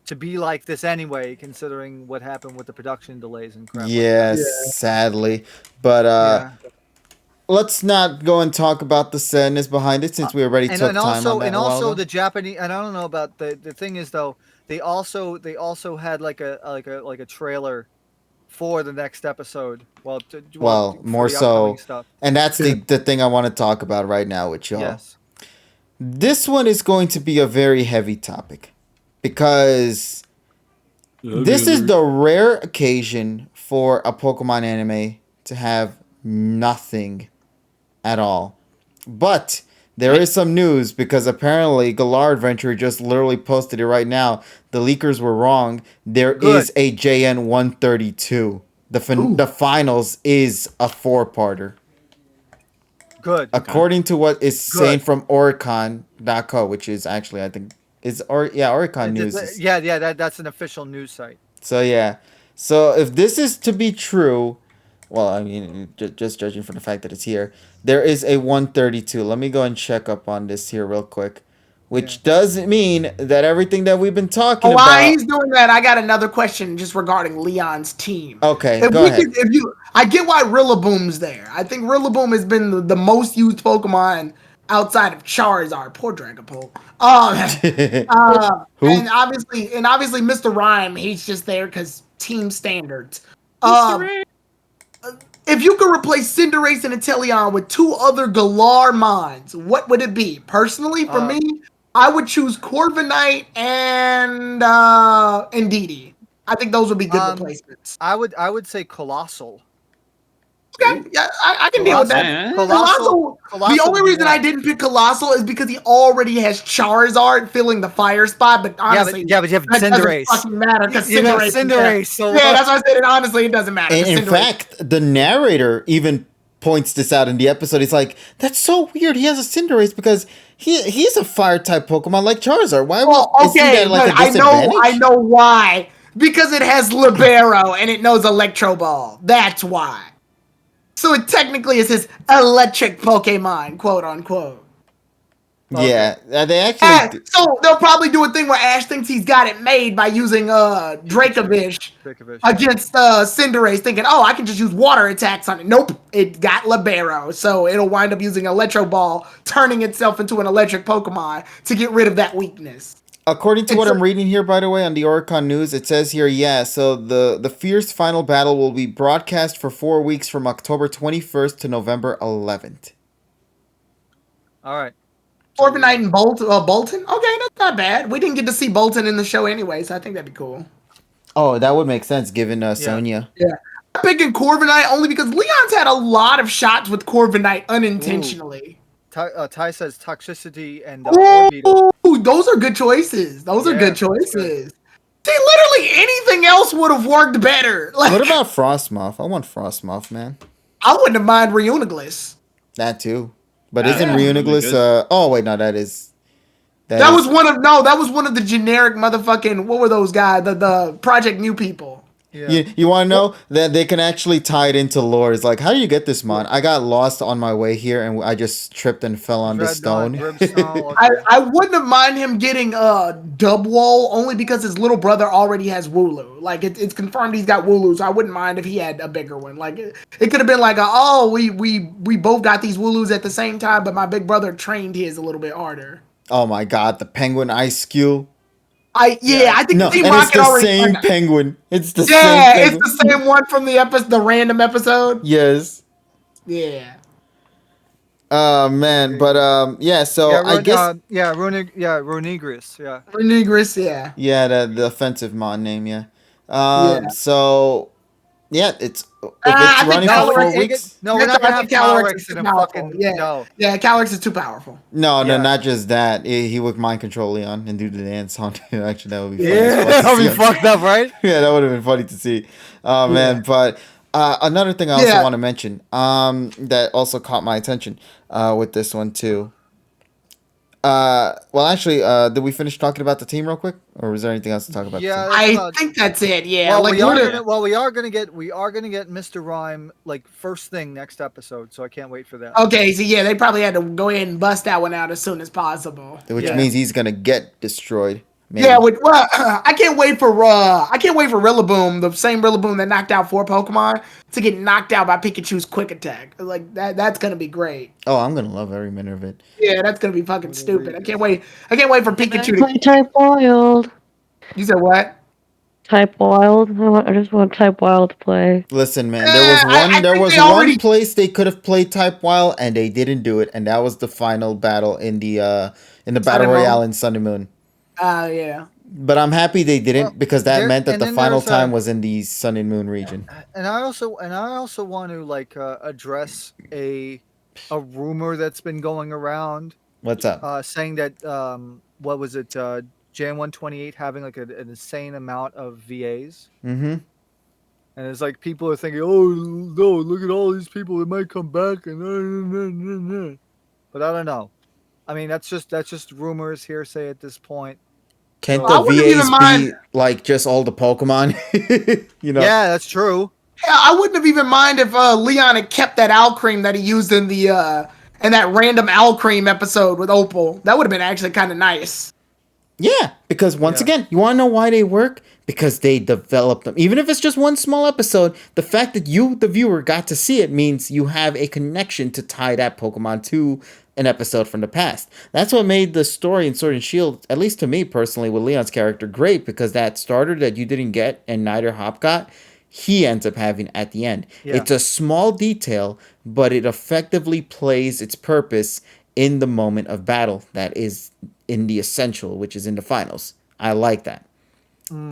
to be like this anyway, considering what happened with the production delays and crap. Yes, sadly. But let's not go and talk about the sadness behind it since we already took time on that. And also the Japanese. And I don't know about the thing is though, they also had like a trailer for the next episode. Well, more so. Stuff. And that's the thing I want to talk about right now with y'all. Yes. This one is going to be a very heavy topic because this is the rare occasion for a Pokemon anime to have nothing at all. But there is some news because apparently Galar Adventure just literally posted it right now. The leakers were wrong. There is a JN 132. The finals is a 4-parter. Good. According to what is saying from Oricon.co, which is actually, I think, Oricon News. That's an official news site. So, yeah. So, if this is to be true, well, I mean, just judging from the fact that it's here, there is a 132. Let me go and check up on this here real quick. Which doesn't mean that everything that we've been talking about... While he's doing that, I got another question just regarding Leon's team. Okay, go ahead. I get why Rillaboom's there. I think Rillaboom has been the most used Pokemon outside of Charizard. Poor Dragapult. And obviously Mr. Rhyme, he's just there because team standards. If you could replace Cinderace and Inteleon with 2 other Galar Mons, what would it be? Personally, for me, I would choose Corviknight and Indeedee. I think those would be good replacements. I would say Colossal. Okay, yeah, I can deal with that. Colossal. The only reason I didn't pick Colossal is because he already has Charizard filling the fire spot. But honestly, but you have Cinderace. Doesn't fucking matter because Cinderace. So that's why I said it. Honestly, it doesn't matter. In fact, the narrator even points this out in the episode. He's like, "That's so weird. He has a Cinderace because he's a fire type Pokemon like Charizard. Why? Isn't that like a disadvantage? I know why. Because it has Libero and it knows Electro Ball. That's why. So it technically is his electric Pokemon, quote unquote. Yeah, they actually. So they'll probably do a thing where Ash thinks he's got it made by using Dracovish against Cinderace, thinking, "Oh, I can just use water attacks on it." Nope, it got Libero, so it'll wind up using Electro Ball, turning itself into an electric Pokemon to get rid of that weakness. According to what I'm reading here, by the way, on the Oricon News, it says here, so the fierce final battle will be broadcast for 4 weeks from October 21st to November 11th. All right. Corviknight and Bolton? Okay, that's not bad. We didn't get to see Bolton in the show anyway, so I think that'd be cool. Oh, that would make sense given Sonya. Yeah. I'm picking Corviknight only because Leon's had a lot of shots with Corviknight unintentionally. Ty says toxicity and Orbeetle. Ooh, those are good choices. Those are good choices. See, literally anything else would have worked better. Like, what about Frostmoth? I want Frostmoth, man. I wouldn't have mind Reuniglis. That too. But isn't Reuniglis oh wait, no, that was one of the generic motherfucking, what were those guys? The Project New people. Yeah. You want to know that they can actually tie it into lore? It's like, how do you get this mod? I got lost on my way here and I just tripped and fell on the stone. I wouldn't have mind him getting Dubwall only because his little brother already has Wooloo. Like it's confirmed he's got Wooloo, so I wouldn't mind if he had a bigger one. Like it could have been like, we both got these Wooloos at the same time, but my big brother trained his a little bit harder. Oh my god, the Penguin Ice Cube. I think no, Team and Rocket it's the same penguin. It's the same penguin. It's the same one from the random episode. Yes. Yeah. Oh man, but so I guess Runigris, Runigris, yeah. Yeah, the offensive mon name, So Yeah, if it's running for 4 weeks. No, we're not gonna have Calyrex in a fucking Yeah, Calyrex is too powerful. No, not just that. He would mind control Leon and do the dance on it. Actually, that would be funny. Yeah, that would be fucked up, right? Yeah, that would have been funny to see. Oh man, but another thing I also want to mention, that also caught my attention, with this one too. Well, actually, did we finish talking about the team real quick, or was there anything else to talk about? Yeah, I think that's it. Yeah, well, like we are gonna get Mr. Rhyme like first thing next episode, so I can't wait for that. Okay, so yeah, they probably had to go ahead and bust that one out as soon as possible. Which means he's gonna get destroyed. Maybe. Yeah, I can't wait for Rillaboom, the same Rillaboom that knocked out 4 Pokemon, to get knocked out by Pikachu's Quick Attack. Like that's gonna be great. Oh, I'm gonna love every minute of it. Yeah, that's gonna be fucking stupid. I can't wait for Pikachu to Type Wild. You said what? Type Wild. I just want Type Wild to play. Listen, man, there was one place they could have played Type Wild and they didn't do it, and that was the final battle in the Battle Royale in Sun and Moon. Yeah. But I'm happy they didn't, because that meant that the final time was in the Sun and Moon region. And I also want to address a rumor that's been going around. What's up? Saying that what was it? Jan 128 having like an insane amount of VAs. Mm-hmm. And it's like people are thinking, oh no, look at all these people that might come back, and but I don't know. I mean, that's just rumors, hearsay at this point. Can't the VAs be like just all the Pokemon? Yeah, that's true. Yeah, I wouldn't have even mind if Leon had kept that owl cream that he used in that random owl cream episode with Opal. That would have been actually kind of nice. Yeah, because once again, you want to know why they work? Because they develop them. Even if it's just one small episode, the fact that you, the viewer, got to see it means you have a connection to tie that Pokemon to an episode from the past. That's what made the story in Sword and Shield, at least to me personally, with Leon's character, great, because that starter that you didn't get and neither Hop got, he ends up having at the end. Yeah. It's a small detail, but it effectively plays its purpose in the moment of battle that is in the essential, which is in the finals. I like that.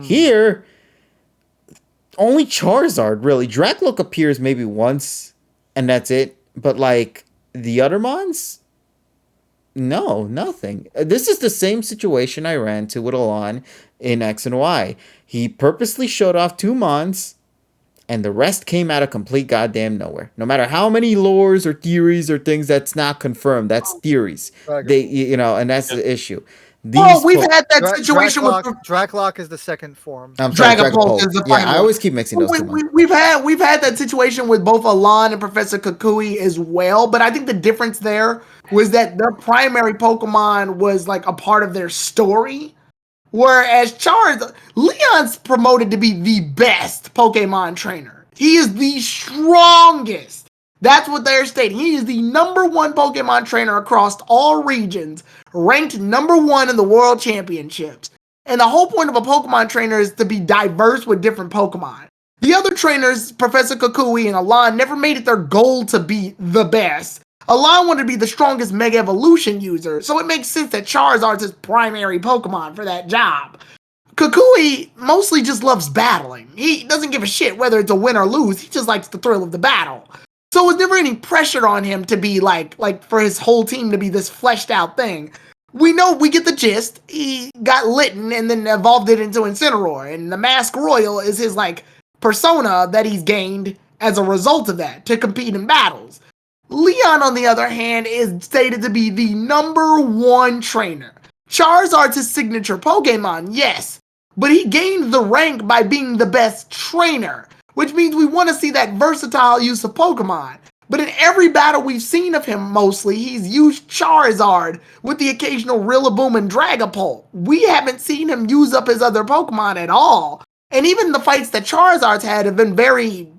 Here, only Charizard, really. Dracloak appears maybe once, and that's it. But, like, the other Mons? No, nothing. This is the same situation I ran to with Alon in X and Y. He purposely showed off 2 Mons, and the rest came out of complete goddamn nowhere. No matter how many lores or theories or things that's not confirmed, that's theories. And that's the issue. We've had that situation with Dracloak is the second form. Dragapult is the final. I always keep mixing those two. We've had that situation with both Alon and Professor Kukui as well, but I think the difference there was that their primary Pokemon was like a part of their story. Whereas Leon's promoted to be the best Pokemon trainer. He is the strongest. That's what they're stating. He is the #1 Pokemon trainer across all regions, ranked #1 in the World Championships. And the whole point of a Pokemon trainer is to be diverse with different Pokemon. The other trainers, Professor Kukui and Alon, never made it their goal to be the best. Alon wanted to be the strongest Mega Evolution user, so it makes sense that Charizard's his primary Pokemon for that job. Kukui mostly just loves battling. He doesn't give a shit whether it's a win or lose, he just likes the thrill of the battle. So it was never any pressure on him to be like for his whole team to be this fleshed out thing. We get the gist. He got Litten and then evolved it into Incineroar, and the Mask Royal is his persona that he's gained as a result of that to compete in battles. Leon, on the other hand, is stated to be the #1 trainer. Charizard's his signature Pokemon, yes, but he gained the rank by being the best trainer, which means we want to see that versatile use of Pokemon. But in every battle we've seen of him, mostly, he's used Charizard with the occasional Rillaboom and Dragapult. We haven't seen him use up his other Pokemon at all. And even the fights that Charizard's had have been very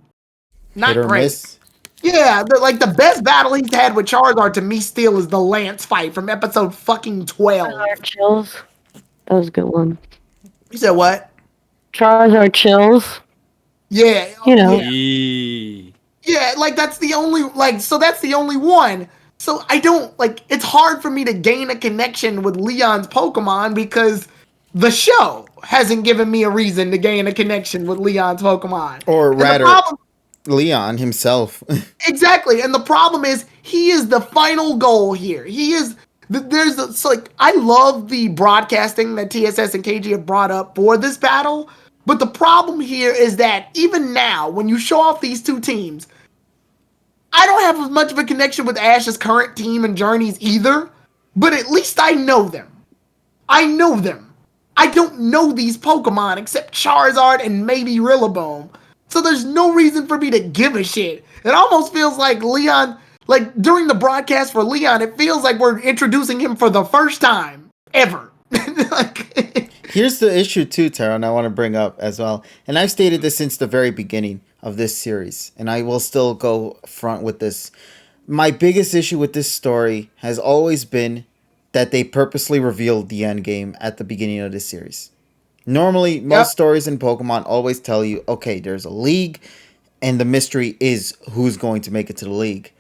not great. Miss. Yeah, the best battle he's had with Charizard to me still is the Lance fight from episode fucking 12. Charizard Chills. That was a good one. You said what? Charizard Chills. Yeah. Yeah, that's the only, so that's the only one. So I don't, it's hard for me to gain a connection with Leon's Pokemon because the show hasn't given me a reason to gain a connection with Leon's Pokemon. Or rather, Leon himself. Exactly. And the problem is he is the final goal here. He is I love the broadcasting that TSS and KG have brought up for this battle, but the problem here is that even now when you show off these two teams, I don't have as much of a connection with Ash's current team and Journey's either, but at least I know them. I know them. I don't know these Pokemon except Charizard and maybe Rillaboom. So there's no reason for me to give a shit. It almost feels like Leon, like during the broadcast for Leon, it feels like we're introducing him for the first time ever. Here's the issue too, Taro, and I want to bring up as well. And I've stated this since the very beginning of this series, and I will still go front with this. My biggest issue with this story has always been that they purposely revealed the end game at the beginning of this series. Normally, most stories in Pokemon always tell you, okay, there's a league, and the mystery is who's going to make it to the league.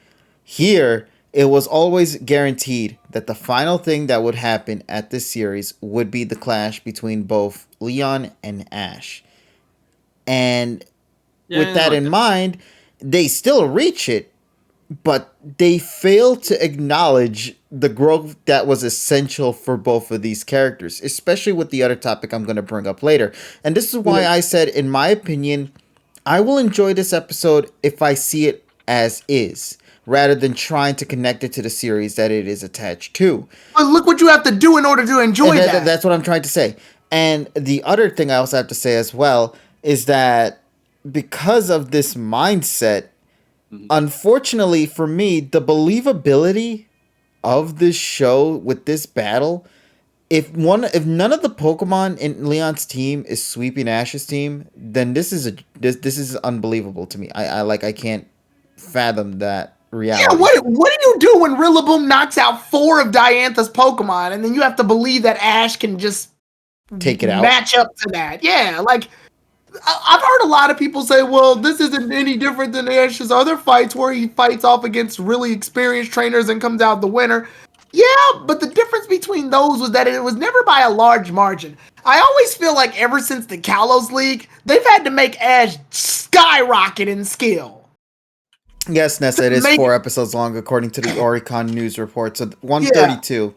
Here, it was always guaranteed that the final thing that would happen at this series would be the clash between both Leon and Ash. And with that in mind, they still reach it, but they fail to acknowledge the growth that was essential for both of these characters, especially with the other topic I'm going to bring up later. And this is why I said, in my opinion, I will enjoy this episode if I see it as is, rather than trying to connect it to the series that it is attached to. But look what you have to do in order to enjoy that. That's what I'm trying to say. And the other thing I also have to say as well is that because of this mindset, unfortunately for me, the believability of this show with this battle, if none of the Pokemon in Leon's team is sweeping Ash's team, then this is unbelievable to me. I can't fathom that reality. Yeah, what do you do when Rillaboom knocks out 4 of Diantha's Pokemon, and then you have to believe that Ash can just take it out, match up to that? Yeah, like I've heard a lot of people say, well, this isn't any different than Ash's other fights where he fights off against really experienced trainers and comes out the winner. Yeah, but the difference between those was that it was never by a large margin. I always feel like ever since the Kalos League, they've had to make Ash skyrocket in skill. Yes, Nessa, it is 4 episodes long according to the Oricon news report, so 132. Yeah.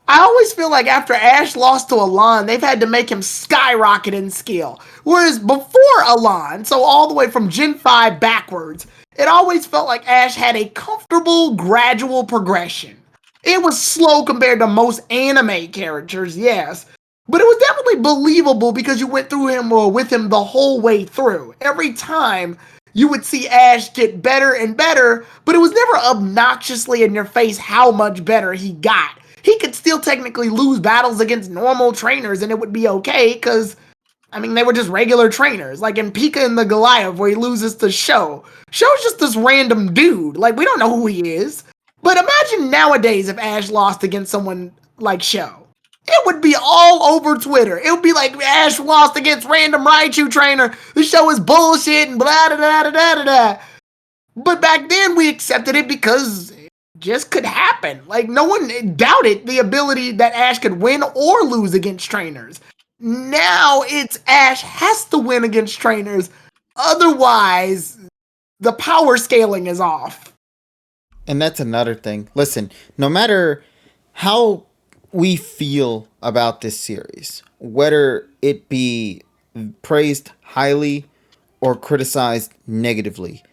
I always feel like after Ash lost to Alon, they've had to make him skyrocket in skill. Whereas before Alon, so all the way from Gen 5 backwards, it always felt like Ash had a comfortable, gradual progression. It was slow compared to most anime characters, yes. But it was definitely believable because you went through him with him the whole way through. Every time you would see Ash get better and better, but it was never obnoxiously in your face how much better he got. He could still technically lose battles against normal trainers and it would be okay because, I mean, they were just regular trainers. Like in Pika and the Goliath where he loses to Sho. Sho's just this random dude. Like, we don't know who he is. But imagine nowadays if Ash lost against someone like Sho. It would be all over Twitter. It would be like Ash lost against random Raichu trainer. The show is bullshit and blah, da, da, da, da, da, da. But back then we accepted it because just could happen. Like, no one doubted the ability that Ash could win or lose against trainers. Now it's Ash has to win against trainers. Otherwise, the power scaling is off. And that's another thing. Listen, no matter how we feel about this series, whether it be praised highly or criticized negatively,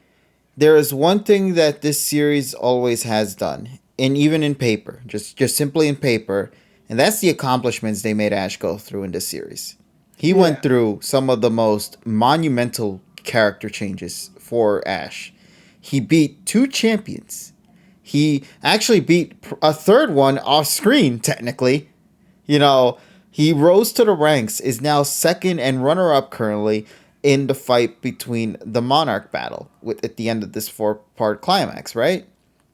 there is one thing that this series always has done, and even in paper, just simply in paper, and that's the accomplishments they made Ash go through in this series. He went through some of the most monumental character changes for Ash. He beat 2 champions. He actually beat a third one off screen, technically. You know, he rose to the ranks, is now second and runner-up currently in the fight between the Monarch battle at the end of this 4-part climax, right?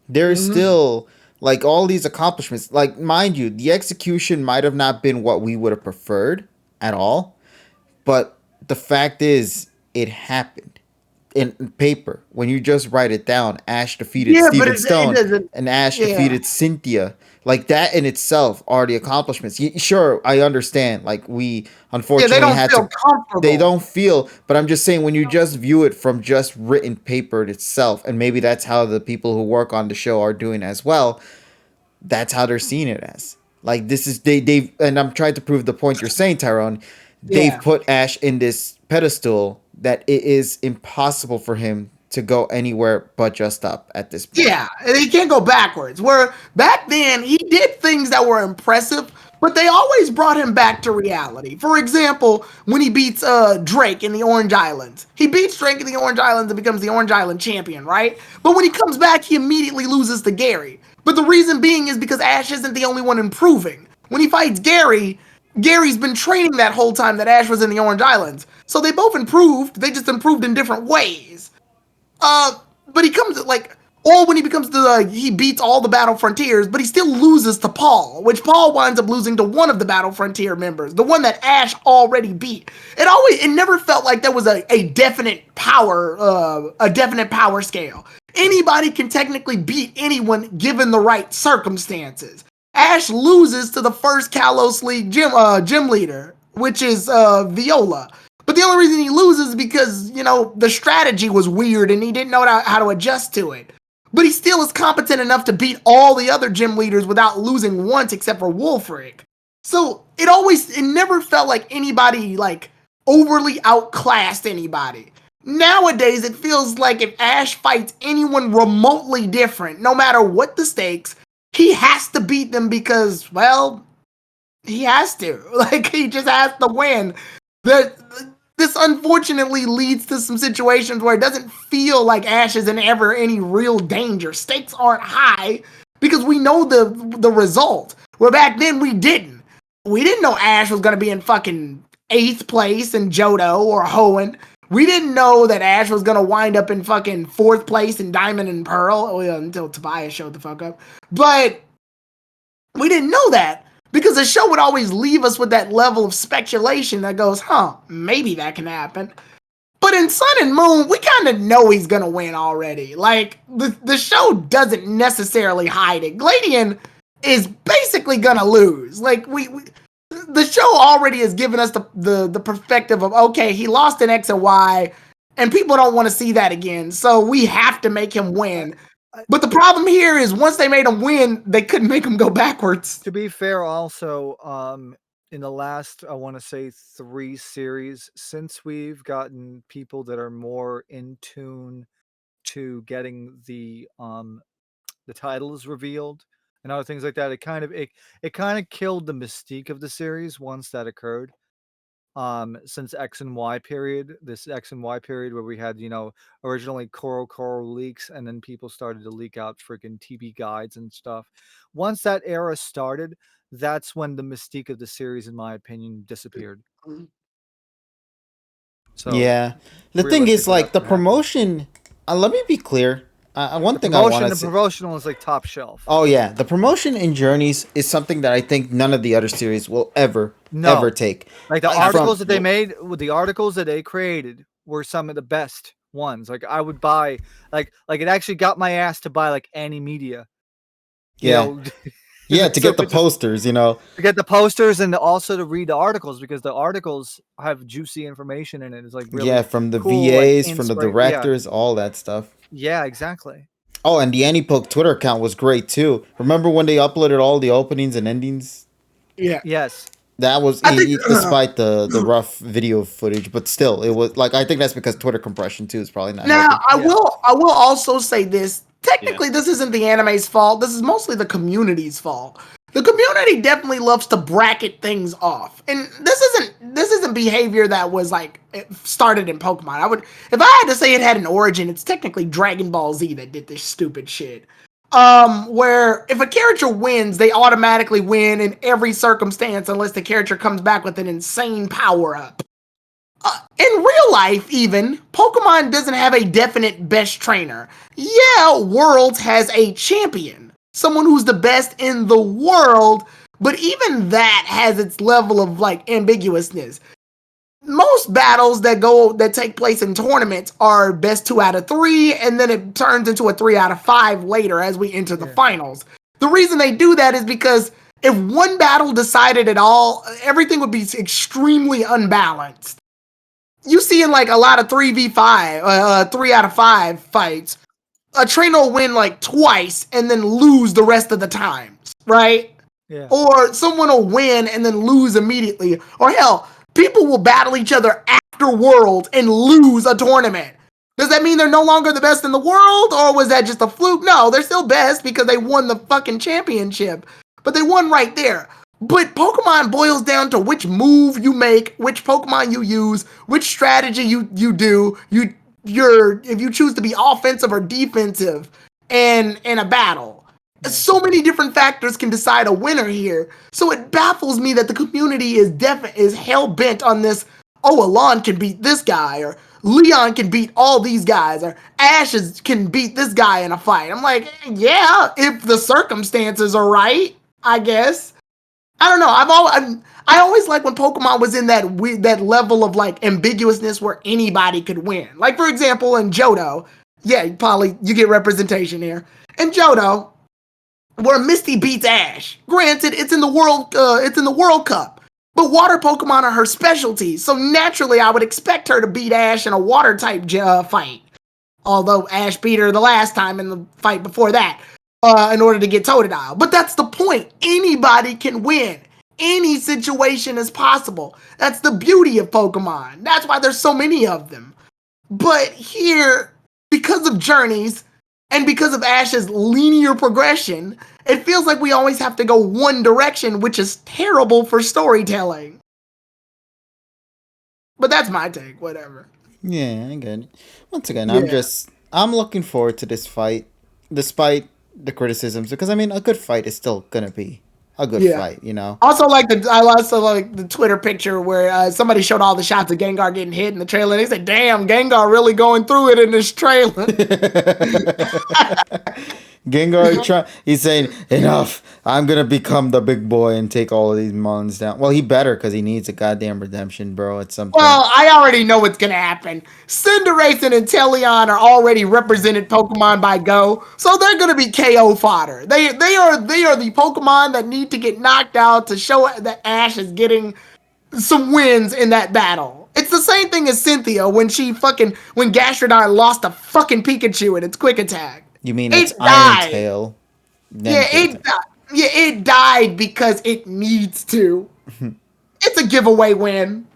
There is still, like, all these accomplishments. Like, mind you, the execution might have not been what we would have preferred at all. But the fact is, it happened. in paper. When you just write it down, Ash defeated Yeah, but Steven it Stone doesn't. and Ash Yeah. defeated Cynthia. Like that in itself are the accomplishments. Sure, I understand. Like we unfortunately They don't had feel to. comfortable. They don't feel, but I'm just saying when you just view it from just written paper itself, and maybe that's how the people who work on the show are doing as well. That's how they're seeing it as. Like this is they've and I'm trying to prove the point you're saying, Tyrone. They've Yeah. put Ash in this pedestal that it is impossible for him to go anywhere but just up at this point. Yeah, and he can't go backwards. Where back then he did things that were impressive, but they always brought him back to reality. For example, when he beats Drake in the Orange Islands. He beats Drake in the Orange Islands and becomes the Orange Island champion, right? But when he comes back, he immediately loses to Gary. But the reason being is because Ash isn't the only one improving. When he fights Gary, Gary's been training that whole time that Ash was in the Orange Islands. So they both improved, they just improved in different ways. But he comes when he becomes he beats all the Battle Frontiers, but he still loses to Paul, which Paul winds up losing to one of the Battle Frontier members, the one that Ash already beat. It never felt like there was a definite power scale. Anybody can technically beat anyone given the right circumstances. Ash loses to the first Kalos League gym leader, which is Viola. But the only reason he loses is because, the strategy was weird and he didn't know how to adjust to it. But he still is competent enough to beat all the other gym leaders without losing once except for Wolfric. So it never felt like anybody overly outclassed anybody. Nowadays, it feels like if Ash fights anyone remotely different, no matter what the stakes, he has to beat them because, well, he has to. He just has to win. This unfortunately leads to some situations where it doesn't feel like Ash is in ever any real danger. Stakes aren't high because we know the result. Where back then we didn't. We didn't know Ash was going to be in fucking 8th place in Johto or Hoenn. We didn't know that Ash was going to wind up in fucking 4th place in Diamond and Pearl until Tobias showed the fuck up. But we didn't know that. Because the show would always leave us with that level of speculation that goes, maybe that can happen. But in Sun and Moon, we kind of know he's going to win already. The show doesn't necessarily hide it. Gladian is basically going to lose. The show already has given us the perspective of, okay, he lost in X and Y, and people don't want to see that again. So we have to make him win. But the problem here is once they made him win, they couldn't make him go backwards. To be fair, also, in the last, I want to say 3 series, since we've gotten people that are more in tune to getting the titles revealed and other things like that, it kind of killed the mystique of the series once that occurred. Since X and Y period where we had, originally Coral leaks, and then people started to leak out freaking TB guides and stuff. Once that era started, that's when the mystique of the series, in my opinion, disappeared. So yeah, the thing is, the promotion. Let me be clear. One thing I want to say. The promotional is top shelf. Oh yeah, the promotion in Journeys is something that I think none of the other series will ever take. The articles that they made, the articles that they created were some of the best ones. I would buy, it actually got my ass to buy any media. Yeah. Yeah, to get the posters, To get the posters and also to read the articles, because the articles have juicy information in it. It's really from the cool, VAs, from the directors, all that stuff. Yeah, exactly. Oh, and the AniPoke Twitter account was great too. Remember when they uploaded all the openings and endings? Yeah. Yes. That was despite the rough video footage, but still, it was I think that's because Twitter compression too is probably not. Now I will also say this. Technically, this isn't the anime's fault. This is mostly the community's fault. The community definitely loves to bracket things off, and this isn't behavior that was started in Pokemon. If I had to say it had an origin, it's technically Dragon Ball Z that did this stupid shit. Where if a character wins, they automatically win in every circumstance unless the character comes back with an insane power up. In real life, even, Pokemon doesn't have a definite best trainer. Yeah, Worlds has a champion. Someone who's the best in the world, but even that has its level of ambiguousness. most battles that take place in tournaments are best 2 out of 3, and then it turns into a 3 out of 5 later as we enter the finals. The reason they do that is because if one battle decided it all, everything would be extremely unbalanced. You see in like a lot of 3v5, 3 out of 5 fights, a trainer will win like twice and then lose the rest of the times, right? Yeah. Or someone will win and then lose immediately. Or hell, people will battle each other after Worlds and lose a tournament. Does that mean they're no longer the best in the world? Or was that just a fluke? No, they're still best because they won the fucking championship. But they won right there. But Pokemon boils down to which move you make, which Pokemon you use, which strategy you do. If you choose to be offensive or defensive in a battle. So many different factors can decide a winner here. So it baffles me that the community is hell bent on this. Oh, Alon can beat this guy, or Leon can beat all these guys, or Ash can beat this guy in a fight. I'm like, yeah, if the circumstances are right, I guess. I don't know. I always like when Pokemon was in that level of like ambiguousness where anybody could win. Like for example, in Johto, yeah, Polly, you get representation here. In Johto, where Misty beats Ash. Granted, it's in the World Cup, but water Pokemon are her specialty. So naturally, I would expect her to beat Ash in a water type fight. Although Ash beat her the last time in the fight before that. In order to get Totodile. But that's the point. Anybody can win. Any situation is possible. That's the beauty of Pokemon. That's why there's so many of them. But here, because of journeys, and because of Ash's linear progression, it feels like we always have to go one direction, which is terrible for storytelling. But that's my take, whatever. Yeah, I get it. Once again, I'm looking forward to this fight, despite the criticisms, because I mean a good fight is still gonna be a good fight, you know. I also like the Twitter picture where somebody showed all the shots of Gengar getting hit in the trailer. They said, "Damn, Gengar really going through it in this trailer." Gengar, he's saying, enough, I'm gonna become the big boy and take all of these Mullins down. Well, he better, because he needs a goddamn redemption, bro, at some point. Well, I already know what's gonna happen. Cinderace and Inteleon are already represented Pokemon by Go, so they're gonna be KO fodder. They are the Pokemon that need to get knocked out to show that Ash is getting some wins in that battle. It's the same thing as Cynthia when Gastrodon lost a fucking Pikachu in its quick attack. You mean it's Iron Tail? It died because it needs to. It's a giveaway win.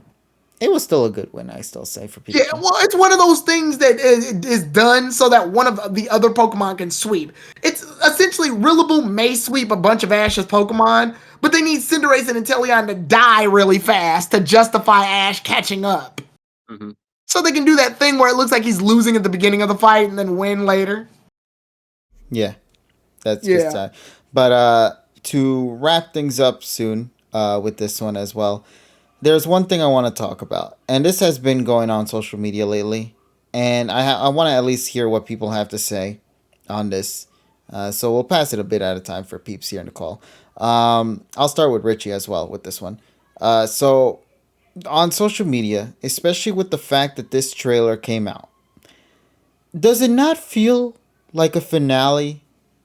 It was still a good win, I still say, for Pikachu. Yeah, well, it's one of those things that is done so that one of the other Pokemon can sweep. It's essentially Rillaboom may sweep a bunch of Ash's Pokemon, but they need Cinderace and Inteleon to die really fast to justify Ash catching up. Mm-hmm. So they can do that thing where it looks like he's losing at the beginning of the fight and then win later. Yeah, that's just sad. But to wrap things up soon with this one as well, there's one thing I want to talk about, and this has been going on social media lately, and I want to at least hear what people have to say on this. So we'll pass it a bit at a time for peeps here in the call. I'll start with Richie as well with this one. So on social media, especially with the fact that this trailer came out, does it not feel like a finale?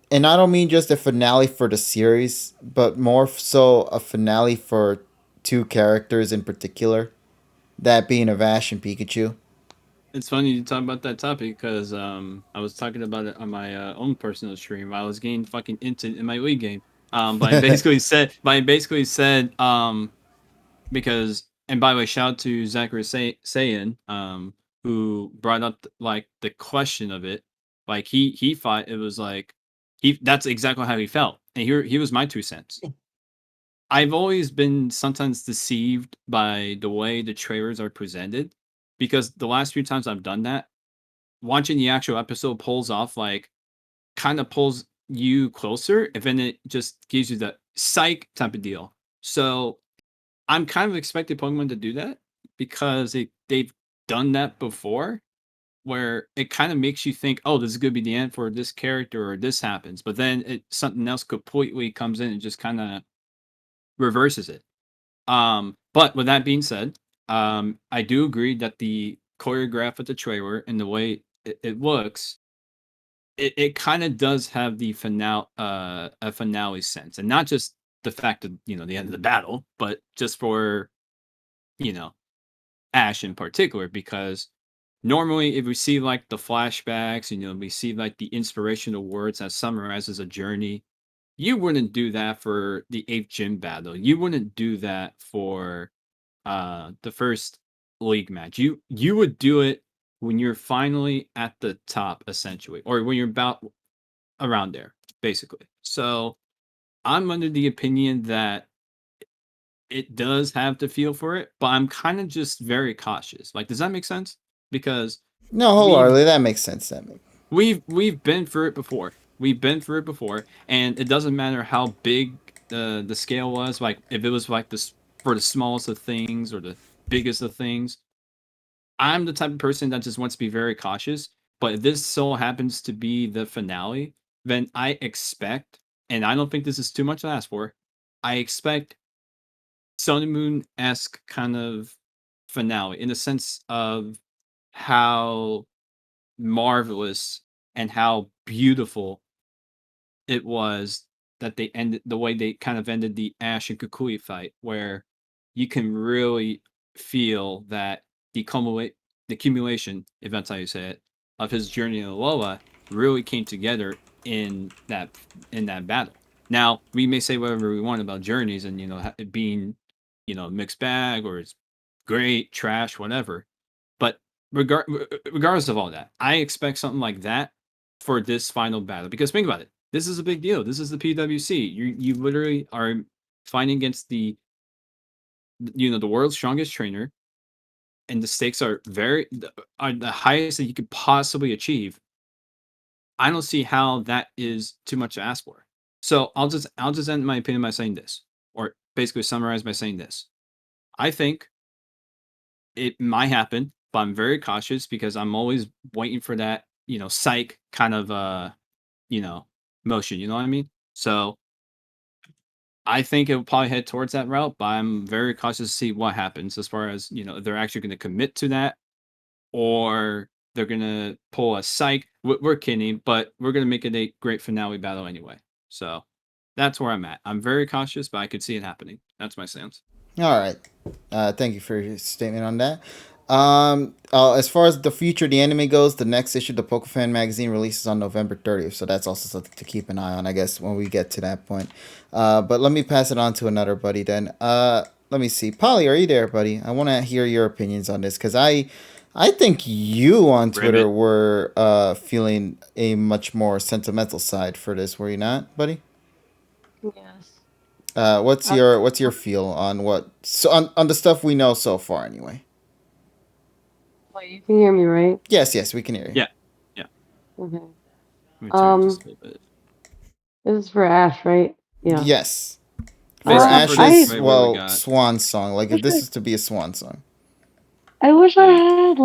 And I don't mean just a finale for the series, but more so a finale for two characters in particular, that being of Ash and Pikachu. It's funny you talk about that topic because I was talking about it on my own personal stream. I was getting fucking into in my Wii game. But I basically said, because, and by the way, shout out to Zachary Sayan, who brought up like the question of it. Like he thought it was like that's exactly how he felt, and he was my 2 cents. I've always been sometimes deceived by the way the trailers are presented, because the last few times I've done that, watching the actual episode pulls you closer, and then it just gives you that psych type of deal. So I'm kind of expecting Pokemon to do that because they've done that before, where it kind of makes you think, oh, this is going to be the end for this character or this happens. But then something else completely comes in and just kind of reverses it. But with that being said, I do agree that the choreograph of the trailer and the way it looks, it kind of does have the finale, a finale sense, and not just the fact of the end of the battle, but just for you know Ash in particular, because normally if we see like the flashbacks, we see like the inspirational words that summarizes a journey, you wouldn't do that for the 8th gym battle. You wouldn't do that for the first league match. You would do it when you're finally at the top, essentially, or when you're about around there, basically. So I'm under the opinion that it does have the feel for it, but I'm kind of just very cautious. Like, does that make sense? Because No, wholeheartedly, that makes sense. We've been through it before. We've been through it before, and it doesn't matter how big the scale was. Like, if it was like this for the smallest of things or the biggest of things, I'm the type of person that just wants to be very cautious. But if this so happens to be the finale, then I expect, and I don't think this is too much to ask for, I expect Sun and Moon esque kind of finale in the sense of how marvelous and how beautiful it was that they ended the way they kind of ended the Ash and Kukui fight, where you can really feel that the accumulation, if that's how you say it, of his journey in Alola really came together in that battle. Now we may say whatever we want about journeys and it being a mixed bag or it's great, trash, whatever, but regardless of all that, I expect something like that for this final battle. Because think about it, this is a big deal. This is the PWC. You literally are fighting against the world's strongest trainer, and the stakes are are the highest that you could possibly achieve. I don't see how that is too much to ask for. So I'll just end my opinion by saying this, or basically summarize by saying this. I think it might happen, but I'm very cautious because I'm always waiting for that, psych kind of motion, you know what I mean? So I think it will probably head towards that route, but I'm very cautious to see what happens as far as, if they're actually going to commit to that or they're going to pull a psych. We're kidding, but we're going to make it a great finale battle anyway. So that's where I'm at. I'm very cautious, but I could see it happening. That's my stance. All right. Thank you for your statement on that. As far as the future of the anime goes, the next issue of the PokeFan magazine releases on November 30th, so that's also something to keep an eye on, I guess, when we get to that point. But let me pass it on to another buddy then. Let me see. Polly, are you there, buddy? I want to hear your opinions on this, because I think you on Twitter were feeling a much more sentimental side for this, were you not, buddy? Yes. What's your feel on on the stuff we know so far anyway? Wait, you can hear me, right? Yes, we can hear you. Yeah. Okay. Just a little bit. This is for Ash, right? Yeah. Yes. For Basically, Ash's swan song. Like, if this is to be a swan song. I wish I had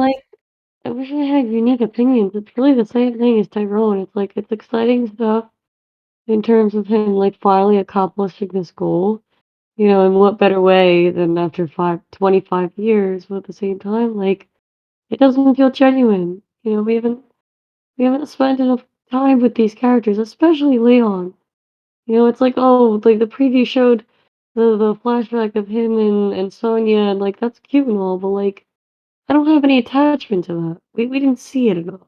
unique opinions. It's really the same thing as Tyrone. It's like it's exciting stuff in terms of him like finally accomplishing this goal. In what better way than after 25 years, but at the same time, like it doesn't feel genuine. We haven't spent enough time with these characters, especially Leon. It's like, oh, like the preview showed the flashback of him and Sonya, and like that's cute and all, but like I don't have any attachment to that. We didn't see it enough.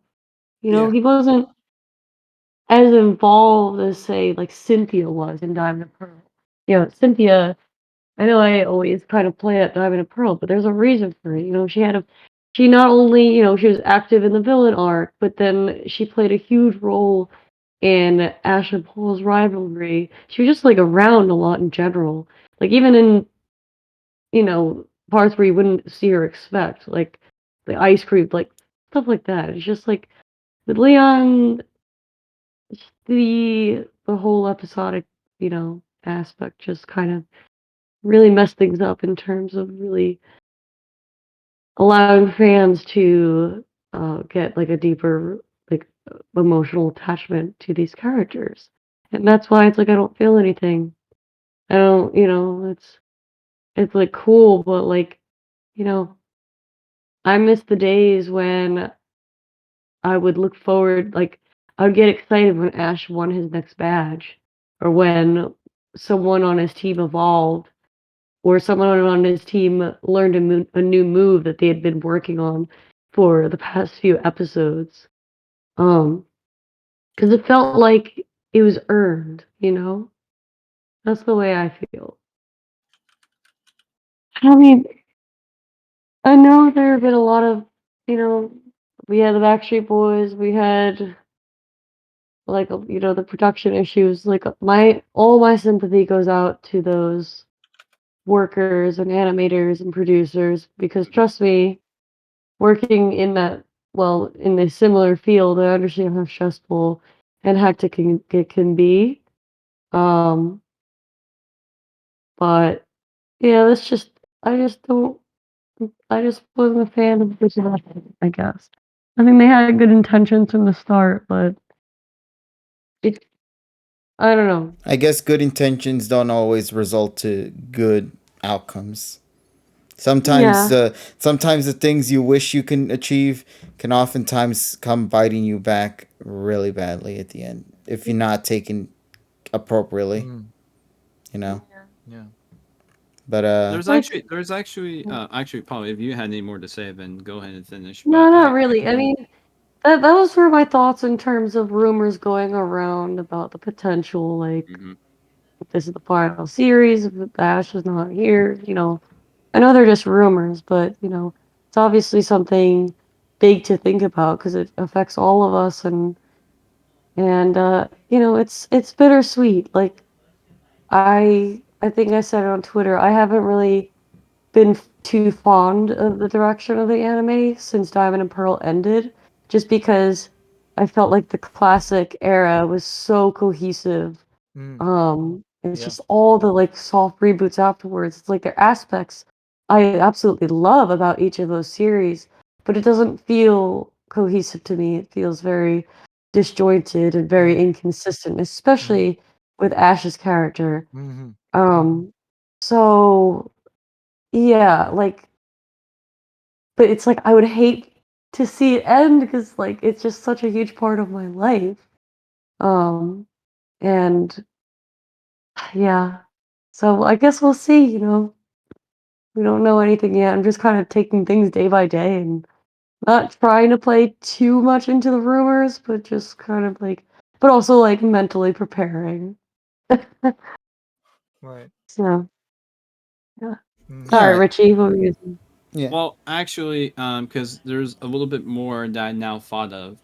Yeah. He wasn't as involved as say like Cynthia was in Diamond and Pearl. Cynthia, I know I always kind of play at Diamond and Pearl, but there's a reason for it. She not only, she was active in the villain arc, but then she played a huge role in Ash and Paul's rivalry. She was just like around a lot in general. Like even in, parts where you wouldn't see or expect, like the ice cream, like stuff like that. It's just like with Leon, the whole episodic, aspect just kind of really messed things up in terms of really allowing fans to get like a deeper like emotional attachment to these characters. And that's why it's like I don't feel anything. I don't, it's like cool, but like, you know, I miss the days when I would look forward, like, I would get excited when Ash won his next badge, or when someone on his team evolved, or someone on his team learned a new move that they had been working on for the past few episodes. Because it felt like it was earned, you know? That's the way I feel. I mean, I know there have been a lot of, you know, we had the Backstreet Boys, we had like the production issues. Like all my sympathy goes out to those workers and animators and producers because trust me, working in that in a similar field, I understand how stressful and hectic it can be. Um, but yeah, that's just I just don't I just wasn't a fan of this, I guess. I think they had good intentions from the start, but it I don't know. I guess good intentions don't always result to good outcomes. Sometimes, Yeah. sometimes the things you wish you can achieve can oftentimes come biting you back really badly at the end if you're not taken appropriately. Mm, You know. yeah. But Actually, Paul, if you had any more to say, then go ahead and finish. No, But not really. I mean, those were my thoughts in terms of rumors going around about the potential, like, Mhm. if this is the final series, if Ash is not here, I know they're just rumors, but, it's obviously something big to think about because it affects all of us and it's bittersweet. Like, I think I said it on Twitter, I haven't really been too fond of the direction of the anime since Diamond and Pearl ended, just because I felt like the classic era was so cohesive. Mm, It's yeah. just all the like soft reboots afterwards. It's like there are aspects I absolutely love about each of those series, but it doesn't feel cohesive to me. It feels very disjointed and very Mm, inconsistent, especially with Ash's character. mm-hmm. So yeah, like, but it's like I would hate to see it end because like it's just such a huge part of my life. Um, and yeah, so I guess we'll see. We don't know anything yet. I'm just kind of taking things day by day and not trying to play too much into the rumors, but just kind of like, but also like mentally preparing. Right. So yeah. Mm-hmm. all Sorry, right. Richie. What were you saying? Yeah. Well, actually, because there's a little bit more that I now thought of.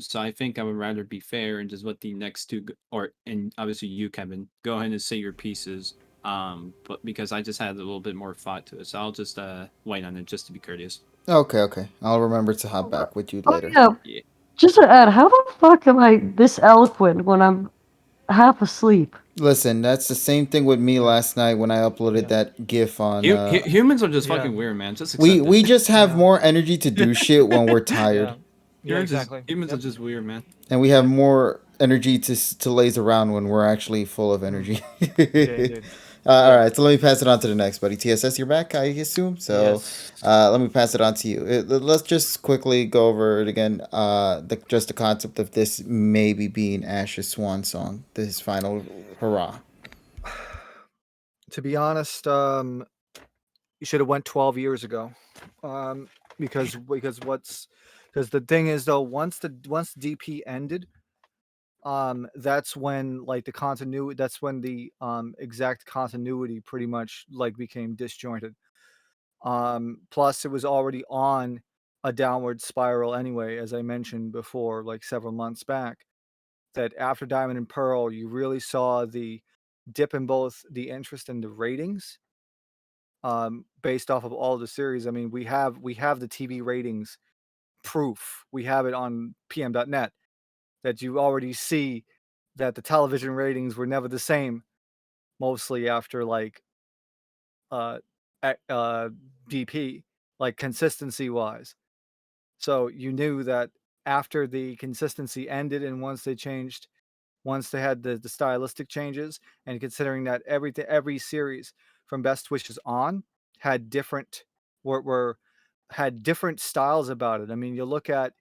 So I think I would rather be fair and just let the next two, and obviously you, Kevin, go ahead and say your pieces. But because I just had a little bit more thought to it, so I'll just wait on it just to be courteous. Okay. Okay. I'll remember to hop Oh, back with you oh, later. yeah. Yeah. Just to add, how the fuck am I this eloquent when I'm half asleep? Listen, that's the same thing with me Yeah. last night when I uploaded Yeah. that GIF on. Humans are just Yeah. fucking weird, man. Just We accept it. just have Yeah. more energy to do shit when we're tired, Yeah. Yeah. Exactly. Humans are Yep. just weird, man. and we have Yeah. more energy to laze around when we're actually full of Mm. energy. Yeah. Indeed. All right, so let me pass it on to the next buddy. TSS, you're back, I assume. So, Yes. let me pass it on to you. Let's just quickly go over it again. Just the concept of this maybe being Ash's swan song, this final hurrah. To be honest, you should have went 12 years ago. Um, because the thing is though, once DP ended, that's when like the continuity, that's when the exact continuity pretty much like became disjointed. Plus it was already on a downward spiral anyway, as I mentioned before, like several months back. That after Diamond and Pearl, you really saw the dip in both the interest and the ratings, based off of all the series. I mean, we have the TV ratings proof. We have it on PM.net that you already see that the television ratings were never the same, mostly after like uh, DP, like consistency wise. So you knew that after the consistency ended and once they had the stylistic changes, and considering that every series from Best Wishes on had different had different styles about it. I mean, you look at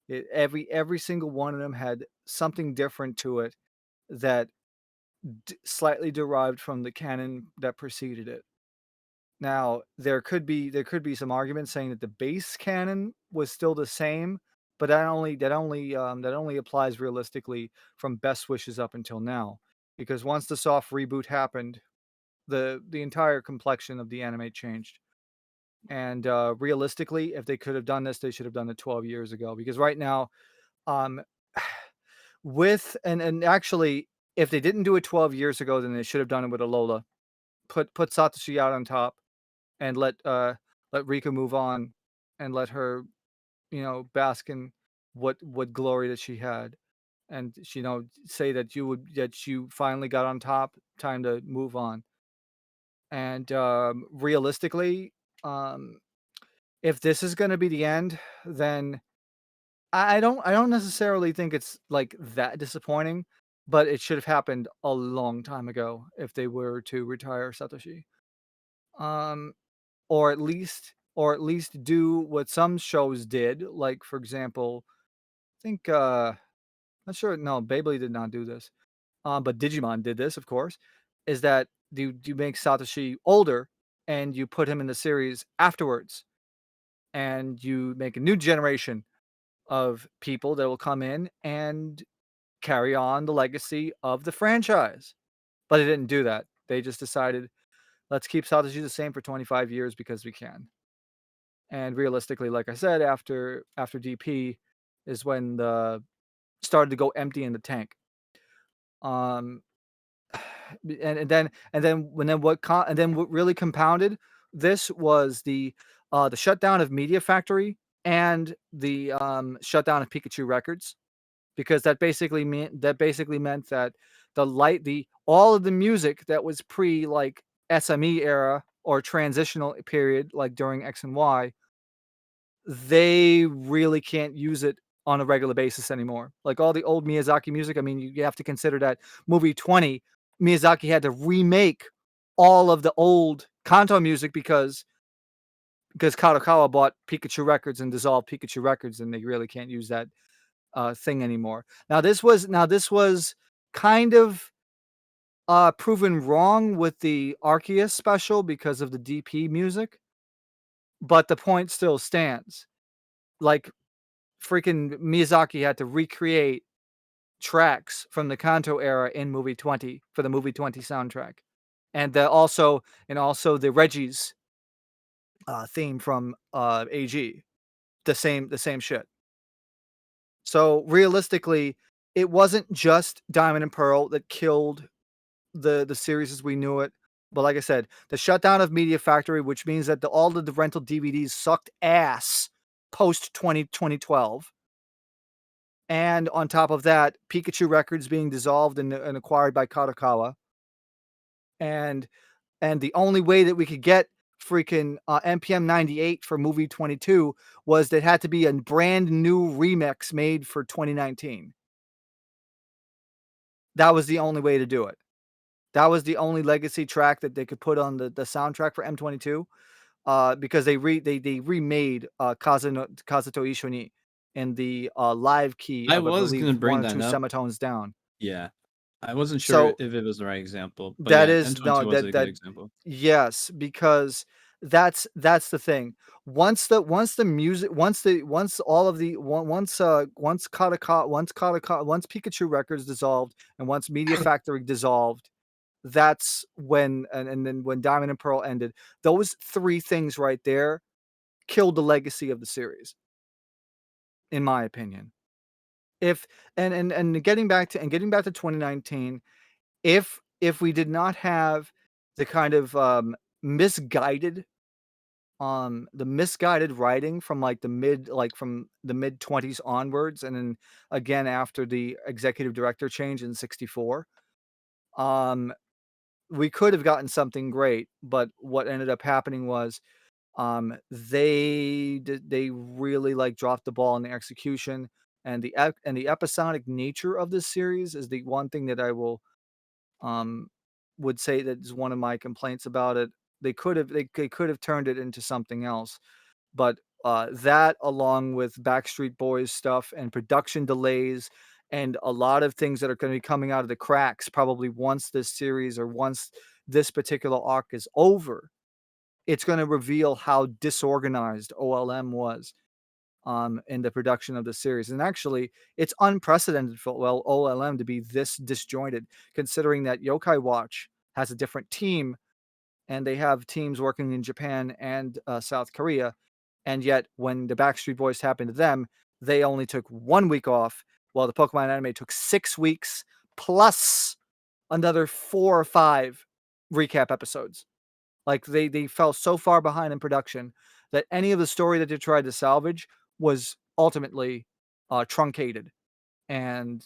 it, every single one of them had something different to it that slightly derived from the canon that preceded it. Now, there could be some arguments saying that the base canon was still the same, but that only applies realistically from Best Wishes up until now, because once the soft reboot happened, the entire complexion of the anime changed. And realistically, if they could have done this, they should have done it 12 years ago. Because right now, um, with and actually, if they didn't do it 12 years ago, then they should have done it with Alola. Put Satoshi out on top, and let Rika move on, and let her, bask in what glory that she had, and say that you finally got on top. Time to move on. And realistically, um, if this is going to be the end, then I don't necessarily think it's like that disappointing, but it should have happened a long time ago if they were to retire Satoshi. Um, or at least do what some shows did, like for example, I think not sure, no, Beyblade did not do this. But Digimon did this, of course, is that you make Satoshi older and you put him in the series afterwards, and you make a new generation of people that will come in and carry on the legacy of the franchise. But they didn't do that. They just decided, let's keep Satoshi the same for 25 years because we can. And realistically, like I said, after DP is when the started to go empty in the tank. Um, and then what really compounded this was the shutdown of Media Factory and the shutdown of Pikachu Records, because that basically meant that the all of the music that was pre like SME era or transitional period, like during X and Y, they really can't use it on a regular basis anymore. Like all the old Miyazaki music, I mean, you have to consider that movie 20, Miyazaki had to remake all of the old Kanto music because Kadokawa bought Pikachu Records and dissolved Pikachu Records, and they really can't use that thing anymore. Now this was kind of proven wrong with the Arceus special because of the DP music, but the point still stands. Like freaking Miyazaki had to recreate tracks from the Kanto era in movie 20 for the movie 20 soundtrack, and also the Reggie's theme from AG, the same shit. So realistically, it wasn't just Diamond and Pearl that killed the series as we knew it. But like I said, the shutdown of Media Factory, which means that all of the rental DVDs sucked ass post 2012. And on top of that, Pikachu Records being dissolved and acquired by Kadokawa. And the only way that we could get freaking MPM 98 for movie 22 was that it had to be a brand new remix made for 2019. That was the only way to do it. That was the only legacy track that they could put on the soundtrack for M22, because they remade Kazuto Ishoni in the live key I of, I was believe, gonna bring one or that two up. semitones down. Yeah, I wasn't sure So if it was the right example, but that yeah, is no M22 was a good that example. yes, because that's the thing. Once music, once all of the once Pikachu Records dissolved and once Media Factory dissolved, that's when and then when Diamond and Pearl ended. Those three things right there killed the legacy of the series, in my opinion. If and getting back to 2019, if we did not have the kind of misguided writing from from the mid 20s onwards, and then again after the executive director change in 64, we could have gotten something great. But what ended up happening was they really like dropped the ball in the execution, and the episodic nature of this series is the one thing that I will would say that is one of my complaints about it. They could have turned it into something else, but that, along with Backstreet Boys stuff and production delays and a lot of things that are going to be coming out of the cracks, probably once this series or once this particular arc is over, it's going to reveal how disorganized OLM was in the production of the series. And actually, it's unprecedented for OLM to be this disjointed, considering that Yokai Watch has a different team, and they have teams working in Japan and South Korea. And yet, when the Backstreet Boys happened to them, they only took 1 week off, while the Pokemon anime took 6 weeks plus another 4 or 5 recap episodes. Like they fell so far behind in production that any of the story that they tried to salvage was ultimately truncated, and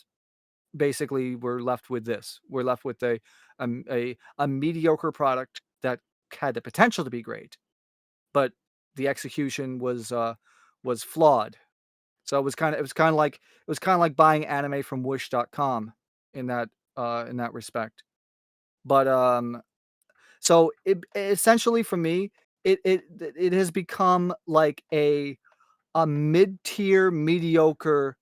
basically we're left with this. We're left with a mediocre product that had the potential to be great, but the execution was flawed. So it was kind of like buying anime from wish.com in that respect. But so it essentially, for me, it has become like a mid-tier mediocre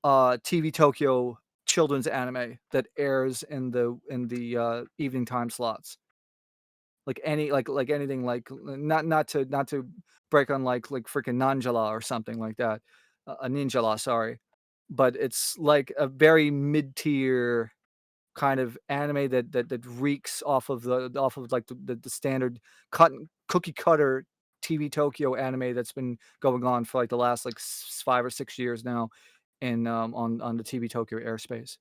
TV Tokyo children's anime that airs in the evening time slots. Like anything, like not to break on like freaking Nanjala or something like that, a Ninjala, sorry, but it's like a very mid-tier kind of anime that reeks off of like the standard cookie cutter TV Tokyo anime that's been going on for like the last like 5 or 6 years now in on the TV Tokyo airspace.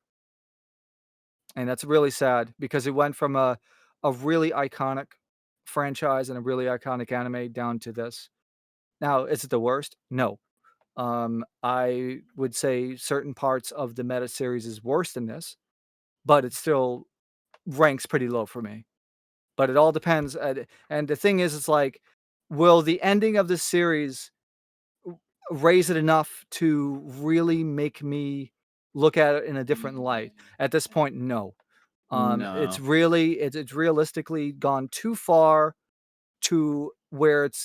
And that's really sad because it went from a really iconic franchise and a really iconic anime down to this. Now, is it the worst? No. I would say certain parts of the meta series is worse than this, but it still ranks pretty low for me. But it all depends. And the thing is, it's like, will the ending of this series raise it enough to really make me look at it in a different light? At this point, no. No. It's realistically gone too far to where it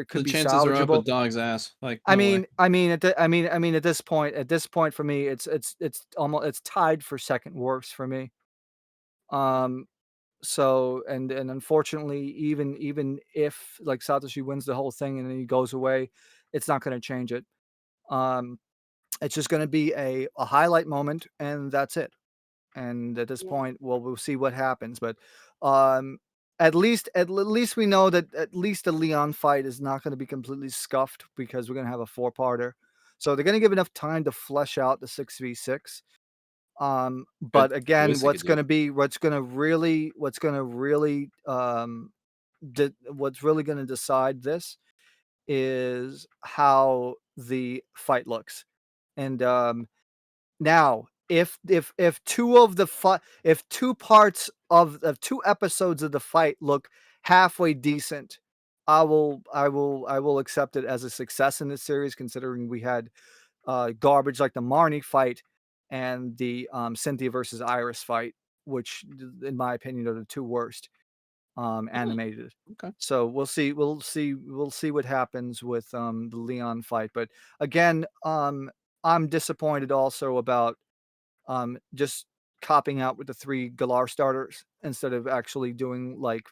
could be chances salvageable. are up a dog's ass. Like, no I mean, way. at this point for me, it's tied for second worst for me. So and unfortunately, even if like Satoshi wins the whole thing and then he goes away, it's not going to change it. It's just going to be a highlight moment, and that's it. And at this point, well, we'll see what happens. But at least we know that at least the Leon fight is not going to be completely scuffed, because we're going to have a 4-parter. So they're going to give enough time to flesh out the 6v6. But again, what's going to really going to decide this is how the fight looks. And now, if two parts of 2 episodes of the fight look halfway decent, I will accept it as a success in this series, considering we had garbage like the Marnie fight and the Cynthia versus Iris fight, which in my opinion are the 2 worst animated. Okay. So we'll see what happens with the Leon fight. But again, I'm disappointed also about just copping out with the 3 Galar starters instead of actually doing like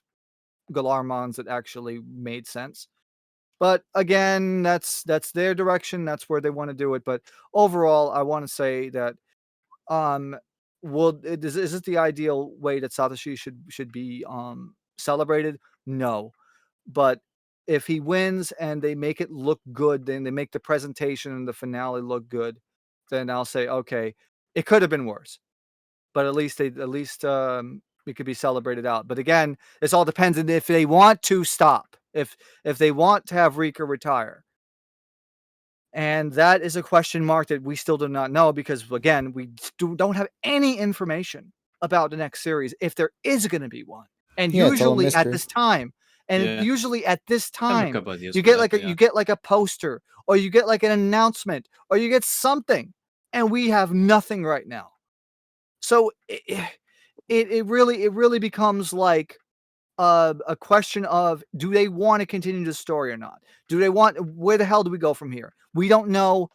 Galarmons that actually made sense. But again, that's their direction. That's where they want to do it. But overall, I want to say that is this the ideal way that Satoshi should be celebrated? No. But if he wins and they make it look good, then they make the presentation and the finale look good, then I'll say, okay, it could have been worse. But at least it could be celebrated out. But again, this all depends on if they want to stop. If they want to have Rika retire. And that is a question mark that we still do not know, because again, we don't have any information about the next series, if there is going to be one. And usually at this time, you get like a poster, or you get like an announcement, or you get something, and we have nothing right now. So it really becomes like a question of, do they want to continue the story or not? Where the hell do we go from here? We don't know,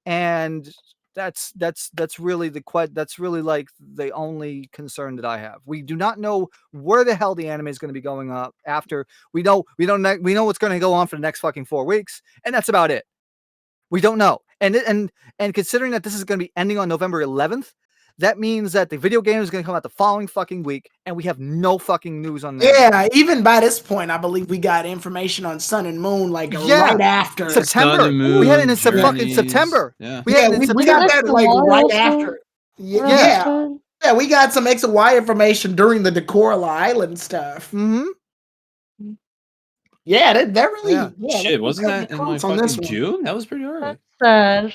and that's really that's really like the only concern that I have. We do not know where the hell the anime is going to be going up after. We know what's going to go on for the next fucking 4 weeks, and that's about it. We don't know. And considering that this is going to be ending on November 11th, that means that the video game is going to come out the following fucking week, and we have no fucking news on that. Yeah, even by this point, I believe we got information on Sun and Moon right after September. We had it in fucking September. Yeah, we got that like right after. Yeah, we got some X and Y information during the Decoral Island stuff. Mm-hmm. Yeah, they're really. Yeah, shit, wasn't that in like fucking June? That was pretty early. That's sad.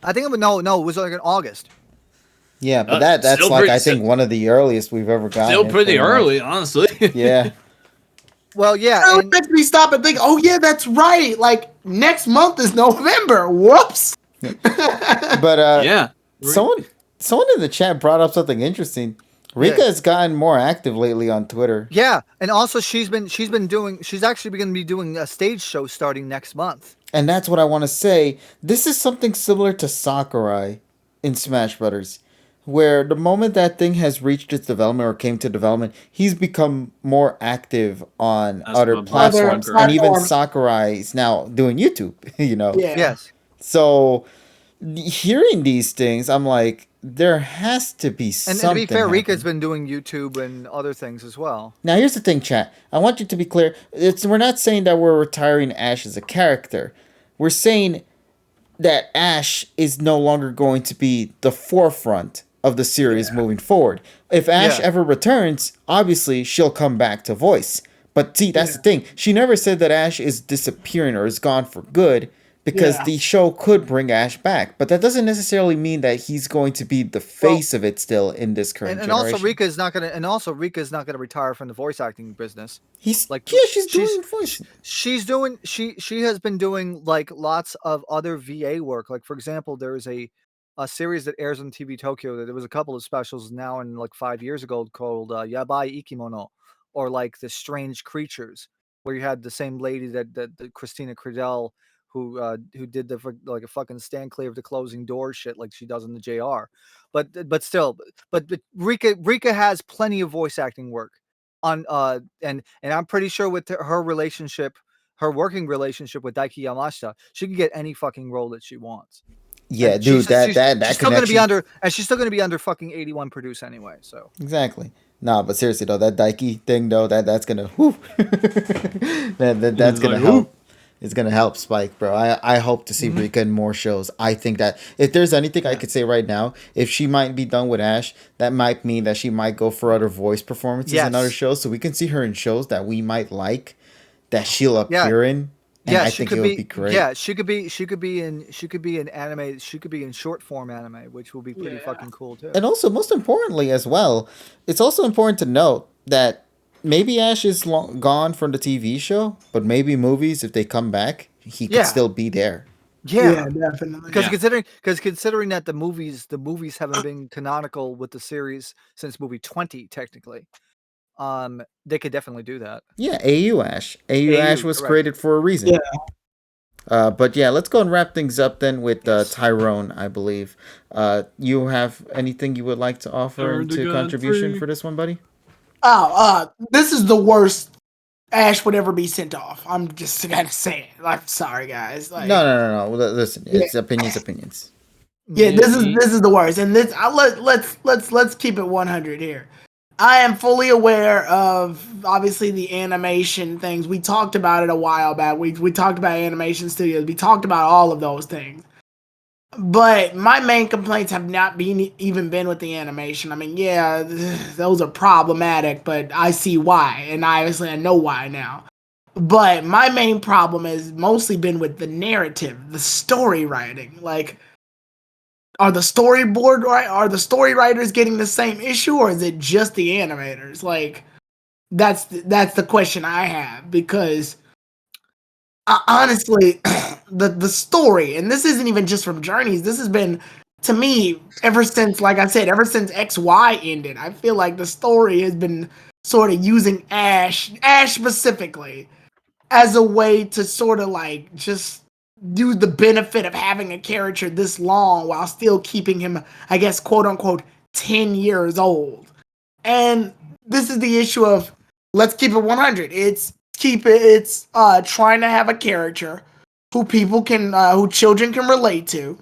I think it was like in August. Yeah, but that's like I think one of the earliest we've ever gotten. Still pretty early, honestly. Yeah. Well, yeah. It makes me stop and think. Oh yeah, that's right. Like next month is November. Whoops. But yeah, someone in the chat brought up something interesting. Rika has gotten more active lately on Twitter. Yeah, and also she's actually going to be doing a stage show starting next month. And that's what I want to say. This is something similar to Sakurai in Smash Brothers, where the moment that thing has reached its development or came to development, he's become more active on other platforms. And even Sakurai is now doing YouTube, you know? Yeah. Yes. So hearing these things, I'm like, there has to be something. And to be fair, Rika's been doing YouTube and other things as well. Now, here's the thing, chat. I want you to be clear. We're not saying that we're retiring Ash as a character. We're saying that Ash is no longer going to be the forefront of the series moving forward. If Ash ever returns, obviously she'll come back to voice. But see, that's the thing. She never said that Ash is disappearing or is gone for good, because the show could bring Ash back. But that doesn't necessarily mean that he's going to be the face of it still in this current generation. Also Rika's not gonna retire from the voice acting business. She's doing voice. She has been doing like lots of other VA work. Like for example, there is a series that airs on TV Tokyo. There was a couple of specials now and like 5 years ago called Yabai Ikimono, or like the Strange Creatures, where you had the same lady that Christina Credell, who did like a fucking stand clear of the closing door shit like she does in the JR, but still, Rika has plenty of voice acting work on and I'm pretty sure with her working relationship with Daiki Yamashita, she can get any fucking role that she wants. Yeah, and dude, she's still going to be under, and she's still going to be under fucking 81 produce anyway. So exactly. No, but seriously though, that Daiki thing though, that's gonna that's gonna help. It's gonna help Spike, bro. I hope to see Rika in more shows. I think that if there's anything I could say right now, if she might be done with Ash, that might mean that she might go for other voice performances in other shows, so we can see her in shows that we might like, that she'll appear in. And I think it would be great. Yeah, she could be in anime. She could be in short form anime, which will be pretty fucking cool too. And also, most importantly as well, it's also important to note that maybe Ash is gone from the TV show, but maybe movies, if they come back, he could still be there. Yeah, definitely. Because considering that the movies haven't been canonical with the series since movie 20, technically. They could definitely do that. Yeah, AU Ash. AU Ash was created for a reason. Yeah. But yeah, let's go and wrap things up then with Tyrone, I believe. You have anything you would like to offer to contribution for this one, buddy? This is the worst Ash would ever be sent off. I'm just gonna say it. I'm sorry, guys. Like, no. Listen, it's opinions. Yeah, this is the worst. And this, let's keep it 100 here. I am fully aware of obviously the animation things. We talked about it a while back. We talked about animation studios. We talked about all of those things. But my main complaints have not even been with the animation. I mean, yeah, those are problematic, but I see why, and obviously I know why now. But my main problem has mostly been with the narrative, the story writing. Like, are the story writers getting the same issue, or is it just the animators? Like, that's the question I have, because honestly, the story, and this isn't even just from Journeys, this has been, to me, ever since, like I said, ever since XY ended, I feel like the story has been sort of using Ash specifically, as a way to sort of like just use the benefit of having a character this long while still keeping him, I guess, quote unquote, 10 years old. And this is the issue of let's keep it 100. It's trying to have a character who children can relate to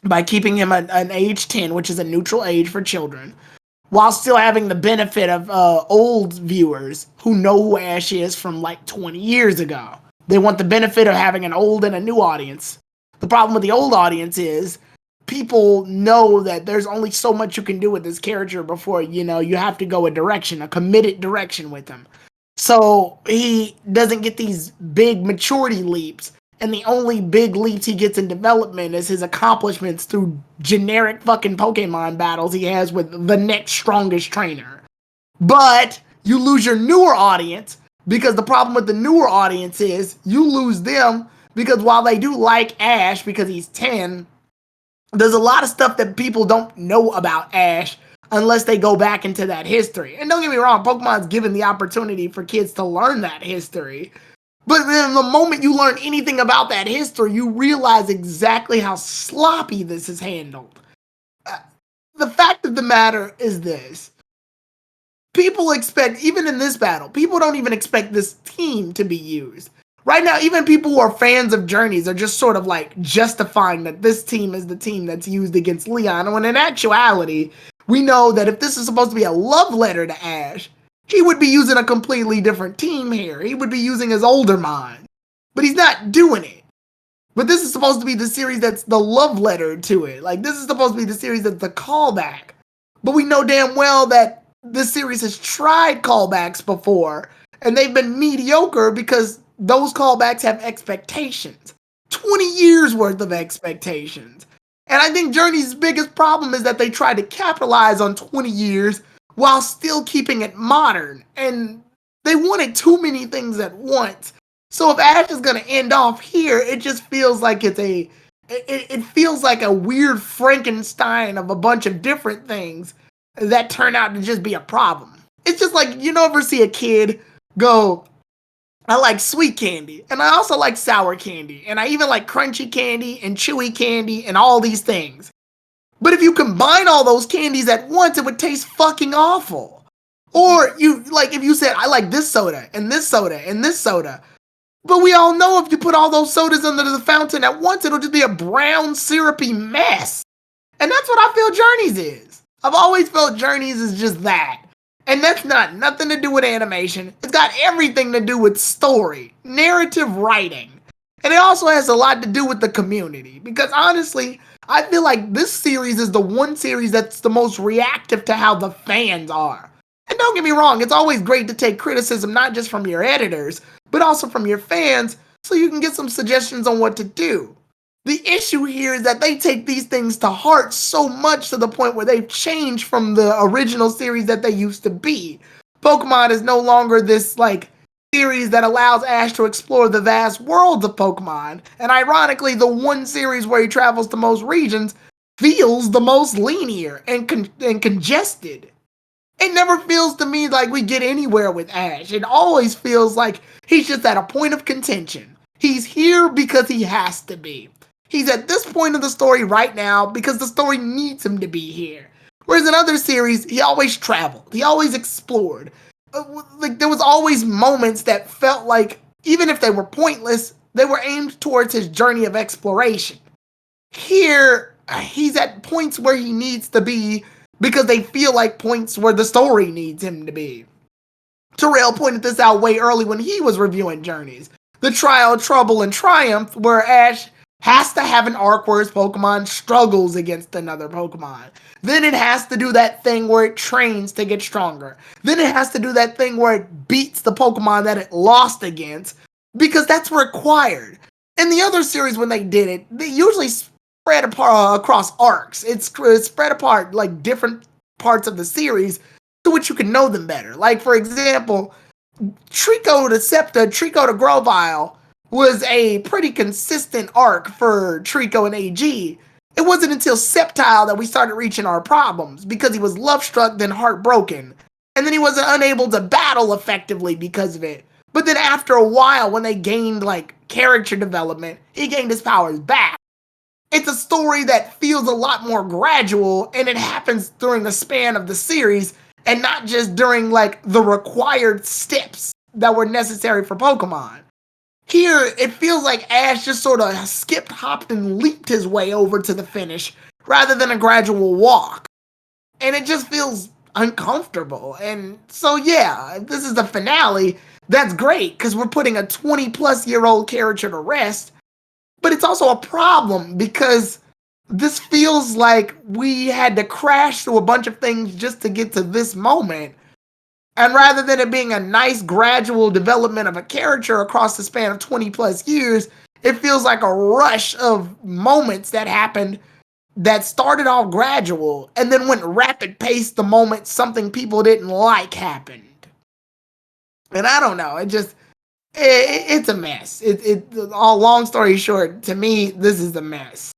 by keeping him an age 10, which is a neutral age for children, while still having the benefit of old viewers who know who Ash is from like 20 years ago. They want the benefit of having an old and a new audience. The problem with the old audience is people know that there's only so much you can do with this character before, you have to go a committed direction with him. So he doesn't get these big maturity leaps. And the only big leaps he gets in development is his accomplishments through generic fucking Pokemon battles he has with the next strongest trainer. But you lose your newer audience, because the problem with the newer audience is you lose them because while they do like Ash because he's 10, there's a lot of stuff that people don't know about Ash unless they go back into that history. And don't get me wrong, Pokemon's given the opportunity for kids to learn that history. But then the moment you learn anything about that history, you realize exactly how sloppy this is handled. The fact of the matter is this. People expect, even in this battle, people don't even expect this team to be used. Right now, even people who are fans of Journeys are just sort of like justifying that this team is the team that's used against Leon. When in actuality, we know that if this is supposed to be a love letter to Ash, he would be using a completely different team here. He would be using his older mind. But he's not doing it. But this is supposed to be the series that's the love letter to it. Like, this is supposed to be the series that's the callback. But we know damn well that this series has tried callbacks before, and they've been mediocre because those callbacks have expectations. 20 years worth of expectations. And I think Journey's biggest problem is that they tried to capitalize on 20 years while still keeping it modern. And they wanted too many things at once. So if Ash is going to end off here, it just feels like it feels like a weird Frankenstein of a bunch of different things that turn out to just be a problem. It's just like, you ever see a kid go, I like sweet candy, and I also like sour candy, and I even like crunchy candy and chewy candy and all these things. But if you combine all those candies at once, it would taste fucking awful. Or if you said, I like this soda, and this soda, and this soda. But we all know if you put all those sodas under the fountain at once, it'll just be a brown, syrupy mess. And that's what I feel Journeys is. I've always felt Journeys is just that. And that's not nothing to do with animation. It's got everything to do with story, narrative writing. And it also has a lot to do with the community. Because honestly, I feel like this series is the one series that's the most reactive to how the fans are. And don't get me wrong, it's always great to take criticism not just from your editors, but also from your fans so you can get some suggestions on what to do. The issue here is that they take these things to heart so much to the point where they've changed from the original series that they used to be. Pokemon is no longer this series that allows Ash to explore the vast worlds of Pokemon, and ironically, the one series where he travels to most regions feels the most linear and congested. It never feels to me like we get anywhere with Ash. It always feels like he's just at a point of contention. He's here because he has to be. He's at this point of the story right now because the story needs him to be here. Whereas in other series, he always traveled. He always explored. There was always moments that felt like, even if they were pointless, they were aimed towards his journey of exploration. Here, he's at points where he needs to be because they feel like points where the story needs him to be. Terrell pointed this out way early when he was reviewing Journeys. The Trial, Trouble, and Triumph, where Ash has to have an arc where his Pokemon struggles against another Pokemon. Then it has to do that thing where it trains to get stronger. Then it has to do that thing where it beats the Pokemon that it lost against, because that's required. In the other series, when they did it, they usually spread apart across arcs. It's spread apart like different parts of the series to which you can know them better. Like, for example, Trico to Scepta, Trico to Grovyle was a pretty consistent arc for Trico and AG. It wasn't until Sceptile that we started reaching our problems, because he was love-struck then heartbroken. and then he was unable to battle effectively because of it. But then after a while, when they gained like character development, he gained his powers back. It's a story that feels a lot more gradual, and it happens during the span of the series and not just during like the required steps that were necessary for Pokemon. Here, it feels like Ash just sort of skipped, hopped, and leaped his way over to the finish rather than a gradual walk. And it just feels uncomfortable. And so, yeah, if this is the finale, that's great because we're putting a 20-plus-year-old character to rest. But it's also a problem because this feels like we had to crash through a bunch of things just to get to this moment. And rather than it being a nice gradual development of a character across the span of 20 plus years, it feels like a rush of moments that happened that started off gradual and then went rapid pace the moment something people didn't like happened. And I don't know, it's a mess. All long story short, to me, this is a mess.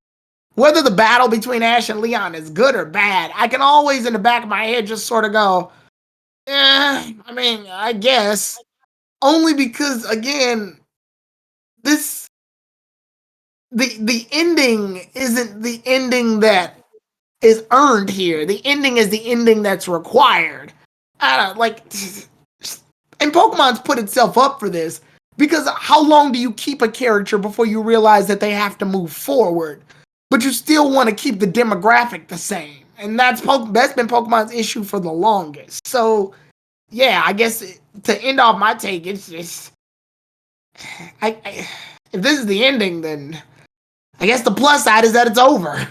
Whether the battle between Ash and Leon is good or bad, I can always in the back of my head just sort of go, I mean, I guess. Only because, again, the ending isn't the ending that is earned here. The ending is the ending that's required. And Pokemon's put itself up for this because how long do you keep a character before you realize that they have to move forward, but you still want to keep the demographic the same? And that's been Pokemon's issue for the longest. So, yeah, I guess to end off my take, it's just if this is the ending, then I guess the plus side is that it's over.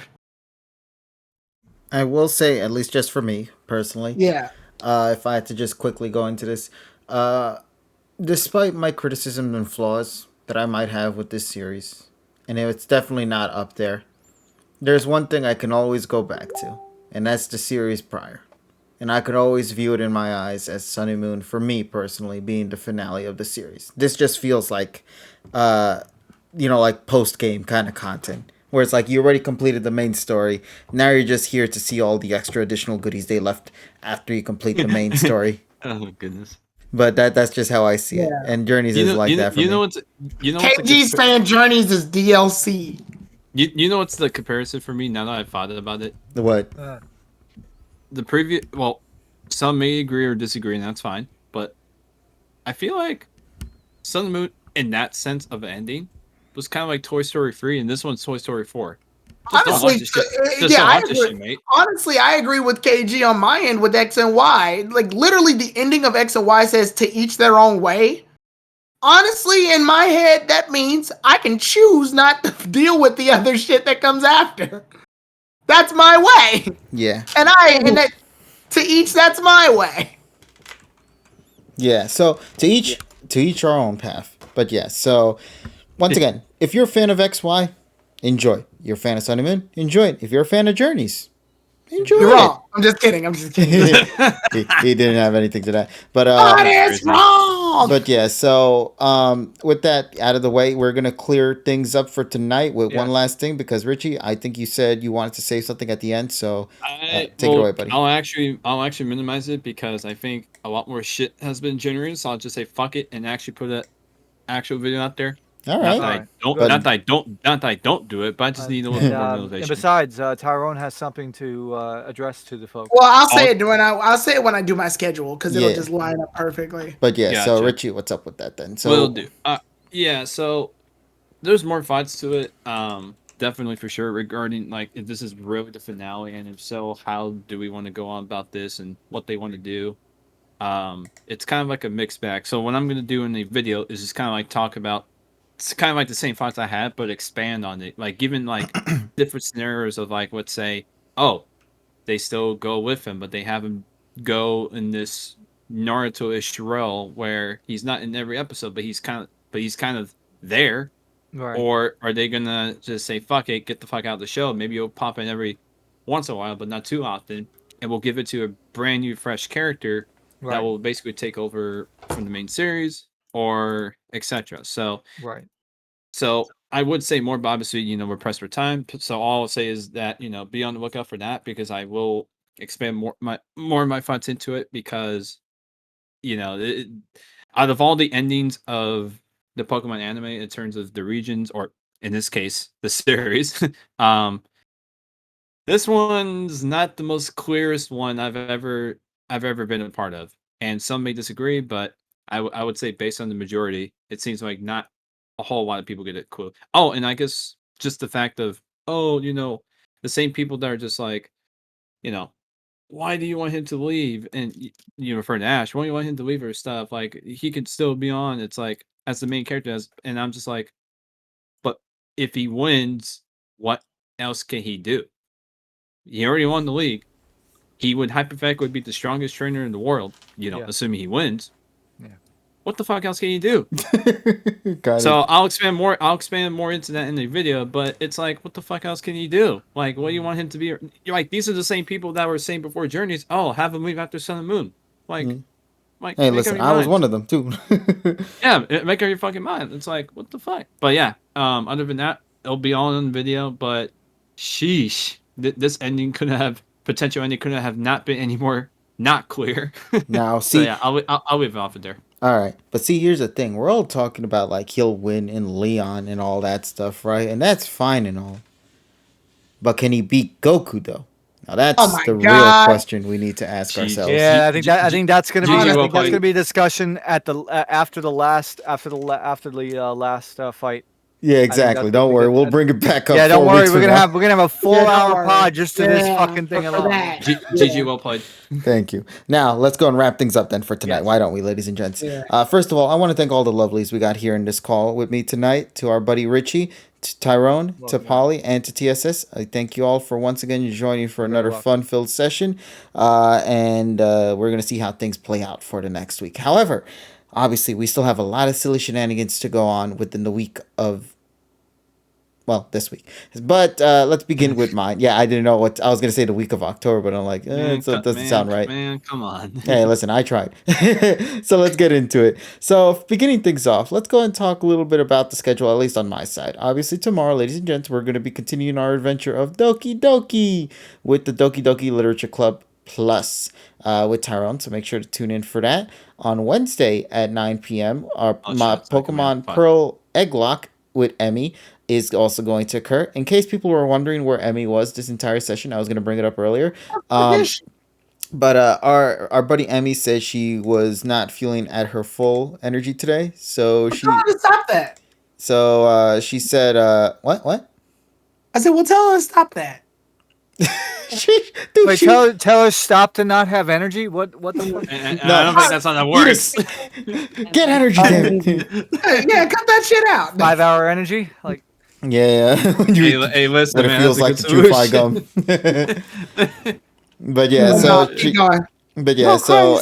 I will say, at least just for me personally, Yeah. If I had to just quickly go into this, despite my criticisms and flaws that I might have with this series, and it's definitely not up there, there's one thing I can always go back to, and that's the series prior. And I could always view it in my eyes as Sun and Moon, for me personally, being the finale of the series. This just feels like, like post-game kind of content. Where it's like you already completed the main story. Now you're just here to see all the extra additional goodies they left after you complete the main story. Oh goodness! But that's just how I see it. And Journeys is like that for me. KG's fan Journeys is DLC. You know what's the comparison for me now that I've thought about it? The what? The previous, well, some may agree or disagree, and that's fine. But I feel like Sun and Moon, in that sense of ending, was kind of like Toy Story 3, and this one's Toy Story 4. Honestly, honestly, I agree with KG on my end with X and Y. Like, literally, the ending of X and Y says to each their own way. Honestly, in my head, that means I can choose not to deal with the other shit that comes after. That's my way. Yeah. And to each, that's my way. Yeah. So to each our own path. But yeah. So once again, if you're a fan of XY, enjoy. You're a fan of Sun and Moon, enjoy it. If you're a fan of Journeys, enjoy You're it. wrong. I'm just kidding. he didn't have anything to that. But that is wrong. But yeah, so with that out of the way, we're gonna clear things up for tonight with one last thing, because Richie, I think you said you wanted to say something at the end, so take it away, buddy. I'll actually minimize it because I think a lot more shit has been generated, so I'll just say fuck it and actually put an actual video out there. All right. Not that I don't do it, but I just need a little more motivation. And besides, Tyrone has something to address to the folks. Well, I'll say it when I do my schedule because it'll just line up perfectly. But yeah, so Richie, what's up with that then? So will do. So there's more thoughts to it. Definitely for sure regarding like if this is really the finale, and if so, how do we want to go on about this and what they want to do. It's kind of like a mixed bag. So what I'm gonna do in the video is just kind of like talk about. It's kind of like the same thoughts I had, but expand on it. Like, given, like, different scenarios of, like, let's say, oh, they still go with him, but they have him go in this Naruto-ish role where he's not in every episode, but he's kind of there. Right. Or are they going to just say, fuck it, get the fuck out of the show? Maybe he'll pop in every once in a while, but not too often. And we'll give it to a brand new, fresh character that will basically take over from the main series or etc. So So I would say more, but obviously, we're pressed for time. So all I'll say is that, be on the lookout for that, because I will expand more of my thoughts into it because, out of all the endings of the Pokemon anime in terms of the regions, or in this case, the series, this one's not the most clearest one I've ever been a part of. And some may disagree, but I would say based on the majority, it seems like not a whole lot of people get it clue. Oh, and I guess just the fact of, the same people that are just like, why do you want him to leave? And you refer to Ash, why do you want him to leave or stuff? Like, he could still be on. It's like, as the main character, and I'm just like, but if he wins, what else can he do? He already won the league. He would hypothetically be the strongest trainer in the world, assuming he wins. Yeah. What the fuck else can you do? Got so it. I'll expand more into that in the video, but it's like, what the fuck else can you do? Like, what do you want him to be? You're like, these are the same people that were saying before Journeys, oh, have him leave after Sun and Moon. Like, hey, listen, I was one of them too. Yeah, make up your fucking mind. It's like, what the fuck? But yeah, other than that, it'll be all in the video, but sheesh. This ending potential ending couldn't have not been any more not clear. Now, see, so yeah, I'll leave it off of there. All right, but see, here's the thing: we're all talking about like he'll win in Leon and all that stuff, right? And that's fine and all. But can he beat Goku though? Now that's the real question we need to ask ourselves. Yeah, I think that's gonna be a discussion at the after the last fight. Yeah, exactly. Don't worry, we'll bring it back up. Yeah, don't worry. We're gonna have a 4-hour pod just to this fucking thing alone. GG, well played. Thank you. Now let's go and wrap things up then for tonight. Yes. Why don't we, ladies and gents? Yeah. First of all, I want to thank all the lovelies we got here in this call with me tonight. To our buddy Richie, to Tyrone, to Polly, and to TSS. I thank you all for once again joining for another fun-filled session. And we're gonna see how things play out for the next week. However, obviously, we still have a lot of silly shenanigans to go on within the week of, this week. But let's begin with mine. Yeah, I didn't know what I was going to say the week of October, but I'm like, it doesn't sound right. Man, come on. Hey, listen, I tried. So let's get into it. So beginning things off, let's go and talk a little bit about the schedule, at least on my side. Obviously, tomorrow, ladies and gents, we're going to be continuing our adventure of Doki Doki with the Doki Doki Literature Club Plus with Tyrone, so make sure to tune in for that. On Wednesday at 9 p.m., my Pokemon Pearl Egglock with Emmy is also going to occur. In case people were wondering where Emmy was this entire session, I was going to bring it up earlier. But our buddy Emmy said she was not feeling at her full energy today, so she tried to stop that. So she said, "What?" I said, "Well, tell her to stop that." Wait, tell her stop to not have energy. What the fuck? No, I don't think that's how that works. Get energy, yeah, cut that shit out. 5-hour energy, like. Yeah. Hey, listen, man. It feels like the chew gum. But yeah, so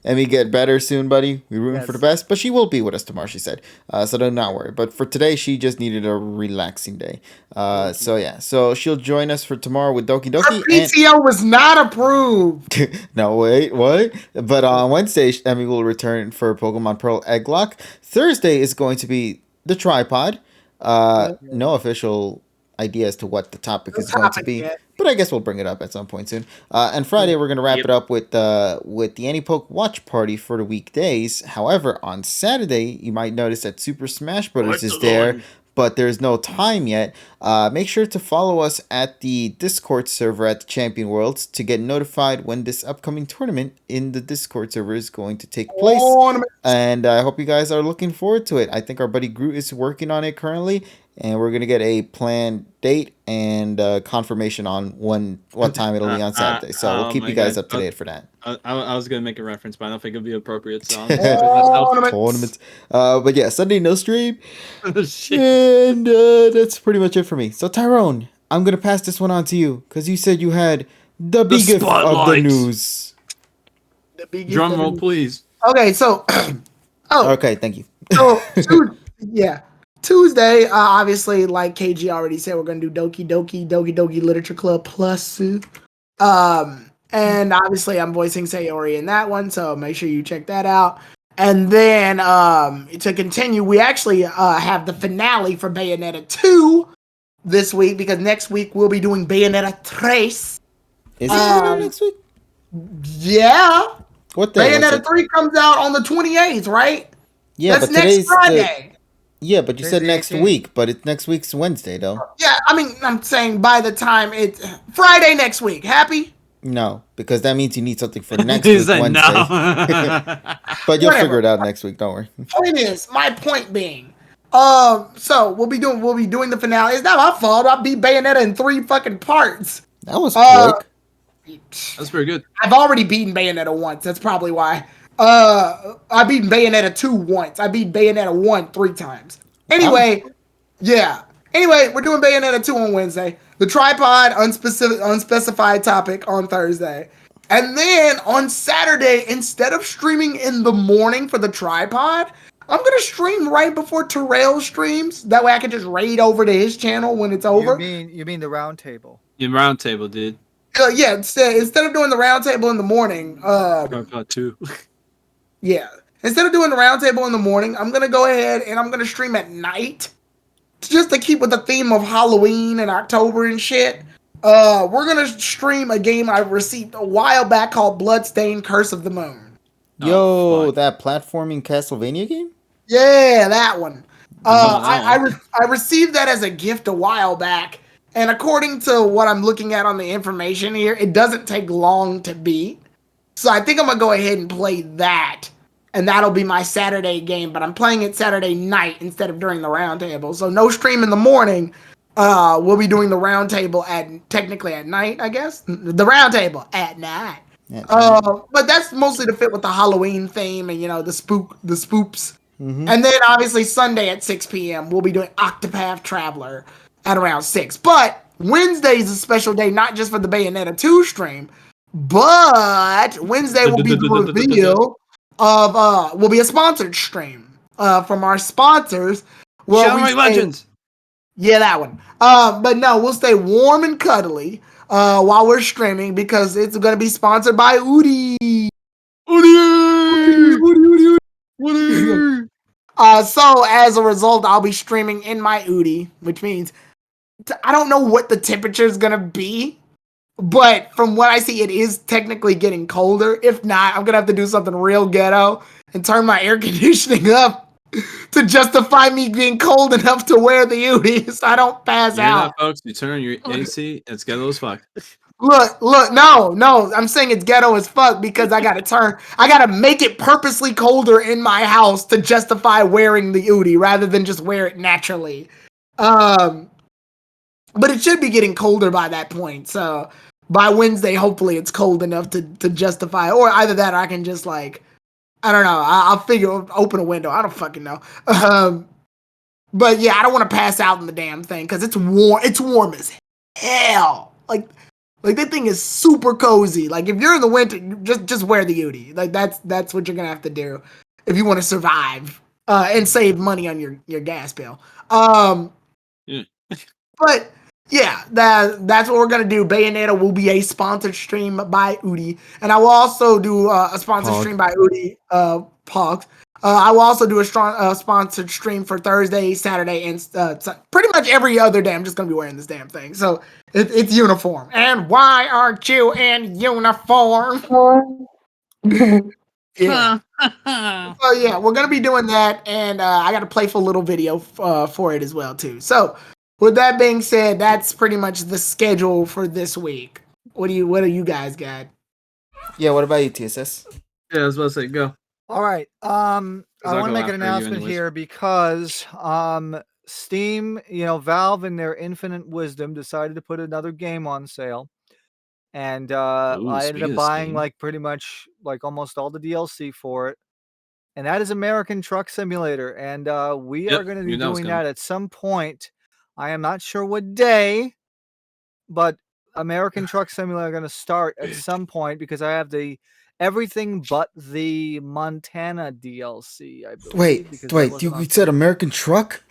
Emmy get better soon, buddy. We're rooting for the best, but she will be with us tomorrow, she said. So do not worry. But for today, she just needed a relaxing day. So she'll join us for tomorrow with Doki Doki. Her PTO was not approved. No, wait, what? But on Wednesday, Emmy will return for Pokemon Pearl Egglock. Thursday is going to be the tripod. No official idea as to what the topic is going to be, but I guess we'll bring it up at some point soon. And Friday we're going to wrap it up with the Antipoke watch party for the weekdays. However, on Saturday you might notice that Super Smash Brothers is there, but there's no time yet. Make sure to follow us at the Discord server at the Champion Worlds to get notified when this upcoming tournament in the Discord server is going to take place. And I hope you guys are looking forward to it. I think our buddy Groot is working on it currently, and we're going to get a planned date and confirmation on what time it'll be on Saturday. So we'll keep you guys up to date for that. I was going to make a reference, but I don't think it'll be appropriate. So tournaments. But yeah, Sunday no stream. And that's pretty much it for me. So Tyrone, I'm going to pass this one on to you because you said you had the biggest of the news. Drum roll, please. Okay, so... Okay, thank you. So, Tuesday, obviously, like KG already said, we're going to do Doki Doki Literature Club Plus. And obviously, I'm voicing Sayori in that one, so make sure you check that out. And then, to continue, we actually have the finale for Bayonetta 2 this week, because next week we'll be doing Bayonetta 3. Is it coming out next week? Yeah. What day? Bayonetta 3 comes out on the 28th, right? Yeah, that's but next today's Friday. Yeah, but you Today's said the next 18th. week, but it's next week's Wednesday, though. Yeah, I mean, I'm saying by the time it's Friday next week. Happy? No, because that means you need something for next week, Wednesday. No. But you'll Whatever. figure it out next week. Don't worry. My point being, so we'll be doing the finale. It's not my fault. I beat Bayonetta in 3 fucking parts. That was quick. That's pretty good. I've already beaten Bayonetta once. That's probably why. I beat Bayonetta 2 once. I beat Bayonetta 1 3 times. Anyway, yeah. Anyway, we're doing Bayonetta 2 on Wednesday. The tripod, unspecified topic on Thursday. And then on Saturday, instead of streaming in the morning for the tripod, I'm going to stream right before Terrell streams. That way I can just raid over to his channel when it's over. You mean the round table? Your round table, dude. Yeah, instead of doing the round table in the morning, Tripod 2. yeah. Instead of doing the round table in the morning, I'm going to go ahead and I'm going to stream at night. Just to keep with the theme of Halloween and October and shit. We're going to stream a game I received a while back called Bloodstained Curse of the Moon. Yo, that platforming Castlevania game? Yeah, that one. I received that as a gift a while back. And according to what I'm looking at on the information here, it doesn't take long to beat. So I think I'm going to go ahead and play that. And that'll be my Saturday game. But I'm playing it Saturday night instead of during the round table. So no stream in the morning. We'll be doing the round table technically at night, I guess. The round table at night. But that's mostly to fit with the Halloween theme and, the spoops. Mm-hmm. And then obviously Sunday at 6 p.m. we'll be doing Octopath Traveler at around 6. But Wednesday's a special day, not just for the Bayonetta 2 stream, but Wednesday will be the reveal of will be a sponsored stream from our sponsors. Shadowrun Legends. Yeah, that one. But no, we'll stay warm and cuddly while we're streaming because it's going to be sponsored by Udi. So as a result, I'll be streaming in my Udi, which means I don't know what the temperature is going to be, but from what I see, it is technically getting colder. If not, I'm going to have to do something real ghetto and turn my air conditioning up to justify me being cold enough to wear the Udi so I don't pass out. Folks, you turn your AC, it's ghetto as fuck. Look, no, I'm saying it's ghetto as fuck because I gotta make it purposely colder in my house to justify wearing the Udi rather than just wear it naturally. But it should be getting colder by that point, so by Wednesday, hopefully it's cold enough to justify, or either that or I can just I don't know, I'll open a window, I don't fucking know. But yeah, I don't want to pass out in the damn thing because it's warm as hell. Like that thing is super cozy. Like if you're in the winter, just wear the Udi. Like that's what you're gonna have to do if you want to survive and save money on your gas bill. Yeah. But yeah, that's what we're gonna do. Bayonetta will be a sponsored stream by Udi, and I will also do a sponsored stream by Udi. Pogs. I will also do a strong sponsored stream for Thursday, Saturday, and pretty much every other day. I'm just gonna be wearing this damn thing, so it's uniform. And why aren't you in uniform? Yeah. So yeah, we're gonna be doing that, and I got a playful little video for it as well too. So with that being said, that's pretty much the schedule for this week. What do you guys got? Yeah, what about you, TSS? Yeah, I was about to say, go. All right. I want to make an announcement here because Steam, Valve in their infinite wisdom decided to put another game on sale. And I ended up buying pretty much almost all the DLC for it. And that is American Truck Simulator. And we are going to be doing that at some point. I am not sure what day, but American Truck Simulator are going to start at some point because I have everything but the Montana DLC, I believe. Wait, you said American Truck?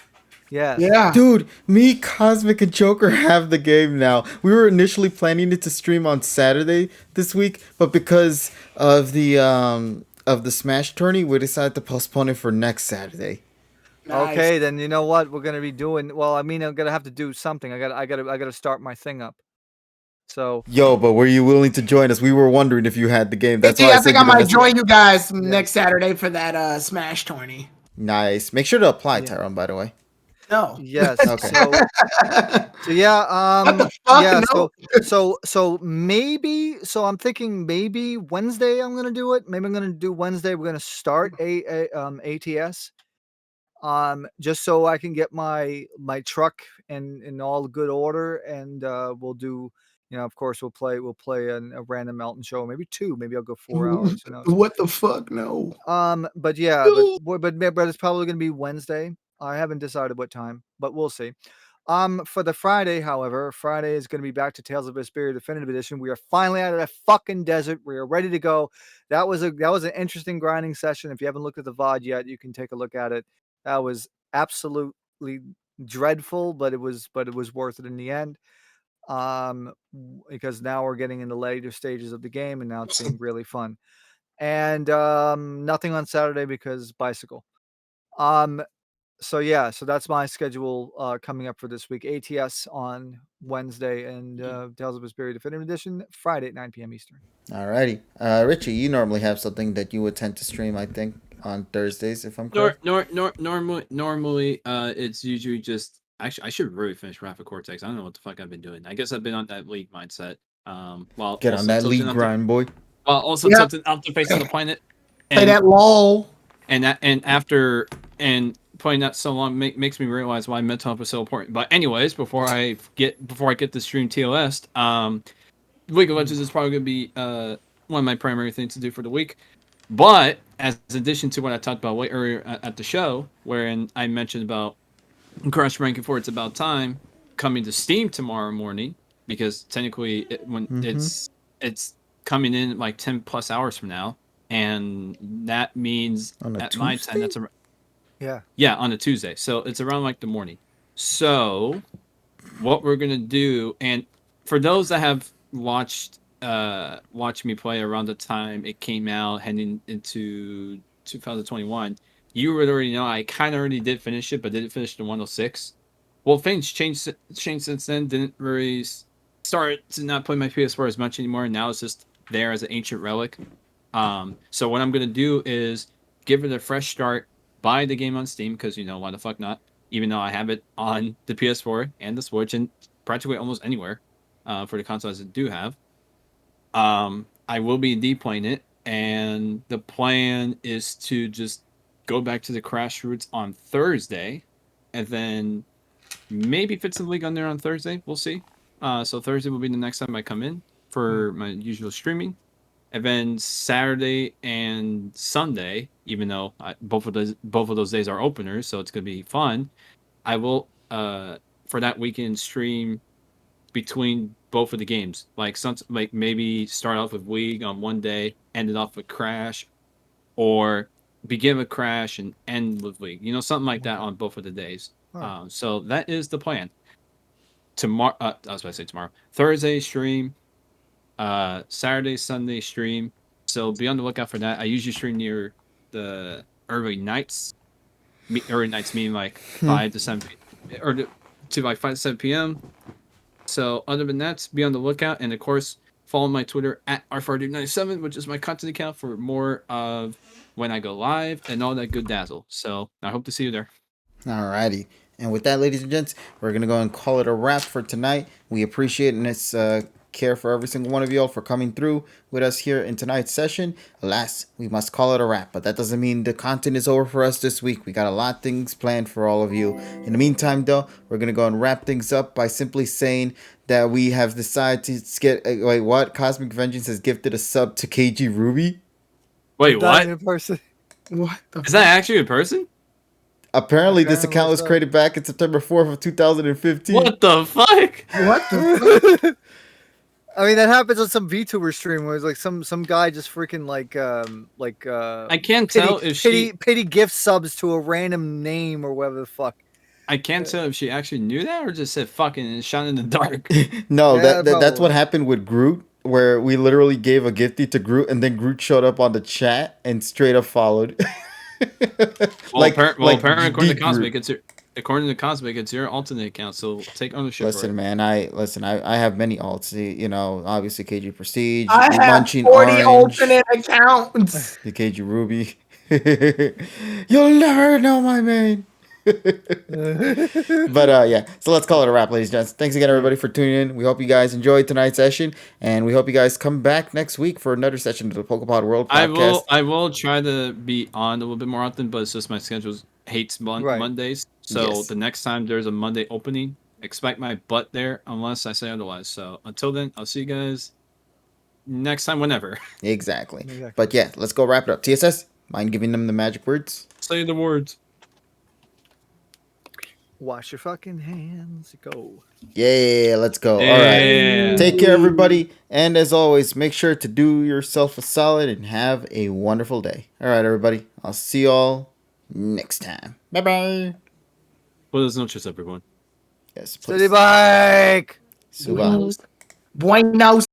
Yes. Yeah. Dude, me, Cosmic, and Joker have the game now. We were initially planning it to stream on Saturday this week, but because of the Smash tourney, we decided to postpone it for next Saturday. Nice. Okay, then you know what we're gonna be doing. Well, I mean, I'm gonna have to do something. I gotta start my thing up. So but were you willing to join us? We were wondering if you had the game. That's why I think I might join you guys next Saturday for that Smash tourney. Nice. Make sure to apply, Tyrone, by the way. No. Yes. Okay. So yeah. What the fuck? Yeah. No. So maybe. So I'm thinking maybe Wednesday I'm gonna do it. Maybe I'm gonna do Wednesday. We're gonna start ATS. Just so I can get my truck in all good order, and we'll do. Of course, we'll play a random mountain show, maybe 2. Maybe I'll go 4 hours. Who knows? What the fuck? No. But yeah, but it's probably gonna be Wednesday. I haven't decided what time, but we'll see. For the Friday, however, Friday is going to be back to Tales of Vesperia Definitive Edition. We are finally out of that fucking desert. We are ready to go. That was an interesting grinding session. If you haven't looked at the VOD yet, you can take a look at it. That was absolutely dreadful, but it was worth it in the end. Because now we're getting in the later stages of the game, and now it's being really fun. And nothing on Saturday because bicycle. So yeah, so that's my schedule coming up for this week. ATS on Wednesday, and Tales of Vesperia Definitive Edition Friday at 9 p.m. Eastern. Alrighty. Richie, you normally have something that you would tend to stream, I think, on Thursdays, if I'm correct. Normally, it's usually just. Actually, I should really finish Rapid Cortex. I don't know what the fuck I've been doing. I guess I've been on that league mindset. While get on that league grind, boy. While also tilting out the face of the planet. Play that LOL. And after playing that so long makes me realize why mental health is so important. But anyways, before I get to stream TOS, League of Legends is probably going to be one of my primary things to do for the week. But as addition to what I talked about way earlier at the show, wherein I mentioned about Crash Ranking for It's About Time coming to Steam tomorrow morning, because technically it's coming in like 10 plus hours from now, and that means at my time that's on a Tuesday, so it's around like the morning. So what we're gonna do, and for those that have watched me play around the time it came out heading into 2021, you would already know I kind of already did finish it, but didn't finish the 106. Well, things changed since then. Didn't really start to not play my PS4 as much anymore. Now it's just there as an ancient relic. So what I'm gonna do is give it a fresh start, buy the game on Steam, because why the fuck not? Even though I have it on the PS4 and the Switch and practically almost anywhere for the consoles I do have. I will be deplaying it, and the plan is to just go back to the Crash roots on Thursday, and then maybe fit some League on there on Thursday. We'll see. So Thursday will be the next time I come in for my usual streaming, and then Saturday and Sunday, even though both of those days are openers, so it's gonna be fun. I will for that weekend stream between both of the games, like maybe start off with League on one day, end it off with Crash, or begin with Crash and end with League. Something like that on both of the days. So that is the plan. Tomorrow, I was about to say tomorrow. Thursday stream, Saturday, Sunday stream. So be on the lookout for that. I usually stream near the early nights. Early nights meaning like 5 to 7 or to like 5 to 7 p.m. So other than that, be on the lookout, and of course follow my Twitter at rfrdude97, which is my content account for more of when I go live and all that good dazzle. So I hope to see you there. Alrighty. And with that, ladies and gents, we're going to go and call it a wrap for tonight. We appreciate its care for every single one of y'all for coming through with us here in tonight's session. Alas, we must call it a wrap, but that doesn't mean the content is over for us this week. We got a lot of things planned for all of you. In the meantime, though, we're going to go and wrap things up by simply saying that we have decided to get... wait, what? Cosmic Vengeance has gifted a sub to KG Ruby? Wait, what? In person. What? Is that actually a person? Apparently, this account was created back in September 4th of 2015. What the fuck? What the fuck? I mean, that happens on some VTuber stream where it's like some guy just freaking I can't tell if pity gift subs to a random name or whatever the fuck. I can't tell if she actually knew that or just said fucking and shot in the dark. No, that's what happened with Groot, where we literally gave a gifty to Groot, and then Groot showed up on the chat and straight up followed. Apparently, according to Cosmic, according to Cosmic, it's your alternate account, so take ownership. Listen, man. I have many alts. You know, obviously KG Prestige, I have Munching 40 Orange, alternate accounts. the KG Ruby. You'll never know my main. But yeah, so let's call it a wrap, ladies and gents. Thanks again, everybody, for tuning in. We hope you guys enjoyed tonight's session, and we hope you guys come back next week for another session of the PokePod World Podcast. I will try to be on a little bit more often, but it's just my schedule hates Mondays. So the next time there's a Monday opening, expect my butt there, unless I say otherwise. So until then, I'll see you guys next time, whenever. Exactly. But yeah, let's go wrap it up. TSS, mind giving them the magic words? Say the words. Wash your fucking hands. Go. Yeah, let's go. Yeah. All right. Take care, everybody. And as always, make sure to do yourself a solid and have a wonderful day. All right, everybody. I'll see y'all next time. Bye-bye. Buenas noches, everyone. Yes, City bike. Suba. Buenos